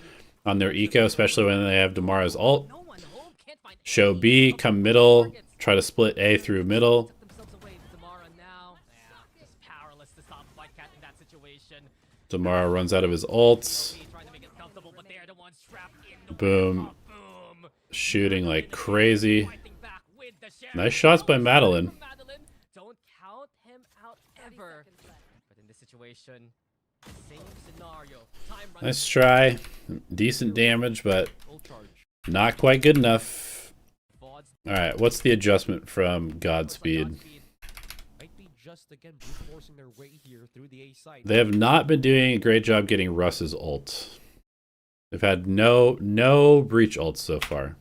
on their eco, especially when they have Damara's ult. no one home can't find Show any B, of come the middle, targets. try to split A through middle. Took themselves away. Damara now, just powerless to stop Whitecat in that situation. Damara runs out of his ults. B trying to make it comfortable, but they're the ones trapped in the Boom. Boom. Shooting like crazy. Fighting back with the sheriff. Nice shots by No Madeline. from Madeline. Don't count him out 30 ever. seconds left. But in this situation, same scenario. Time runs Nice try. Decent damage, but Ult charge. not quite good enough. Vods Alright, what's the adjustment from Godspeed? Might be just again brute forcing their way here through the A site. They have not been doing a great job getting Russ's ult. They've had no breach ults so far.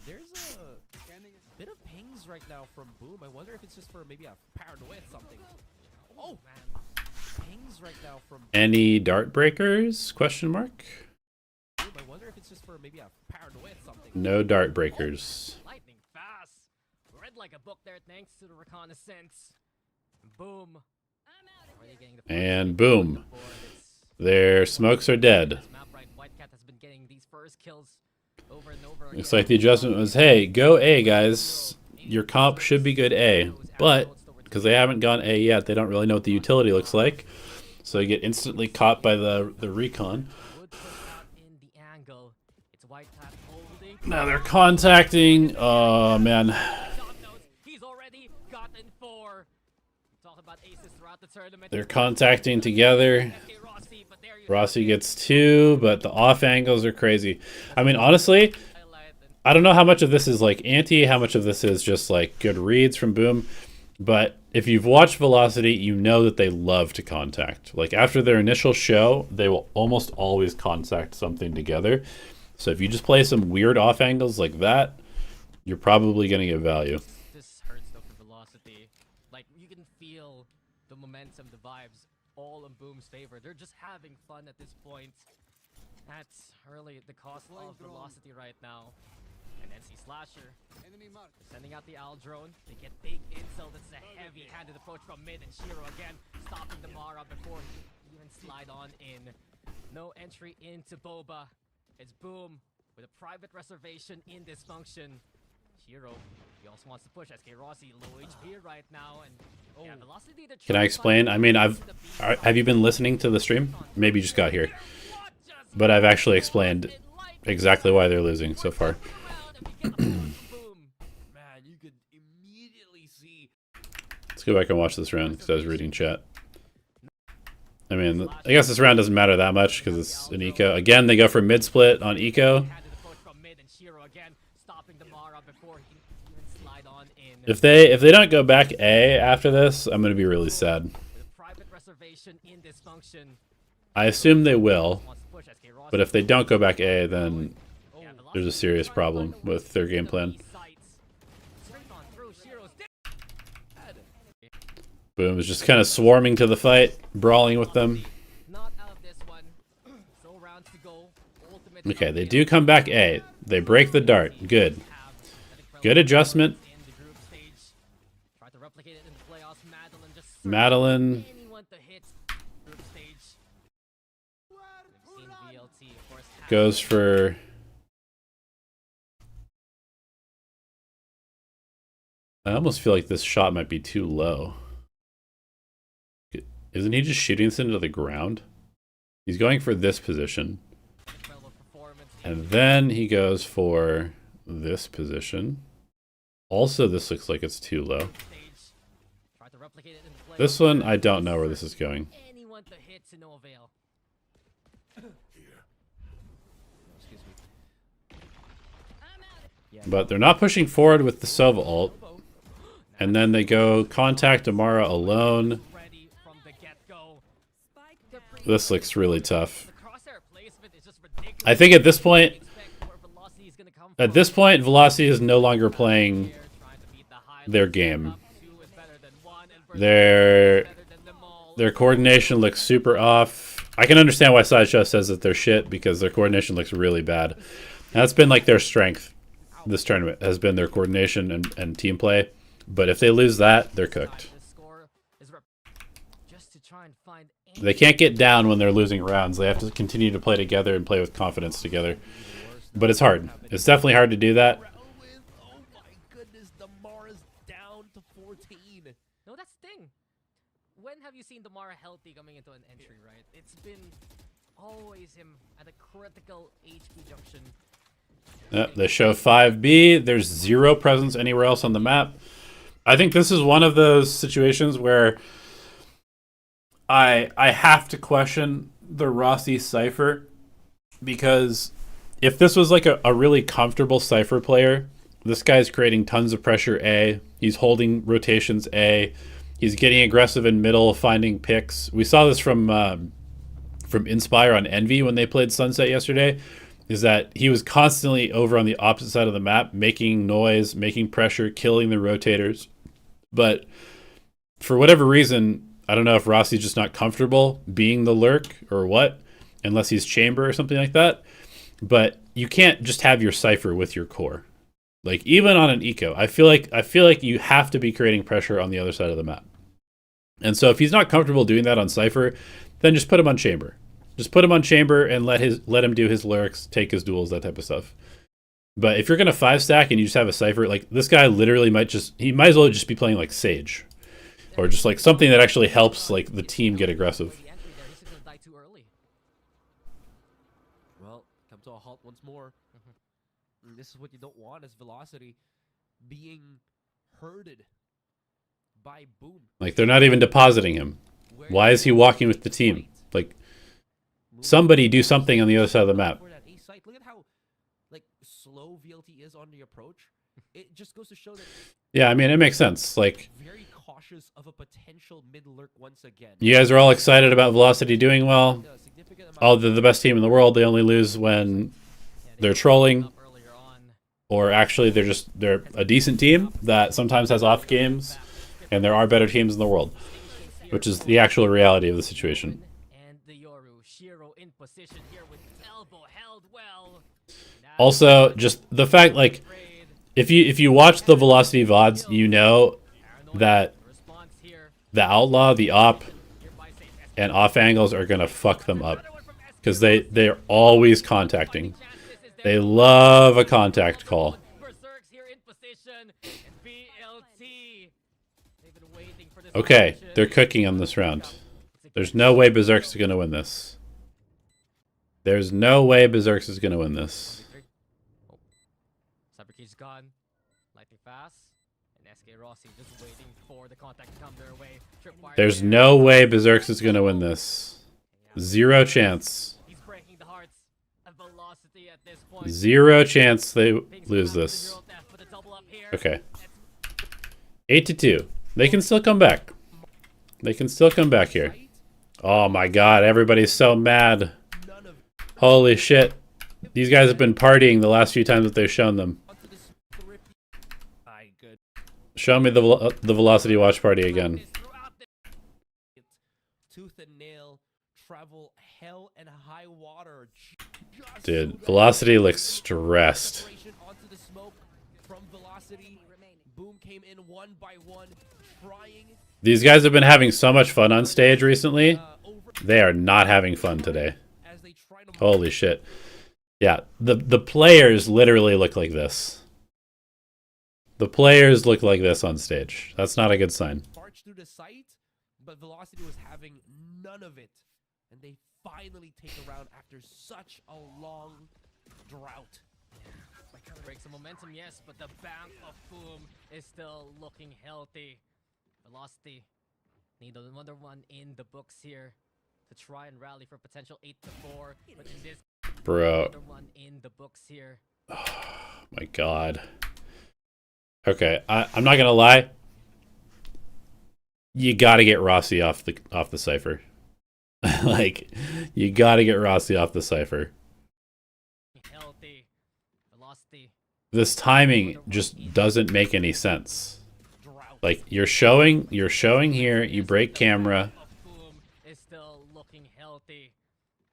There's a bit of pings right now from Boom. I wonder if it's just for maybe a paranoia something. Oh man, pings right now from Any dart breakers? Question mark. Boom. I wonder if it's just for maybe a paranoia something. No dart breakers. lightning fast. Read like a book there thanks to the reconnaissance. Boom. Already getting the And first boom. on the board. It's Their smokes are dead. this map right. Whitecat has been getting these first kills over and over again. Looks like the adjustment was, hey, go A, guys. Your comp should be good A. But, because they haven't gone A yet, they don't really know what the utility looks like. So they get instantly caught by the recon. Would push out in the angle. It's Whitecat holding. Now they're contacting. Oh, man. John knows he's already gotten 4. Talk about aces throughout the tournament. They're contacting together. SK Rossi, but there you Rossi gets 2, but the off angles are crazy. I mean, honestly, highlight and I don't know how much of this is like anti, how much of this is just like good reads from Boom. But if you've watched Velocity, you know that they love to contact. Like after their initial show, they will almost always contact something together. So if you just play some weird off angles like that, you're probably going to get value. this hurts though for Velocity. Like you can feel the momentum, the vibes, all in Boom's favor. They're just having fun at this point. That's really the cost of Velocity right now. And NC Slasher sending out the Owl drone. They get big intel. That's a heavy-handed approach from mid, and Shiro again stopping the Mara before he even slide on in. No entry into Boba. It's Boom with a private reservation in dysfunction. Shiro, he also wants to push SK Rossi, low HP right now, and yeah, Velocity. they're Can I trying to explain? find I mean, the B have you been listening to the stream? Maybe you just got here. But I've actually explained exactly why they're losing so far. Man, you could immediately see. Let's go back and watch this round because I was reading chat. I mean, I guess this round doesn't matter that much because it's an eco. Again, they go for mid split on eco. If they don't go back A after this, I'm gonna be really sad. I assume they will, but if they don't go back A, then there's a serious problem with their game plan. Boom is just kind of swarming to the fight, brawling with them. Okay, they do come back A. They break the dart. Good. Good adjustment. Madeline goes for... I almost feel like this shot might be too low. Isn't he just shooting this into the ground? He's going for this position. Incredible performance here. And then he goes for this position. Also, this looks like it's too low. Stage. Try to replicate it in the play. This one, I don't know where this is going. Anyone to hit to no avail. Excuse me. But they're not pushing forward with the Sova ult. And then they go contact Amara alone. Ready from the get-go. This looks really tough. The crosshair placement is just ridiculous. I think at this point, Expect where velocity is gonna come at this point, Velocity is no longer playing from. Trying to beat the high their level. game. Up two is better than one, and Their better than them all. their coordination looks super off. I can understand why Sideshow says that they're shit because their coordination looks really bad. That's been like their strength. This tournament has been their coordination and team play. But if they lose that, they're cooked. This score is just to try and find They can't get down when they're losing rounds. They have to continue to play together and play with confidence together. But it's hard. It's definitely hard to do that. Oh my goodness, Damara's down to 14. No, that's the thing. When have you seen Damara healthy coming into an entry, right? It's been always him at a critical HP junction. They show 5B. There's zero presence anywhere else on the map. I think this is one of those situations where I have to question the Rossi Cypher, because if this was like a really comfortable Cypher player, this guy's creating tons of pressure A. He's holding rotations A. He's getting aggressive in middle, finding picks. We saw this from Inspire on Envy when they played Sunset yesterday, is that he was constantly over on the opposite side of the map, making noise, making pressure, killing the rotators. But for whatever reason, I don't know if Rossi's just not comfortable being the lurk or what, unless he's chamber or something like that. But you can't just have your Cypher with your core. Like even on an eco, I feel like you have to be creating pressure on the other side of the map. And so if he's not comfortable doing that on Cypher, then just put him on chamber. Just put him on chamber and let him do his lurks, take his duels, that type of stuff. But if you're gonna 5-stack and you just have a Cypher, like this guy literally might as well just be playing like Sage, or just like something that actually helps like the team get aggressive. Well, come to a halt once more. And this is what you don't want, is Velocity being herded by Boom. Like they're not even depositing him. Why is he walking with the team? Like somebody do something on the other side of the map. Look at how like slow VLT is on the approach. It just goes to show that Yeah, I mean it makes sense. Like very cautious of a potential mid lurk once again. you guys are all excited about Velocity doing well. Oh, they're the best team in the world. They only lose when they're trolling, or actually they're a decent team that sometimes has off games, and there are better teams in the world, which is the actual reality of the situation. And the Yoru Shiro in position here with elbow held well. Also, just the fact, like, if you watch the Velocity VODs, you know that the Outlaw, the Op, and off angles are gonna fuck them up, because they're always contacting. They love a contact call. Okay, they're cooking on this round. There's no way Berserk's is gonna win this. There's no way Berserk's is gonna win this. Cyberkey's gone. Lightning fast. And SK Rossi just waiting for the contact to come their way. There's no way Berserk's is gonna win this. Zero chance. He's breaking the hearts of Velocity at this point. Zero chance they lose this. Okay. 8-2. They can still come back. They can still come back here. Oh my god, everybody's so mad. Holy shit. These guys have been partying the last few times that they've shown them. Show me the Velocity watch party again. Tooth and nail, travel hell and high water. Dude, Velocity looks stressed. Onto the smoke from Velocity. Boom came in one by one, trying. These guys have been having so much fun on stage recently. They are not having fun today. Holy shit. Yeah, the players literally look like this. The players look like this on stage. That's not a good sign. March through the site, but Velocity was having none of it. And they finally take a round after such a long drought. Might try to break some momentum, yes, but the bank of Boom is still looking healthy. Velocity need another one in the books here to try and rally for potential 8-4. But in this, Bro. another one in the books here. Oh my god. Okay, I'm not gonna lie. You gotta get Rossi off the cipher. Like, you gotta get Rossi off the cipher. Healthy. Velocity. This timing just doesn't make any sense. Like, you're showing here, you break camera. Boom is still looking healthy.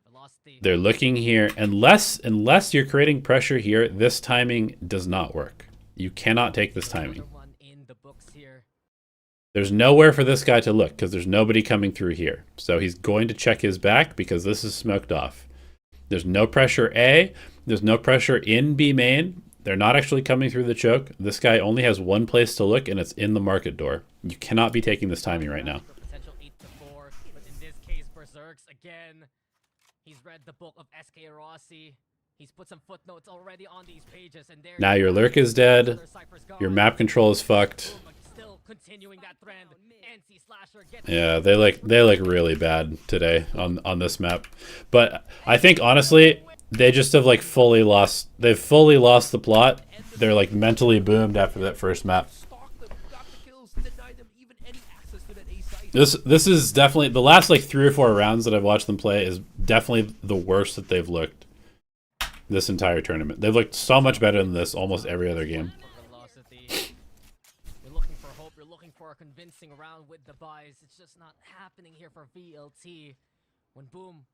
Velocity. They're looking here. Unless you're creating pressure here, this timing does not work. You cannot take this timing. Another one in the books here. There's nowhere for this guy to look because there's nobody coming through here. So he's going to check his back because this is smoked off. There's no pressure A. There's no pressure in B main. They're not actually coming through the choke. This guy only has one place to look, and it's in the market door. You cannot be taking this timing right now. Potential 8-4, but in this case, Berserks again. He's read the book of SK Rossi. He's put some footnotes already on these pages, and there. Now your lurk is dead. Your map control is fucked. Still continuing that trend. NC Slasher gets Yeah, they look really bad today on this map. But I think honestly, they just have like fully lost. They've fully lost the plot. They're like mentally boomed after that first map. This is definitely the last like 3 or 4 rounds that I've watched them play is definitely the worst that they've looked this entire tournament. They've looked so much better than this almost every other game. You're looking for hope. You're looking for a convincing round with the buys. It's just not happening here for VLT. When Boom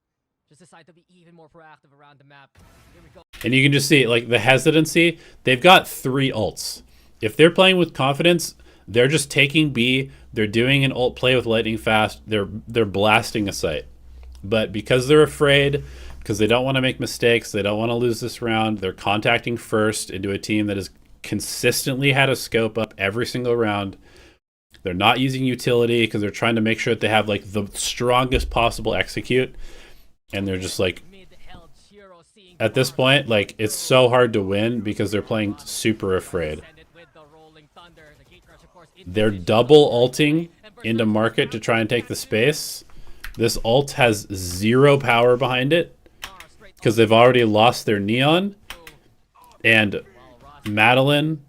just decide to be even more proactive around the map. Here we go. And you can just see like the hesitancy. They've got 3 ults. If they're playing with confidence, they're just taking B. They're doing an ult play with lightning fast. They're blasting a site. But because they're afraid, because they don't want to make mistakes, they don't want to lose this round, they're contacting first into a team that has consistently had a scope up every single round. They're not using utility because they're trying to make sure that they have like the strongest possible execute. And they're just like, at this point, like it's so hard to win because they're playing super afraid. They're double ulting into market to try and take the space. This ult has 0 power behind it because they've already lost their Neon. And Madeline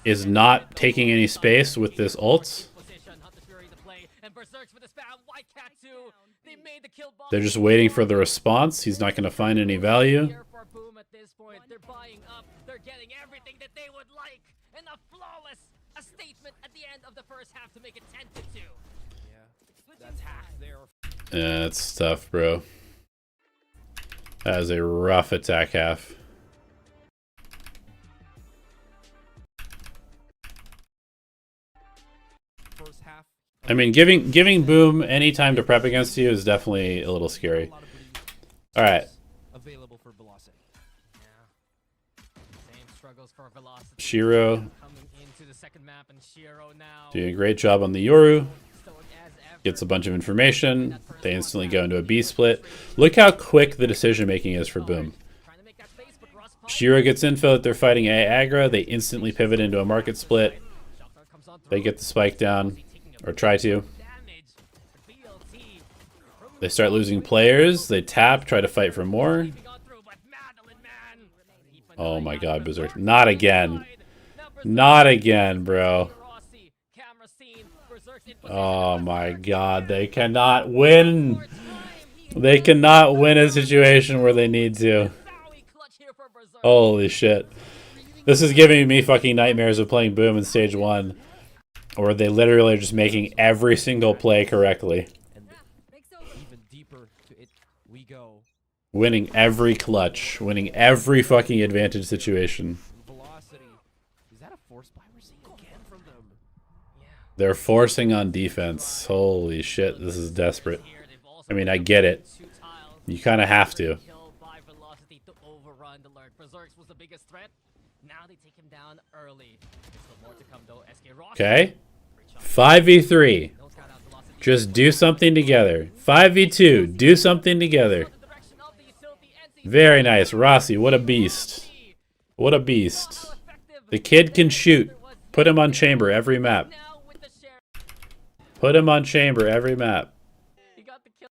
is not taking any space with this ult. They're just waiting for the response. He's not going to find any value. They're buying up. They're getting everything that they would like. And a flawless statement at the end of the first half to make it 10-2. Yeah, that's half there. Yeah, it's tough, bro. That is a rough attack half. First half. I mean, giving Boom any time to prep against you is definitely a little scary. All right. Available for Velocity. Yeah. Same struggles for Velocity. Shiro Coming into the second map, and Shiro now doing a great job on the Yoru. Gets a bunch of information. They instantly go into a B split. Look how quick the decision making is for Boom. Shiro gets info that they're fighting A aggro. They instantly pivot into a market split. They get the spike down, or try to. They start losing players. They tap, try to fight for more. Oh my god, Berserk. Not again. Not again, bro. Oh my god, they cannot win. They cannot win a situation where they need to. Holy shit. This is giving me fucking nightmares of playing Boom in stage 1. Or they literally are just making every single play correctly. Even deeper to it we go. Winning every clutch. Winning every fucking advantage situation. Velocity. Is that a force buy we're seeing again from them? They're forcing on defense. Holy shit, this is desperate. I mean, I get it. You kind of have to. Okay. 5v3. Just do something together. 5v2. Do something together. Very nice. Rossi, what a beast. What a beast. The kid can shoot. Put him on chamber every map. Put him on chamber every map. He got the kill.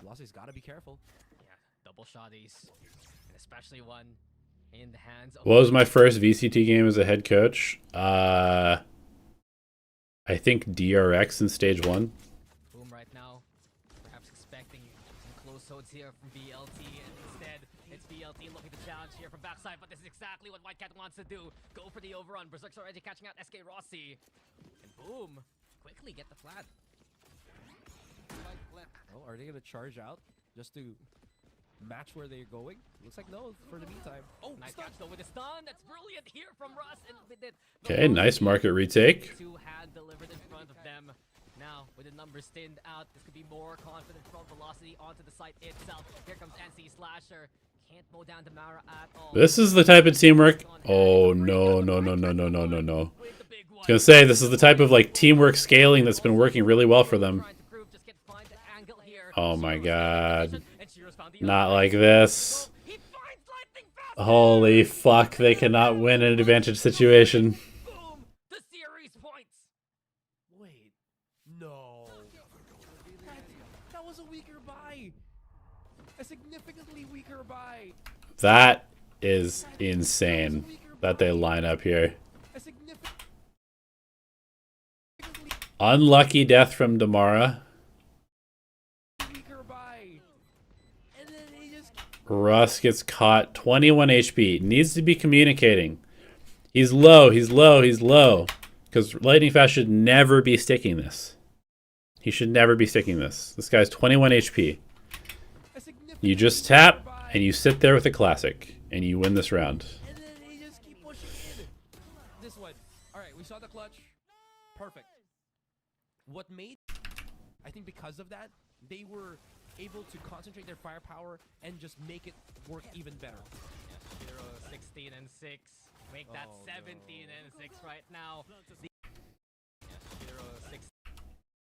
Velocity's got to be careful. Yeah, double shotties. And especially one in the hands of... What was my first VCT game as a head coach? I think DRX in stage 1. Boom right now. Perhaps expecting some close holds here from VLT, and instead it's VLT looking to challenge here from backside, but this is exactly what White Cat wants to do. Go for the overrun. Berserk's already catching out SK Rossi. And boom, quickly get the flat. Oh, are they going to charge out just to match where they're going? Looks like no for the meantime. Oh, Nice catch though with the stun. That's brilliant here from Russ. And with it, Okay, nice market retake. Two hand delivered in front of them. Now, with the numbers thinned out, this could be more confident from Velocity onto the site itself. Here comes NC Slasher. Can't mow down the Mara at all. This is the type of teamwork. Oh, no, no, no, no, no, no, no, no. With the big I was gonna say, this is the type of like teamwork scaling that's been working really well for them. Trying to prove, just get find the angle here. Oh my god. And Shiro's found the Not other like side. this. He finds lightning fast. Holy fuck, they cannot win an advantage situation. Boom! The series points. wait. No. That was a weaker buy. A significantly weaker buy. That is insane that they line up here. A significantly Unlucky death from Damara. weaker buy. And then he just... Russ gets caught. 21 HP. Needs to be communicating. He's low, he's low, he's low. Because Lightning Fast should never be sticking this. He should never be sticking this. This guy's 21 HP. A significant You just tap, buy. and you sit there with a classic. And you win this round. And then they just keep pushing in. This one. Alright, we saw the clutch. Perfect. What made... I think because of that, they were able to concentrate their firepower and just make it work even better. Yeah, Shiro 16 and 6. Make that Oh, 17 and 6 right now. Yeah, Shiro 16.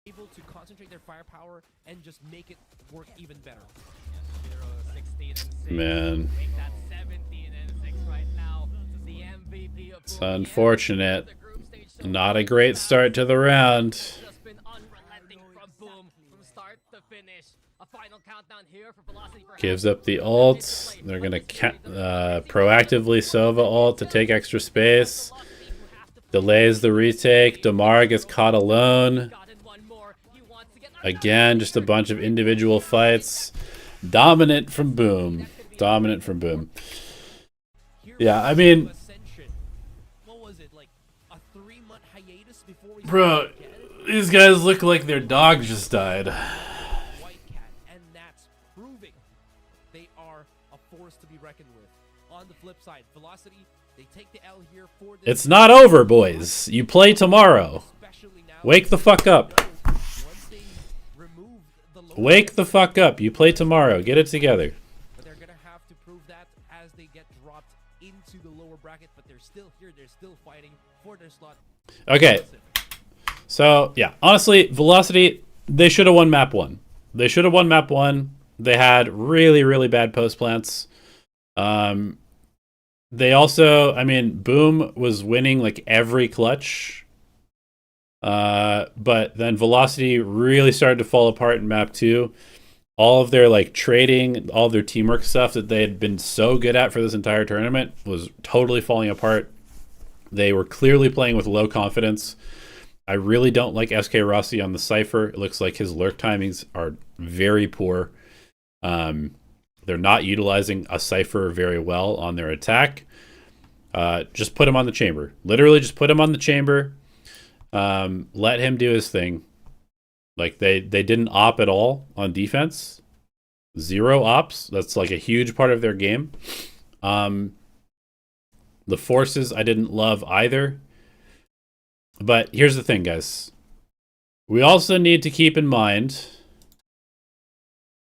Able to concentrate their firepower and just make it work even better. Yeah, Shiro 16 and 6. Man. Make that 17 and 6 right now. The MVP of It's Boom, the unfortunate. MVP of the group stage so Not a far. great start to the round. Just been unrelenting from Boom from start to finish. A final countdown here for Velocity. Gives up the ult. They're going to proactively Sova ult to take extra space. Delays the retake. Damara gets caught alone. Again, just a bunch of individual fights. Dominant from Boom. Dominant from Boom. Yeah, I mean... Ascension. What was it, like a 3-month hiatus before we Bro, these guys look like their dog just died. White Cat, and that's proving they are a force to be reckoned with. On the flip side, Velocity, they take the L here for this. It's not over, boys. You play tomorrow. Especially now. Wake the fuck up. Once they removed the low Wake the fuck up. You play tomorrow. Get it together. but they're gonna have to prove that as they get dropped into the lower bracket. But they're still here. They're still fighting for their slot. Okay. So, yeah. Honestly, Velocity, they should have won map 1. They should have won map 1. They had really, really bad post plants. They also, I mean, Boom was winning like every clutch. But then Velocity really started to fall apart in map 2. All of their like trading, all of their teamwork stuff that they had been so good at for this entire tournament was totally falling apart. They were clearly playing with low confidence. I really don't like SK Rossi on the Cypher. It looks like his lurk timings are very poor. They're not utilizing a Cypher very well on their attack. Just put him on the chamber. Literally just put him on the chamber. Let him do his thing. Like they didn't op at all on defense. 0 ops. That's like a huge part of their game. The forces I didn't love either. But here's the thing, guys. We also need to keep in mind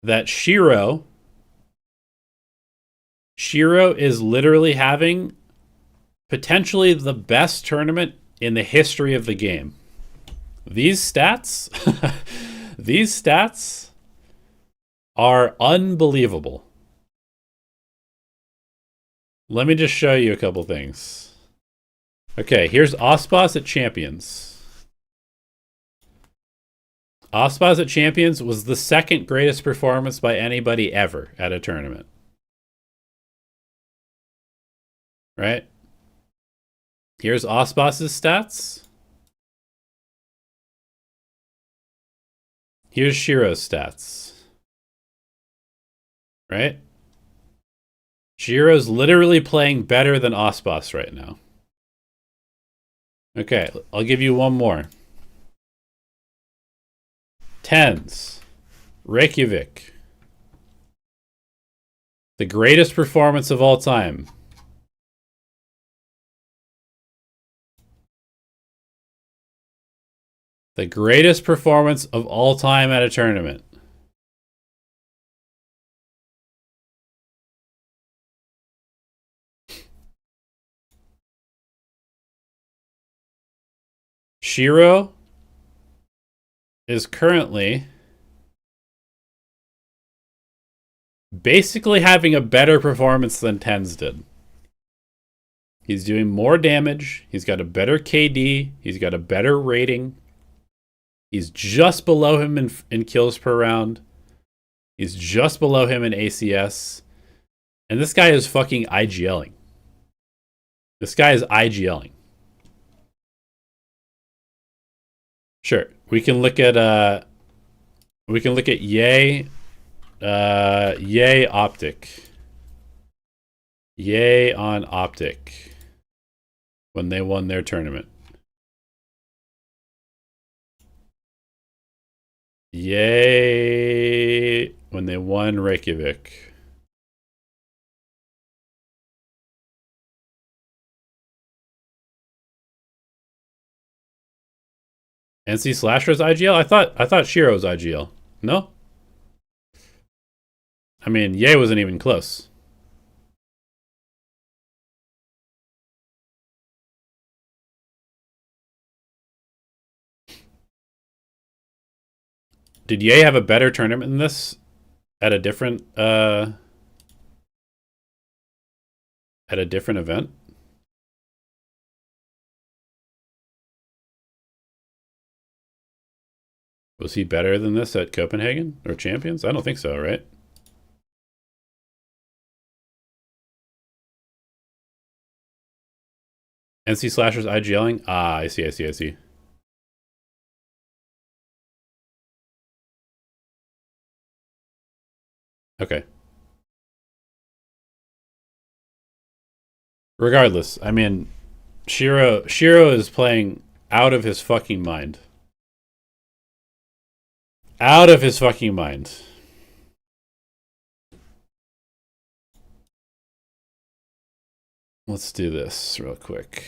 that Shiro is literally having potentially the best tournament in the history of the game. These stats, these stats are unbelievable. Let me just show you a couple things. Okay, here's Ospas at Champions. Ospas at Champions was the second greatest performance by anybody ever at a tournament. Right? Here's Ospas's stats. Here's Shiro's stats. Right? Shiro's literally playing better than Ospas right now. Okay, I'll give you one more. Tens. Reykjavik. The greatest performance of all time. The greatest performance of all time at a tournament. Shiro is currently basically having a better performance than Tens did. He's doing more damage. He's got a better KD. He's got a better rating. He's just below him in kills per round. He's just below him in ACS. And this guy is fucking IGLing. This guy is IGLing. Sure. We can look at Yay Optic. Yay on Optic when they won their tournament. Yay when they won Reykjavik. NC Slasher's IGL? I thought Shiro was IGL. No? I mean, Ye wasn't even close. Did Ye have a better tournament than this at a different event? Was he better than this at Copenhagen or Champions? I don't think so, right? NC Slasher's IGLing? Ah, I see. Okay. Regardless, I mean, Shiro is playing out of his fucking mind. Out of his fucking mind. Let's do this real quick.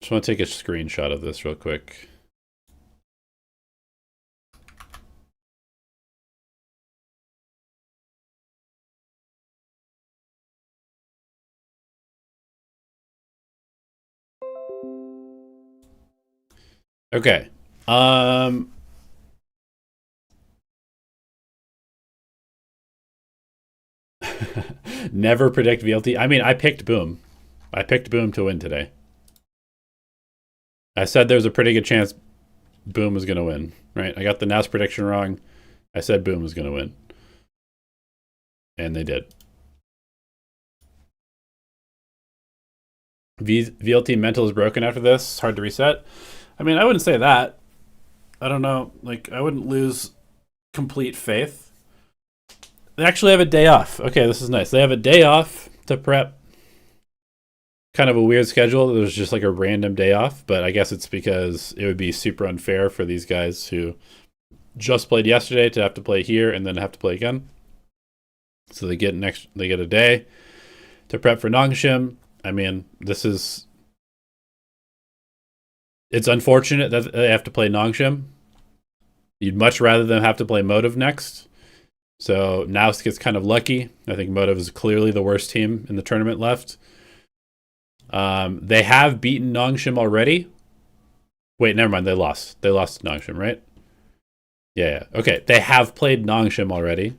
Just want to take a screenshot of this real quick. Okay. Never predict VLT. I mean, I picked Boom. I picked Boom to win today. I said there's a pretty good chance Boom was going to win, right? I got the NAOS prediction wrong. I said Boom was going to win. And they did. VLT mental is broken after this. Hard to reset. I mean, I wouldn't say that. I don't know. Like, I wouldn't lose complete faith. They actually have a day off. Okay, this is nice. They have a day off to prep. Kind of a weird schedule. There's just like a random day off, but I guess it's because it would be super unfair for these guys who just played yesterday to have to play here and then have to play again. So they get a day to prep for Nongshim. I mean, this is It's unfortunate that they have to play Nongshim. You'd much rather them have to play Motive next. So NAOS gets kind of lucky. I think Motive is clearly the worst team in the tournament left. They have beaten Nongshim already. Wait, never mind. They lost. They lost to Nongshim, right? Yeah. Okay. They have played Nongshim already.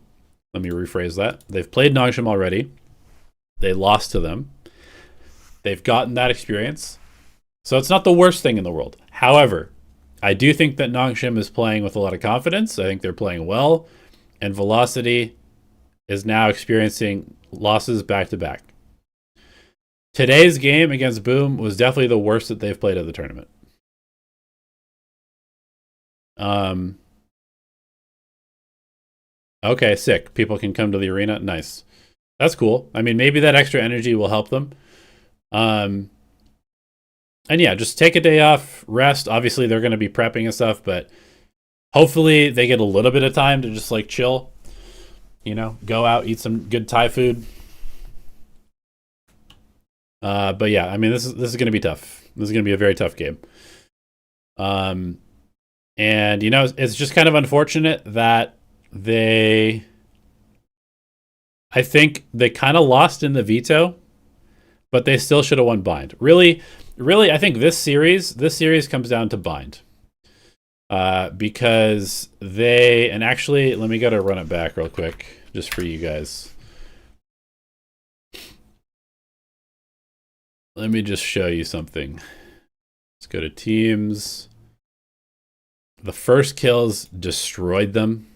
Let me rephrase that. They've played Nongshim already. They lost to them. They've gotten that experience. So it's not the worst thing in the world. However, I do think that Nongshim is playing with a lot of confidence. I think they're playing well. And Velocity is now experiencing losses back to back. Today's game against Boom was definitely the worst that they've played at the tournament. Okay, sick. People can come to the arena. Nice. That's cool. I mean, maybe that extra energy will help them. And yeah, just take a day off, rest. Obviously, they're going to be prepping and stuff, but hopefully they get a little bit of time to just like chill. You know, go out, eat some good Thai food. But yeah, I mean, this is going to be tough. This is going to be a very tough game. And you know, it's just kind of unfortunate that I think they kind of lost in the veto, but they still should have won Bind. Really, I think this series comes down to Bind. Because and actually, let me go to run it back real quick, just for you guys. Let me just show you something. Let's go to teams. The first kills destroyed them.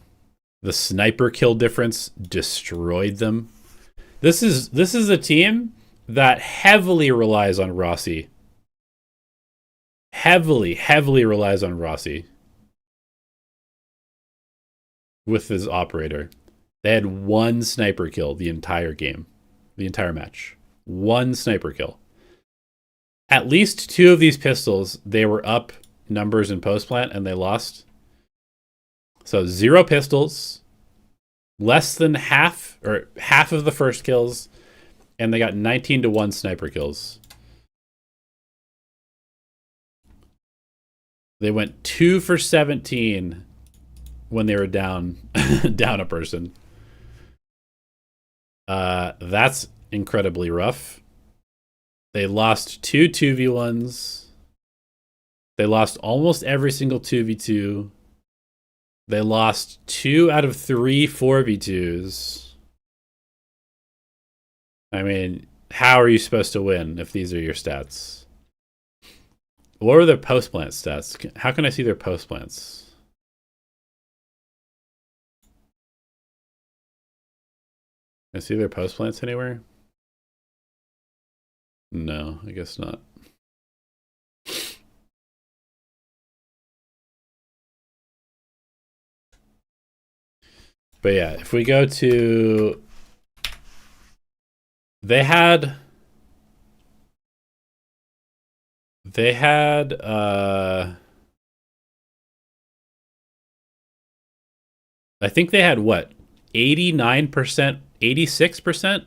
The sniper kill difference destroyed them. This is a team that heavily relies on Rossi. Heavily relies on Rossi with his operator. They had one sniper kill the entire game, the entire match. One sniper kill. At least two of these pistols, they were up numbers in post plant and they lost. So 0 pistols, less than half of the first kills, and they got 19-1 sniper kills. They went 2 for 17 when they were down down a person. That's incredibly rough. They lost 2 2v1s. They lost almost every single 2v2. They lost 2 out of 3 4v2s. I mean, how are you supposed to win if these are your stats? What were their post-plant stats? How can I see their post-plants? Can I see their post-plants anywhere? No, I guess not. But yeah, if we go to... They had I think they had what? 89%, 86%?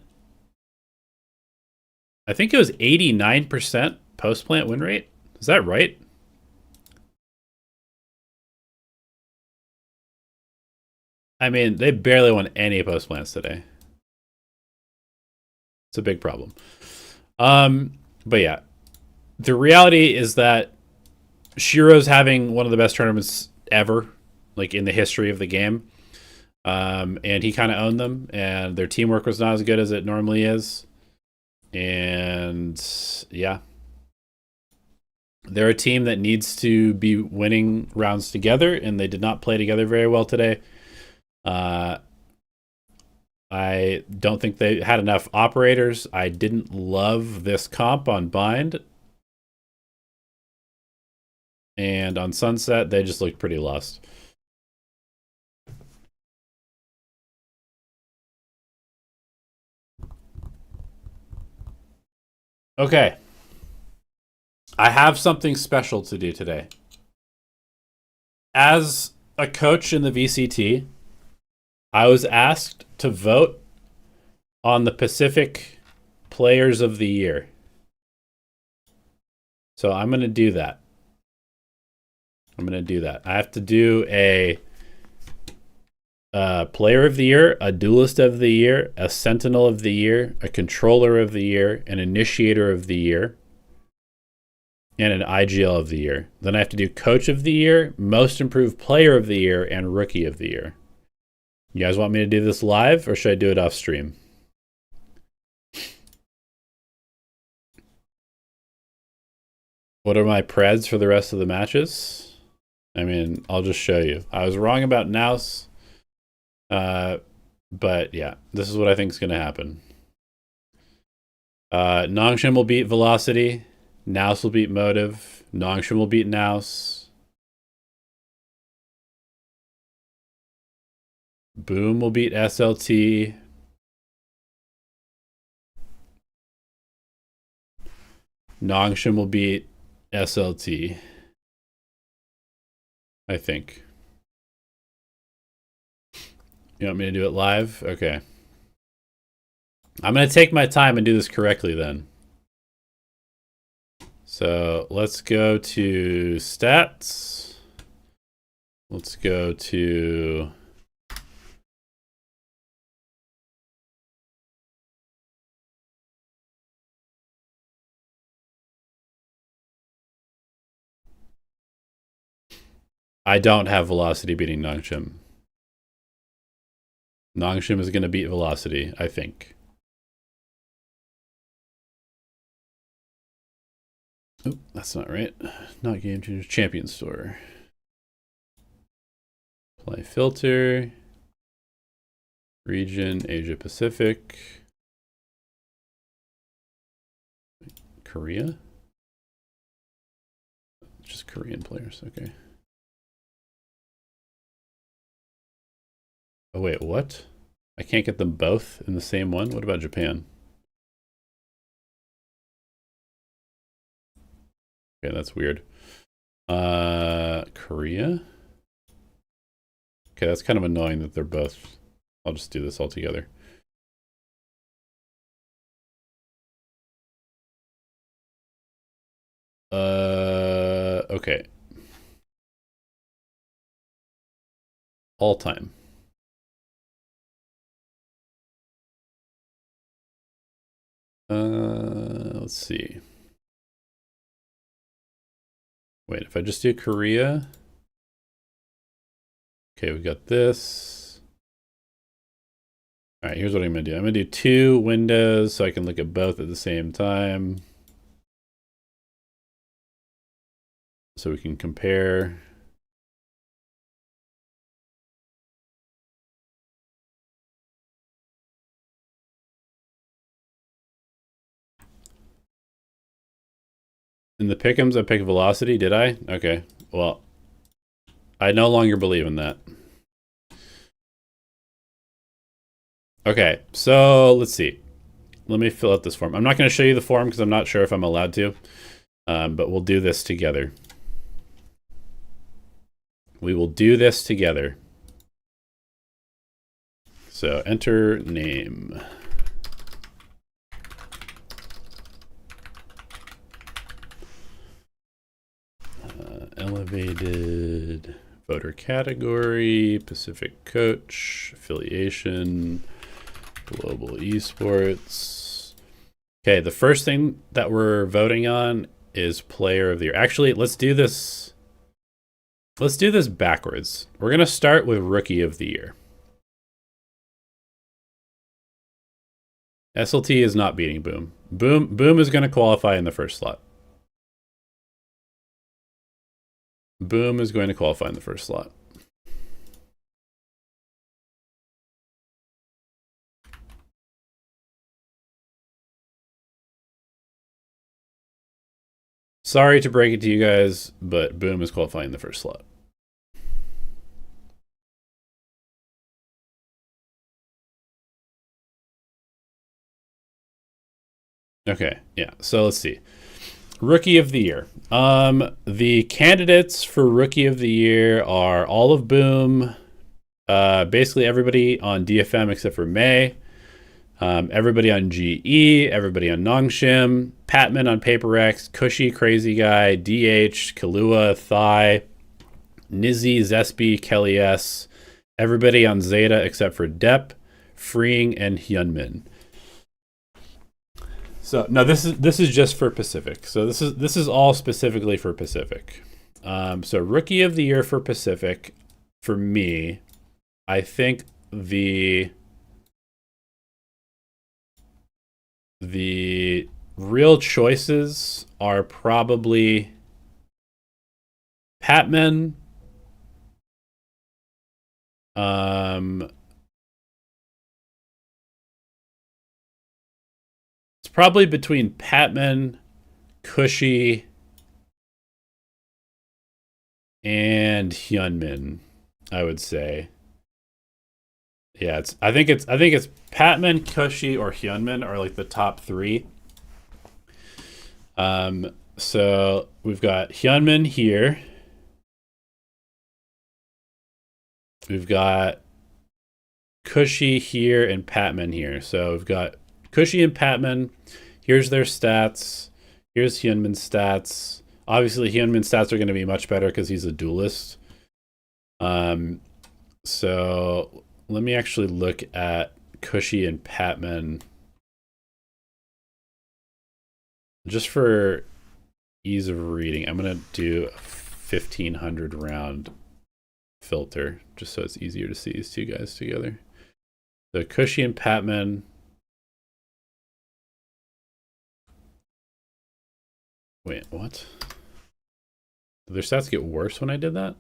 I think it was 89% post-plant win rate. Is that right? I mean, they barely won any post-plants today. It's a big problem. But yeah, the reality is that Shiro's having one of the best tournaments ever, like in the history of the game. And he kind of owned them, and their teamwork was not as good as it normally is. And yeah, they're a team that needs to be winning rounds together, and they did not play together very well today. I don't think they had enough operators. I didn't love this comp on Bind. And on Sunset, they just looked pretty lost. Okay. I have something special to do today. As a coach in the VCT, I was asked to vote on the Pacific Players of the Year. So I'm going to do that. I'm going to do that. I have to do a player of the year, a duelist of the year, a sentinel of the year, a controller of the year, an initiator of the year, and an IGL of the year. Then I have to do coach of the year, most improved player of the year, and rookie of the year. You guys want me to do this live, or should I do it off stream? What are my preds for the rest of the matches? I mean, I'll just show you. I was wrong about NAOS. But yeah, this is what I think is going to happen. Nongshim will beat Velocity. NAOS will beat Motive. Nongshim will beat NAOS. Boom will beat SLT. Nongshim will beat SLT. I think. You want me to do it live? Okay. I'm going to take my time and do this correctly then. So let's go to stats. Let's go to I don't have Velocity beating Nongshim. Nongshim is going to beat Velocity, I think. Oh, that's not right. Not Game Changer. Champion Store. Play filter. Region, Asia Pacific. Korea? Just Korean players, okay. Oh wait, what? I can't get them both in the same one? What about Japan? Okay, that's weird. Korea? Okay, that's kind of annoying that they're both. I'll just do this all together. Okay. All time. Let's see. Wait, if I just do Korea. Okay, we got this. All right, here's what I'm going to do. I'm going to do 2 windows so I can look at both at the same time. So we can compare. In the pick'ems, I picked Velocity, did I? Okay, well, I no longer believe in that. Okay, so let's see. Let me fill out this form. I'm not going to show you the form because I'm not sure if I'm allowed to, but we'll do this together. We will do this together. So enter name. Elevated voter category, Pacific coach, affiliation, global esports. Okay, the first thing that we're voting on is player of the year. Actually, let's do this. Let's do this backwards. We're going to start with rookie of the year. SLT is not beating Boom. Boom is going to qualify in the first slot. Boom is going to qualify in the first slot. Sorry to break it to you guys, but Boom is qualifying in the first slot. Okay, yeah, so let's see. Rookie of the Year. The candidates for Rookie of the Year are all of Boom, basically everybody on DFM except for May, everybody on GE, everybody on Nongshim, Patman on Paper X, Cushy, Crazy Guy, DH, Kahlua, Thai, Nizzy, Zespi, Kelly S. Everybody on Zeta except for Depp, Freeing, and Hyunmin. So no, this is just for Pacific. So this is all specifically for Pacific. So Rookie of the Year for Pacific, for me, I think the real choices are probably Patman, it's probably between Patman, Cushy, and Hyunmin, I would say. Yeah, I think it's Patman, Cushy, or Hyunmin are like the top three. So we've got Hyunmin here. We've got Cushy here and Patman here. So we've got Cushy and Patman. Here's their stats. Here's Hyunmin's stats. Obviously, Hyunmin's stats are going to be much better because he's a duelist. So let me actually look at Cushy and Patman just for ease of reading. I'm going to do a 1500 round filter just so it's easier to see these two guys together. So Cushy and Patman. Wait, what? Did their stats get worse when I did that?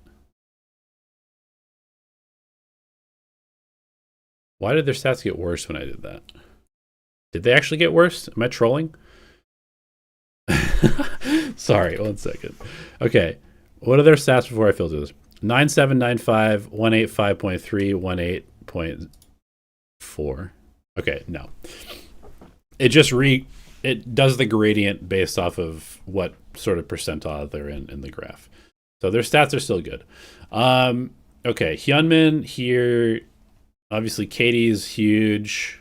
Why did their stats get worse when I did that? Did they actually get worse? Am I trolling? Sorry, 1 second. Okay, what are their stats before I filter this? 9795, 185.3, 18.4. Okay, no. It just it does the gradient based off of what sort of percentile they're in the graph. So their stats are still good. Okay, Hyunmin here. Obviously, Katie's huge.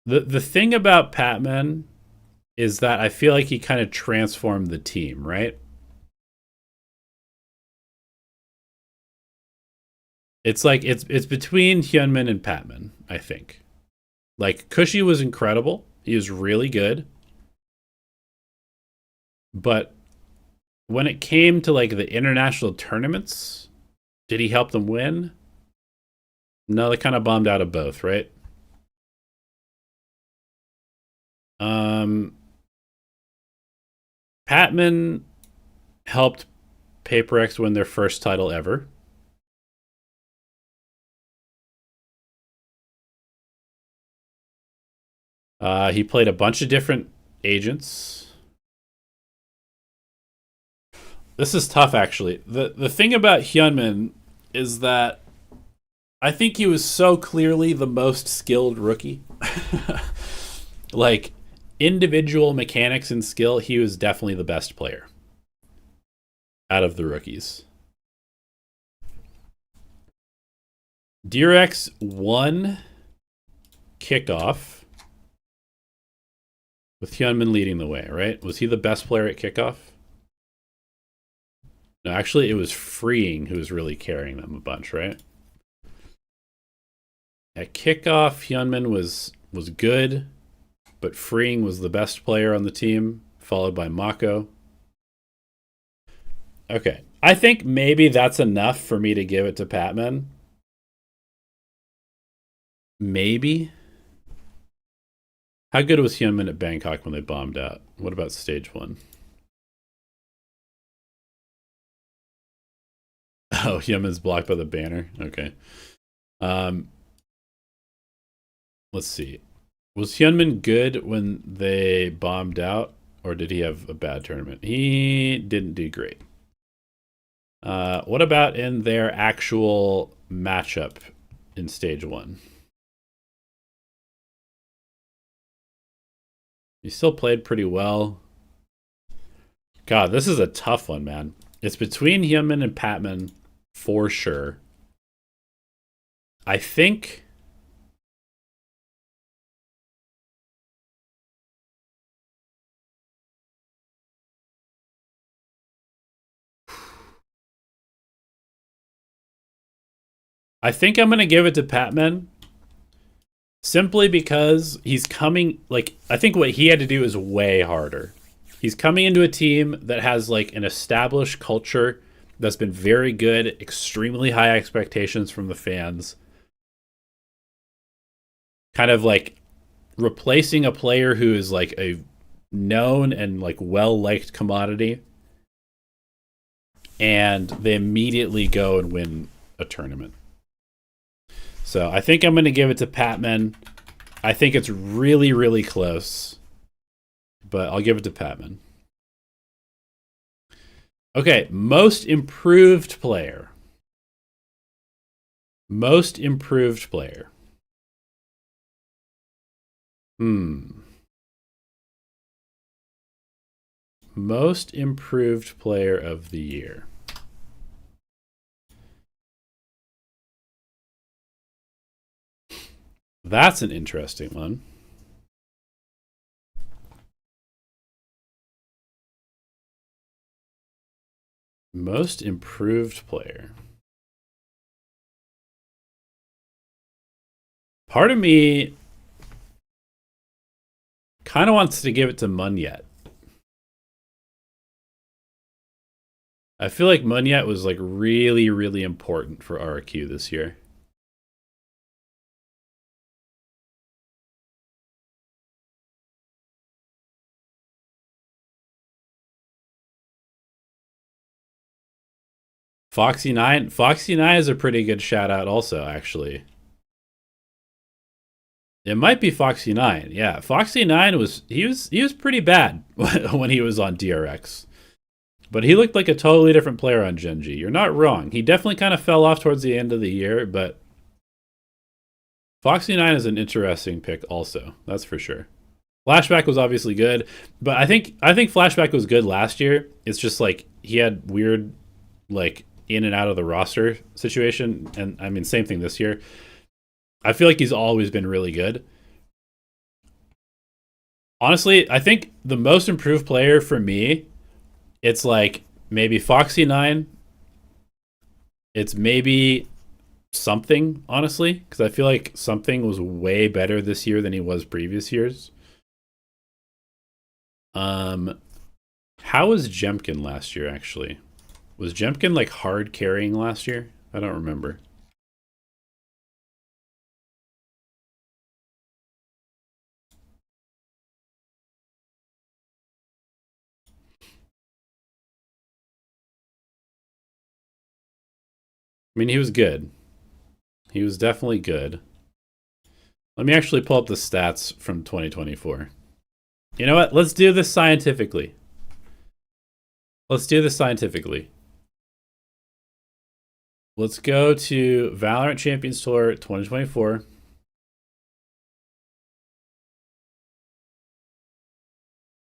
The thing about Patman is that I feel like he kind of transformed the team, right? It's like it's between Hyunmin and Patman, I think. Like Cushy was incredible. He was really good. But when it came to like the international tournaments, did he help them win? No, they kind of bombed out of both, right? Patman helped PaperX win their first title ever. He played a bunch of different agents. This is tough, actually. The thing about Hyunmin is that I think he was so clearly the most skilled rookie. Like, individual mechanics and skill, he was definitely the best player out of the rookies. Direx won kickoff with Hyunmin leading the way, right? Was he the best player at kickoff? No, actually, it was Freeing who was really carrying them a bunch, right? At kickoff, Hyunmin was good, but Freeing was the best player on the team, followed by Mako. Okay, I think maybe that's enough for me to give it to Patman. Maybe. How good was Hyunmin at Bangkok when they bombed out? What about stage 1? Oh, Hyunmin's blocked by the banner. Okay. Let's see. Was Hyunmin good when they bombed out, or did he have a bad tournament? He didn't do great. What about in their actual matchup in stage 1? He still played pretty well. God, this is a tough one, man. It's between Hyunmin and Patman for sure. I think I think I'm going to give it to Patman. Simply because he's coming, like, I think what he had to do is way harder. He's coming into a team that has, like, an established culture that's been very good, extremely high expectations from the fans. Kind of, like, replacing a player who is, like, a known and, like, well-liked commodity. And they immediately go and win a tournament. So I think I'm going to give it to Patman. I think it's really, really close. But I'll give it to Patman. Okay, most improved player. Most improved player. Most improved player of the year. That's an interesting one. Most improved player. Part of me kind of wants to give it to Munyet. I feel like Munyet was like really, really important for RQ this year. Foxy9 is a pretty good shout out also, actually. It might be Foxy9. Yeah, Foxy9 was pretty bad when he was on DRX. But he looked like a totally different player on Gen G. You're not wrong. He definitely kind of fell off towards the end of the year, but Foxy9 is an interesting pick also. That's for sure. Flashback was obviously good, but I think Flashback was good last year. It's just like he had weird like in and out of the roster situation, and I mean same thing this year. I feel like he's always been really good. Honestly, I think the most improved player for me, it's like maybe Foxy9. It's maybe Something, honestly, because I feel like Something was way better this year than he was previous years. How was Jemkin last year, actually? Was Jemkin like hard carrying last year? I don't remember. I mean, he was good. He was definitely good. Let me actually pull up the stats from 2024. You know what? Let's do this scientifically. Let's do this scientifically. Let's go to Valorant Champions Tour 2024.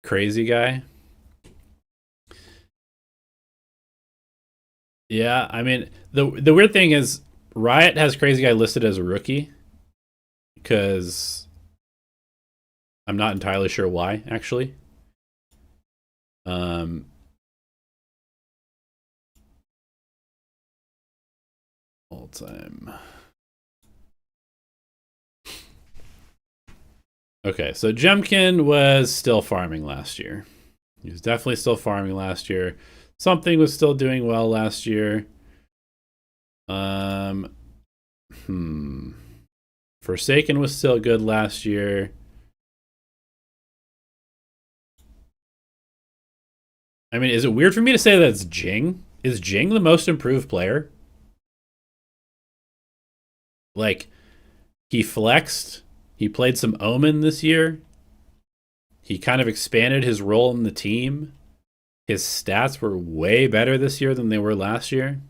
Crazy guy. Yeah, I mean, the weird thing is Riot has Crazy Guy listed as a rookie because I'm not entirely sure why, actually. All time. Okay, so Jemkin was still farming last year. He was definitely still farming last year. Something was still doing well last year. Forsaken was still good last year. I mean, is it weird for me to say that it's Jing? Is Jing the most improved player? Like, he flexed. He played some Omen this year. He kind of expanded his role in the team. His stats were way better this year than they were last year.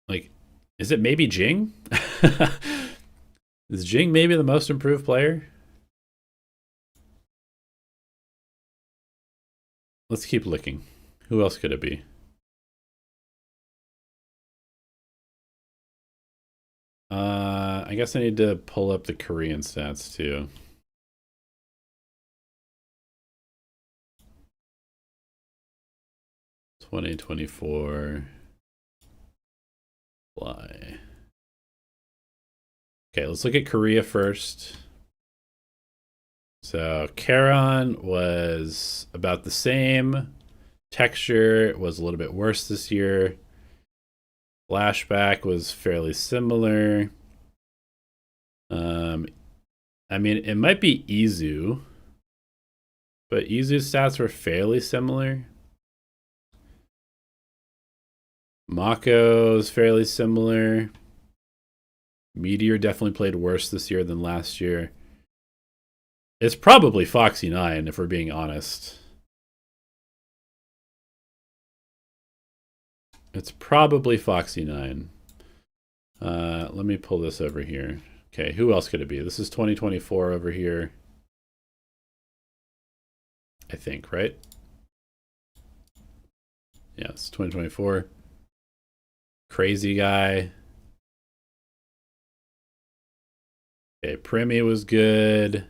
Like, is it maybe Jing? Is Jing maybe the most improved player? Let's keep looking. Who else could it be? I guess I need to pull up the Korean stats too. 2024 fly. Okay, let's look at Korea first. So Charon was about the same. Texture was a little bit worse this year. Flashback was fairly similar. I mean, it might be Izu, but Izu's stats were fairly similar. Mako's fairly similar. Meteor definitely played worse this year than last year. It's probably Foxy9, if we're being honest. It's probably Foxy9. Let me pull this over here. Okay, who else could it be? This is 2024 over here. I think, right? Yeah, it's 2024. Crazy guy. Okay, Primi was good.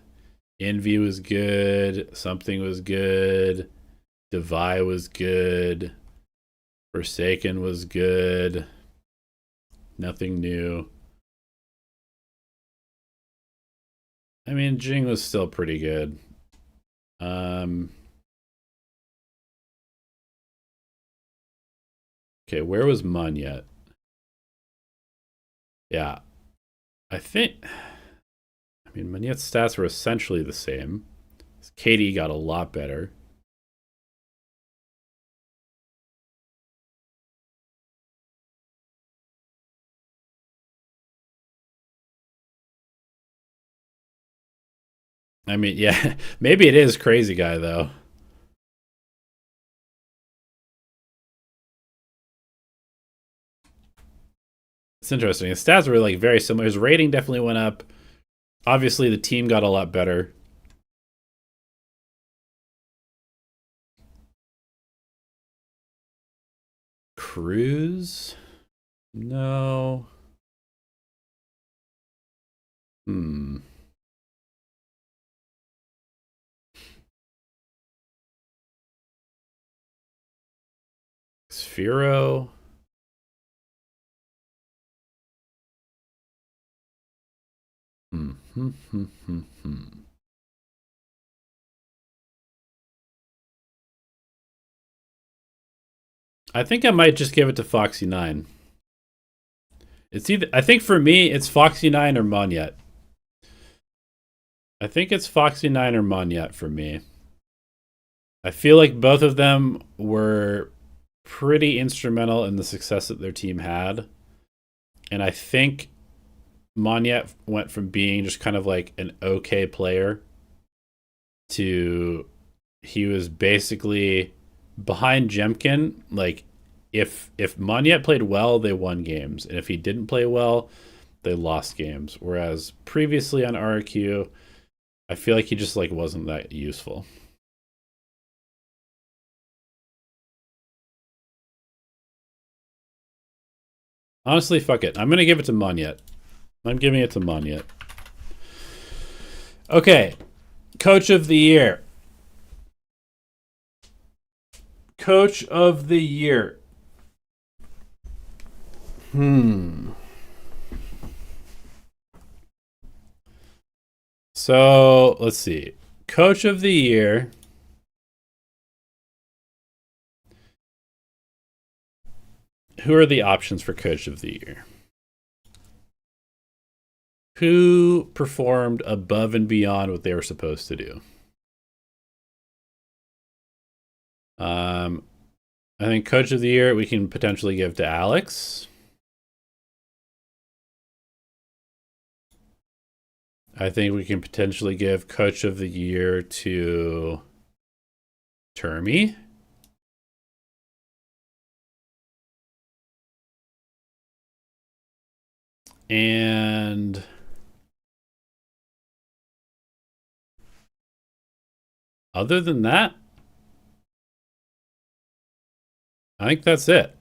Envy was good. Something was good. Devi was good. Forsaken was good. Nothing new. I mean, Jing was still pretty good. Okay, where was Mun yet? Yeah. I mean, Manyet's stats were essentially the same. Katie got a lot better. I mean, yeah, maybe it is Crazy Guy, though. It's interesting. His stats were like very similar. His rating definitely went up. Obviously, the team got a lot better. Cruz? No. Sphero? I think I might just give it to Foxy9. It's either, I think for me, it's Foxy9 or Monyet. I think it's Foxy9 or Monyet for me. I feel like both of them were pretty instrumental in the success that their team had. And I think Monyet went from being just kind of like an okay player to he was basically behind Jemkin. Like if Monyet played well, they won games, and if he didn't play well, they lost games. Whereas previously on RQ, I feel like he just like wasn't that useful. Honestly, fuck it. I'm gonna give it to Monyet. I'm giving it to Monyet. Okay, Coach of the Year. Coach of the Year. So, let's see. Coach of the Year. Who are the options for Coach of the Year? Who performed above and beyond what they were supposed to do? I think Coach of the Year we can potentially give to Alex. I think we can potentially give Coach of the Year to Termy. And other than that, I think that's it.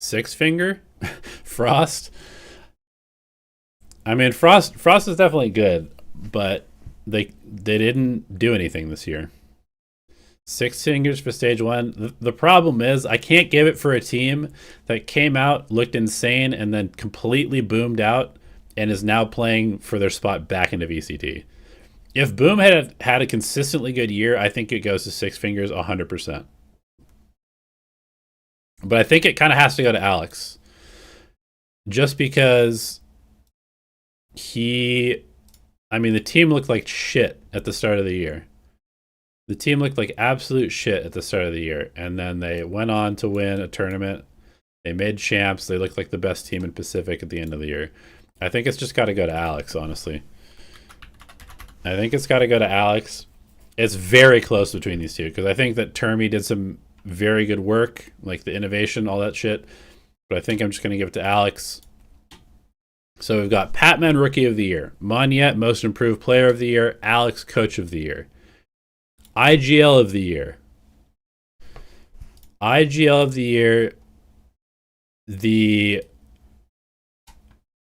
Six Finger? Frost? I mean, Frost is definitely good, but they didn't do anything this year. 6 fingers for stage 1. The problem is I can't give it for a team that came out, looked insane, and then completely boomed out and is now playing for their spot back into VCT. If Boom had a consistently good year, I think it goes to 6 fingers 100%. But I think it kind of has to go to Alex. Just because the team looked like shit at the start of the year. The team looked like absolute shit at the start of the year. And then they went on to win a tournament. They made champs. They looked like the best team in Pacific at the end of the year. I think it's just got to go to Alex, honestly. I think it's got to go to Alex. It's very close between these two, because I think that Termi did some very good work, like the innovation, all that shit. But I think I'm just going to give it to Alex. So we've got Patman, Rookie of the Year. Monyet, Most Improved Player of the Year. Alex, Coach of the Year. IGL of the Year. IGL of the Year. The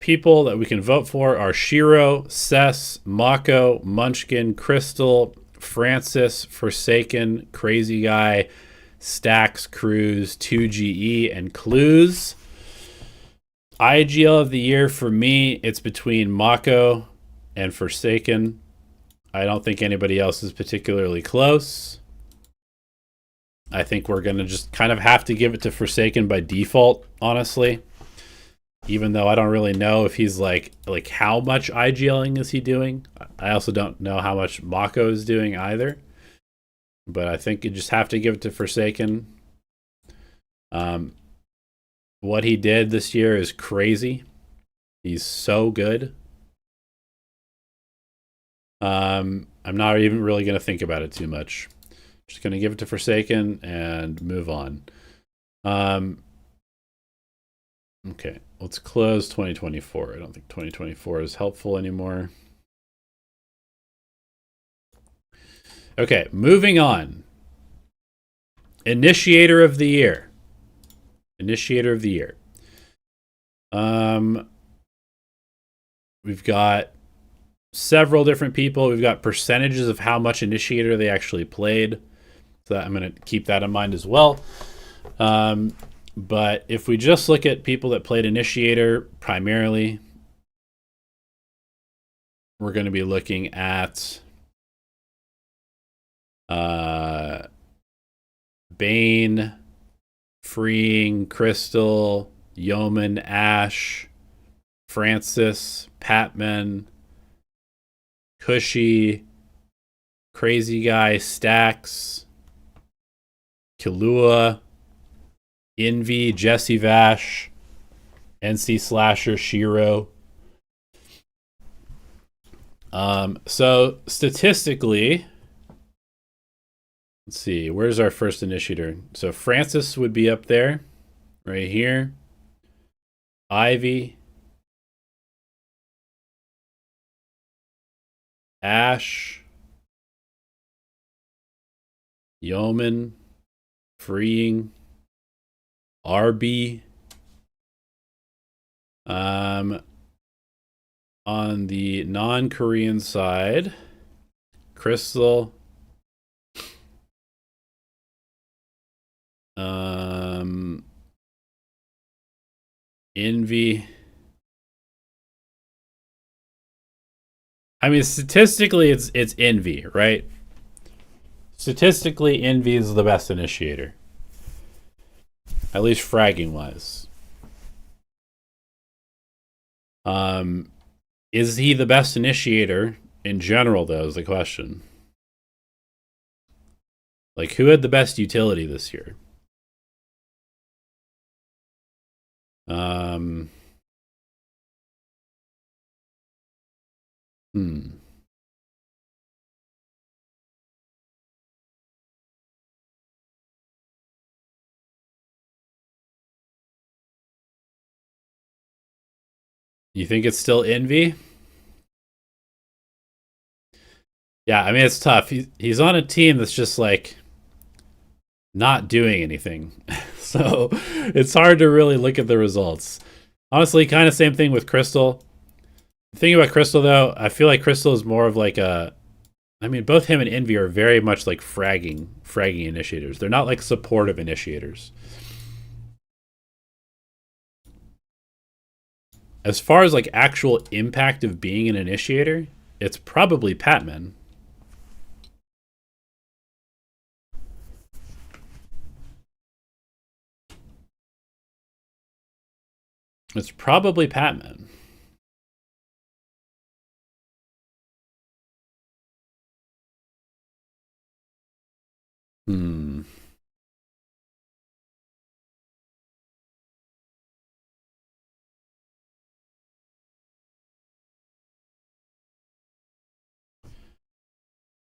people that we can vote for are Shiro, Cess, Mako, Munchkin, Crystal, Francis, Forsaken, Crazy Guy, Stacks, Cruz, 2GE, and Clues. IGL of the Year for me, it's between Mako and Forsaken. I don't think anybody else is particularly close. I think we're going to just kind of have to give it to Forsaken by default, honestly. Even though I don't really know if he's like how much IGLing is he doing. I also don't know how much Mako is doing either. But I think you just have to give it to Forsaken. What he did this year is crazy. He's so good. I'm not even really going to think about it too much. Just going to give it to Forsaken and move on. Okay, let's close 2024. I don't think 2024 is helpful anymore. Okay, moving on. Initiator of the Year. Initiator of the Year. We've got several different people. We've got percentages of how much Initiator they actually played. So I'm going to keep that in mind as well. But if we just look at people that played Initiator primarily, we're going to be looking at Bane, Freeing, Crystal, Yeoman, Ash, Francis, Patman, Cushy, Crazy Guy, Stacks, Killua, Envy, Jesse Vash, NC Slasher, Shiro. So statistically, let's see, where's our first initiator? So Francis would be up there, right here. Ivy, Ash, Yeoman, Freeing, RB. On the non-Korean side, Crystal, Envy. I mean, statistically, it's Envy, right? Statistically, Envy is the best initiator. At least fragging wise. Is he the best initiator in general, though, is the question. Like, who had the best utility this year? You think it's still Envy? Yeah, I mean, it's tough. He's on a team that's just like not doing anything. So it's hard to really look at the results. Honestly, kind of same thing with Crystal. The thing about Crystal, though, I feel like Crystal is more of like a... I mean, both him and Envy are very much like fragging initiators. They're not like supportive initiators. As far as like actual impact of being an initiator, it's probably Patman. It's probably Patman.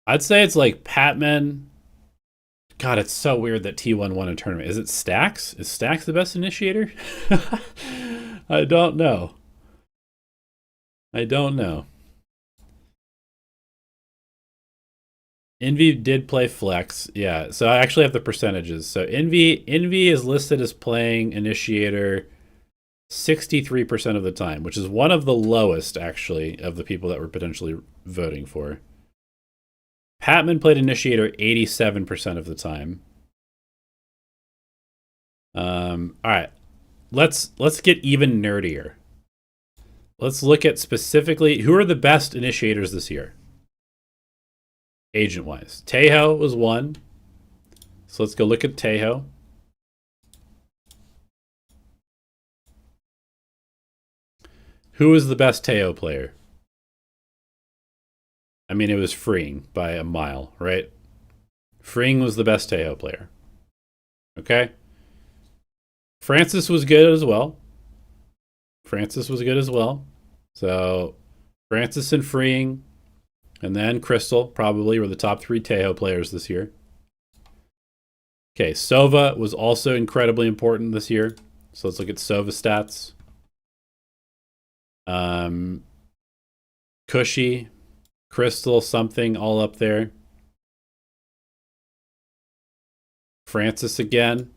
I'd say it's like Patman. God, it's so weird that T1 won a tournament. Is it Stax? Is Stax the best initiator? I don't know. I don't know. Envy did play Flex. Yeah, so I actually have the percentages. So Envy is listed as playing Initiator 63% of the time, which is one of the lowest, actually, of the people that were potentially voting for. Patman played Initiator 87% of the time. All right, let's get even nerdier. Let's look at specifically who are the best initiators this year, agent-wise. Tejo was one, so let's go look at Tejo. Who was the best Tejo player? I mean, it was Freeing by a mile, right? Freeing was the best Tejo player. Okay. Francis was good as well. So Francis and Freeing, and then Crystal probably were the top 3 Tejo players this year. Okay, Sova was also incredibly important this year. So let's look at Sova stats. Cushy, Crystal, something all up there. Francis again.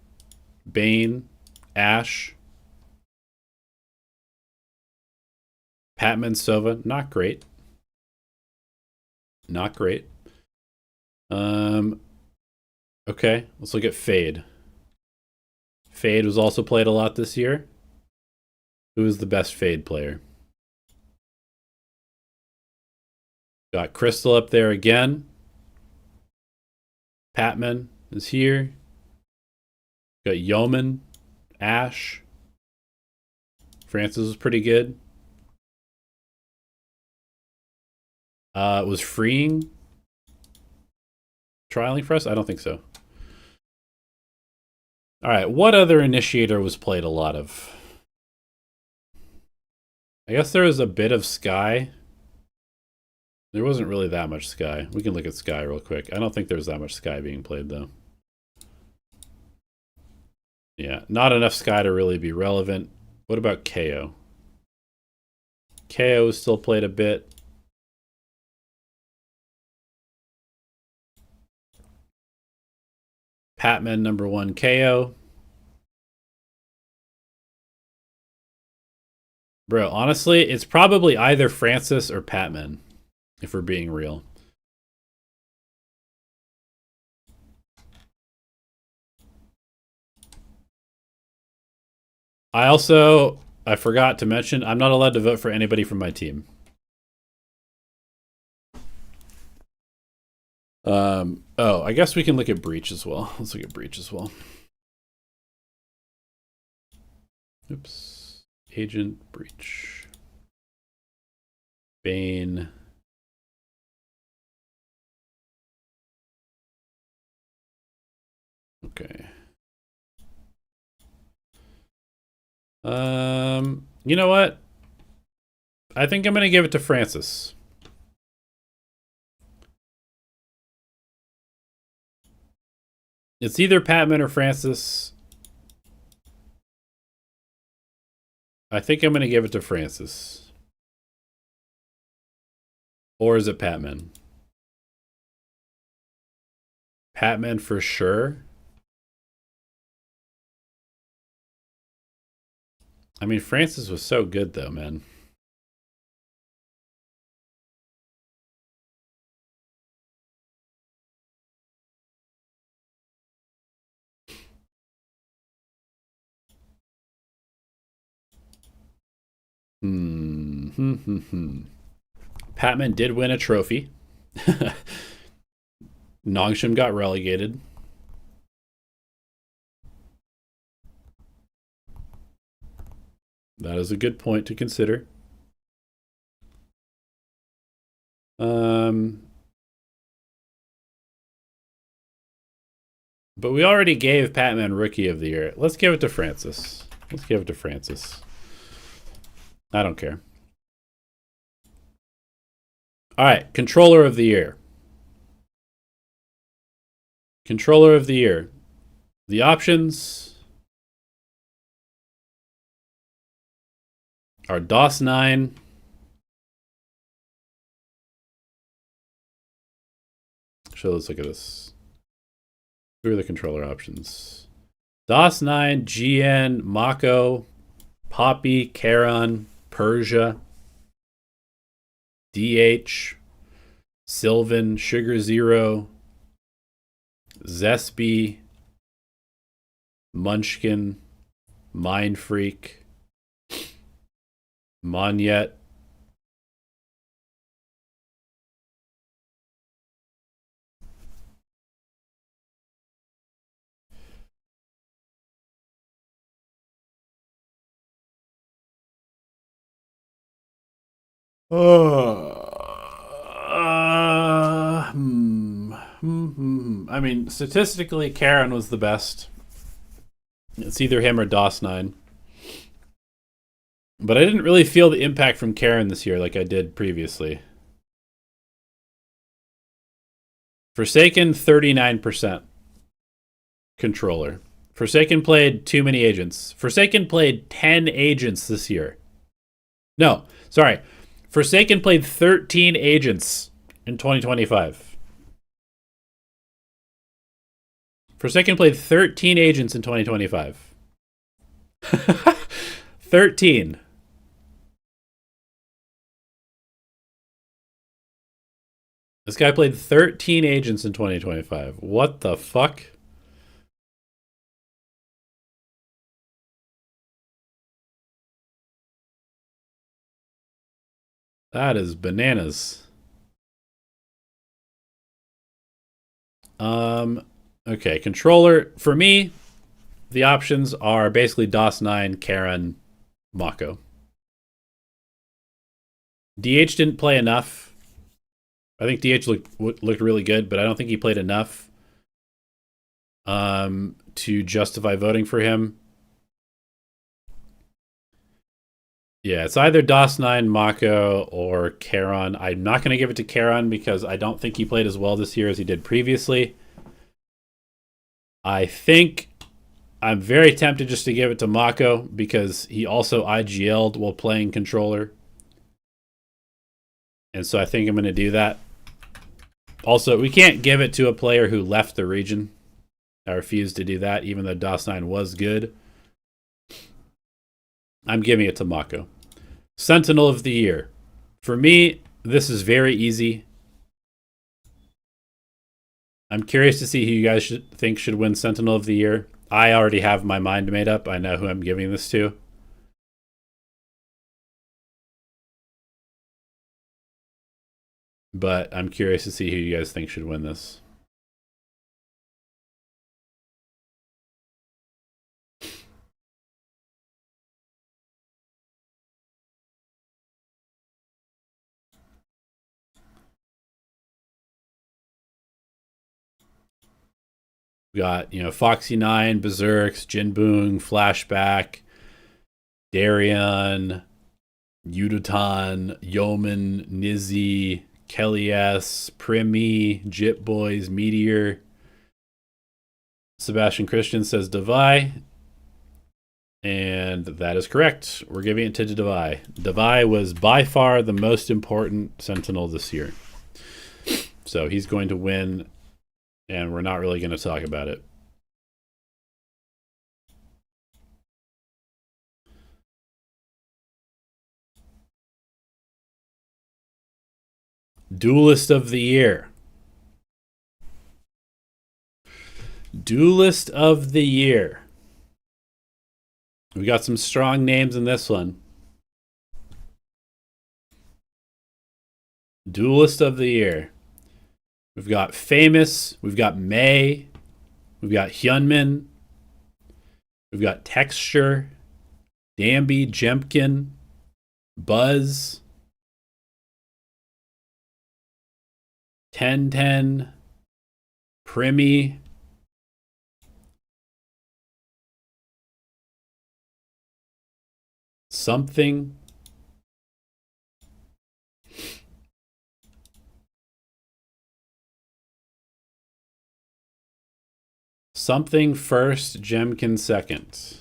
Bane, Ash. Patman, Sova, not great. Not great. Okay, let's look at Fade. Fade was also played a lot this year. Who is the best Fade player? Got Crystal up there again. Patman is here. Got Yeoman, Ash. Francis was pretty good. Was Freeing trialing for us? I don't think so. All right, what other initiator was played a lot of? I guess there was a bit of Sky. There wasn't really that much Sky. We can look at Sky real quick. I don't think there's that much Sky being played, though. Yeah, not enough Sky to really be relevant. What about KO? KO still played a bit. Patman number 1 KO. Bro, honestly, it's probably either Francis or Patman, if we're being real. I forgot to mention, I'm not allowed to vote for anybody from my team. Oh, I guess we can look at Breach as well. Let's look at Breach as well. Oops. Agent Breach. Bane. Okay. You know what? I think I'm going to give it to Francis. It's either Patman or Francis. I think I'm going to give it to Francis. Or is it Patman? Patman for sure. I mean, Francis was so good, though, man. Patman did win a trophy. Nongshim got relegated. That is a good point to consider. But we already gave Patman Rookie of the Year. Let's give it to Francis. Let's give it to Francis. I don't care. All right, Controller of the Year. Controller of the Year. The options are DOS9, so let's look at this. Who are the controller options? DOS9, GN, Mako, Poppy, Charon, Persia, DH, Sylvan, Sugar Zero, Zespy, Munchkin, Mind Freak, Monyet, I mean, statistically, Karen was the best. It's either him or DOS9. But I didn't really feel the impact from Karen this year like I did previously. Forsaken, 39%. Controller. Forsaken played too many agents. Forsaken played 10 agents this year. No, sorry. Forsaken played 13 agents in 2025. Forsaken played 13 agents in 2025. 13. This guy played 13 agents in 2025. What the fuck? That is bananas. Okay, controller. For me, the options are basically DOS9, Karen, Mako. DH didn't play enough. I think DH looked really good, but I don't think he played enough to justify voting for him. Yeah, it's either DOS9, Mako, or Charon. I'm not going to give it to Charon because I don't think he played as well this year as he did previously. I think I'm very tempted just to give it to Mako because he also IGL'd while playing controller. And so I think I'm going to do that. Also, we can't give it to a player who left the region. I refuse to do that, even though DOS9 was good. I'm giving it to Mako. Sentinel of the Year. For me, this is very easy. I'm curious to see who you guys think should win Sentinel of the Year. I already have my mind made up. I know who I'm giving this to. But I'm curious to see who you guys think should win this. We got, Foxy9, Berserks, Jinboong, Flashback, Darion, Yudotan, Yeoman, Nizzy, Kelly S, Primi, Jit Boys, Meteor. Sebastian Christian says Devi. And that is correct. We're giving it to Devi. Devi was by far the most important Sentinel this year. So he's going to win, and we're not really going to talk about it. Duelist of the Year. Duelist of the Year. We got some strong names in this one. Duelist of the Year. We've got Famous. We've got May. We've got Hyunmin. We've got Texture. Dambi, Jemkin. Buzz. 1010. Primi. Something. Something first, Jemkin second.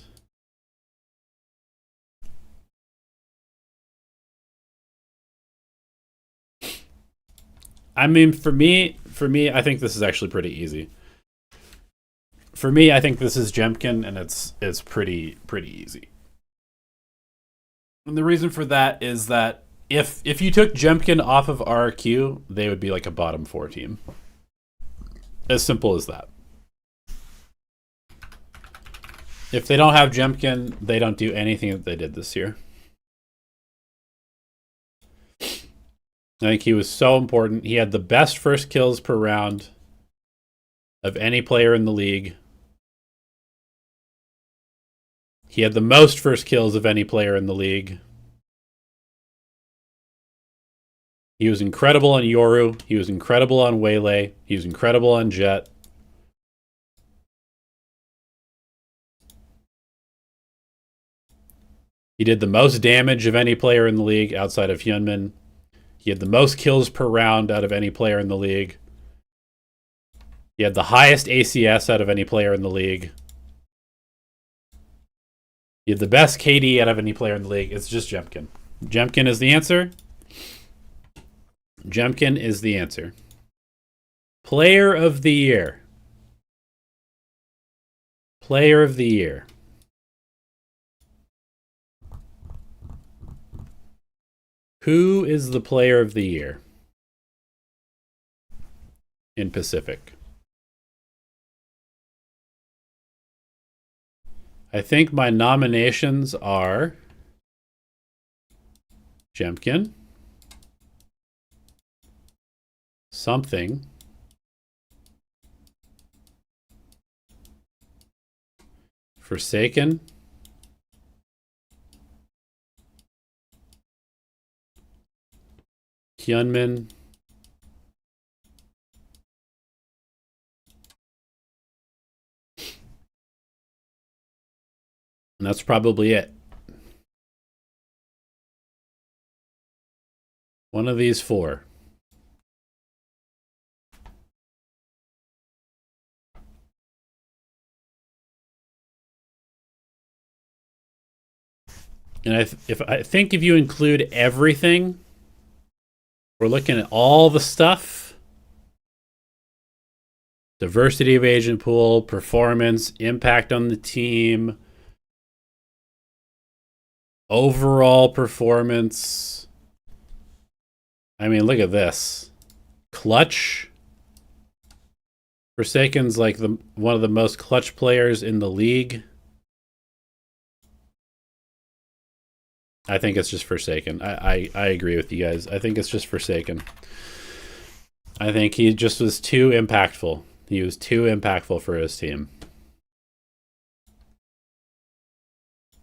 I mean, for me, I think this is actually pretty easy. For me, I think this is Jemkin, and it's pretty easy. And the reason for that is that if you took Jemkin off of RQ, they would be like a bottom 4 team. As simple as that. If they don't have Jemkin, they don't do anything that they did this year. I think he was so important. He had the best first kills per round of any player in the league. He had the most first kills of any player in the league. He was incredible on Yoru. He was incredible on Waylay. He was incredible on Jet. He did the most damage of any player in the league outside of Hyunmin. He had the most kills per round out of any player in the league. He had the highest ACS out of any player in the league. He had the best KD out of any player in the league. It's just Jemkin. Jemkin is the answer. Jemkin is the answer. Player of the Year. Player of the Year. Who is the Player of the Year in Pacific? I think my nominations are Jemkin, Something, Forsaken, Hyunmin, and that's probably it. One of these 4. And I think if you include everything, we're looking at all the stuff. Diversity of agent pool, performance, impact on the team, overall performance. I mean, look at this. Clutch. Forsaken's like one of the most clutch players in the league. I think it's just Forsaken. I agree with you guys. I think it's just Forsaken. I think he just was too impactful. He was too impactful for his team.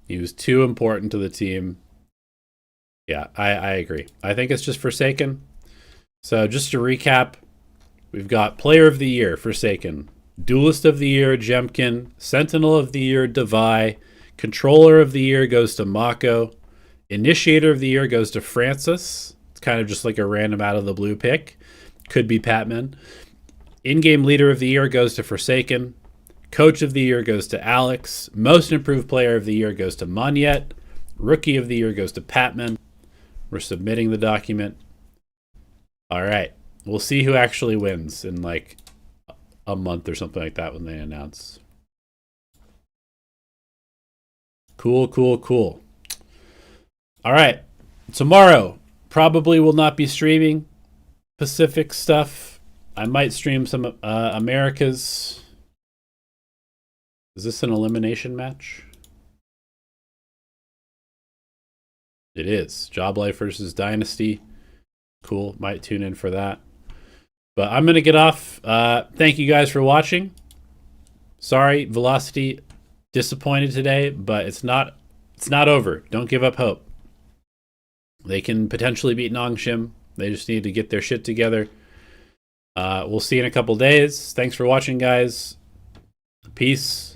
He was too important to the team. Yeah, I agree. I think it's just Forsaken. So just to recap, we've got Player of the Year, Forsaken. Duelist of the Year, Jemkin. Sentinel of the Year, Devi. Controller of the Year goes to Mako. Initiator of the Year goes to Francis. It's kind of just like a random out of the blue pick. Could be Patman. In-game Leader of the Year goes to Forsaken. Coach of the Year goes to Alex. Most Improved Player of the Year goes to Monyet. Rookie of the Year goes to Patman. We're submitting the document. All right. We'll see who actually wins in like a month or something like that when they announce. Cool, cool, cool. All right. Tomorrow, probably will not be streaming Pacific stuff. I might stream some Americas. Is this an elimination match? It is. Job Life versus Dynasty. Cool. Might tune in for that. But I'm going to get off. Thank you guys for watching. Sorry, Velocity disappointed today, but it's not over. Don't give up hope. They can potentially beat Nongshim. They just need to get their shit together. We'll see you in a couple days. Thanks for watching, guys. Peace.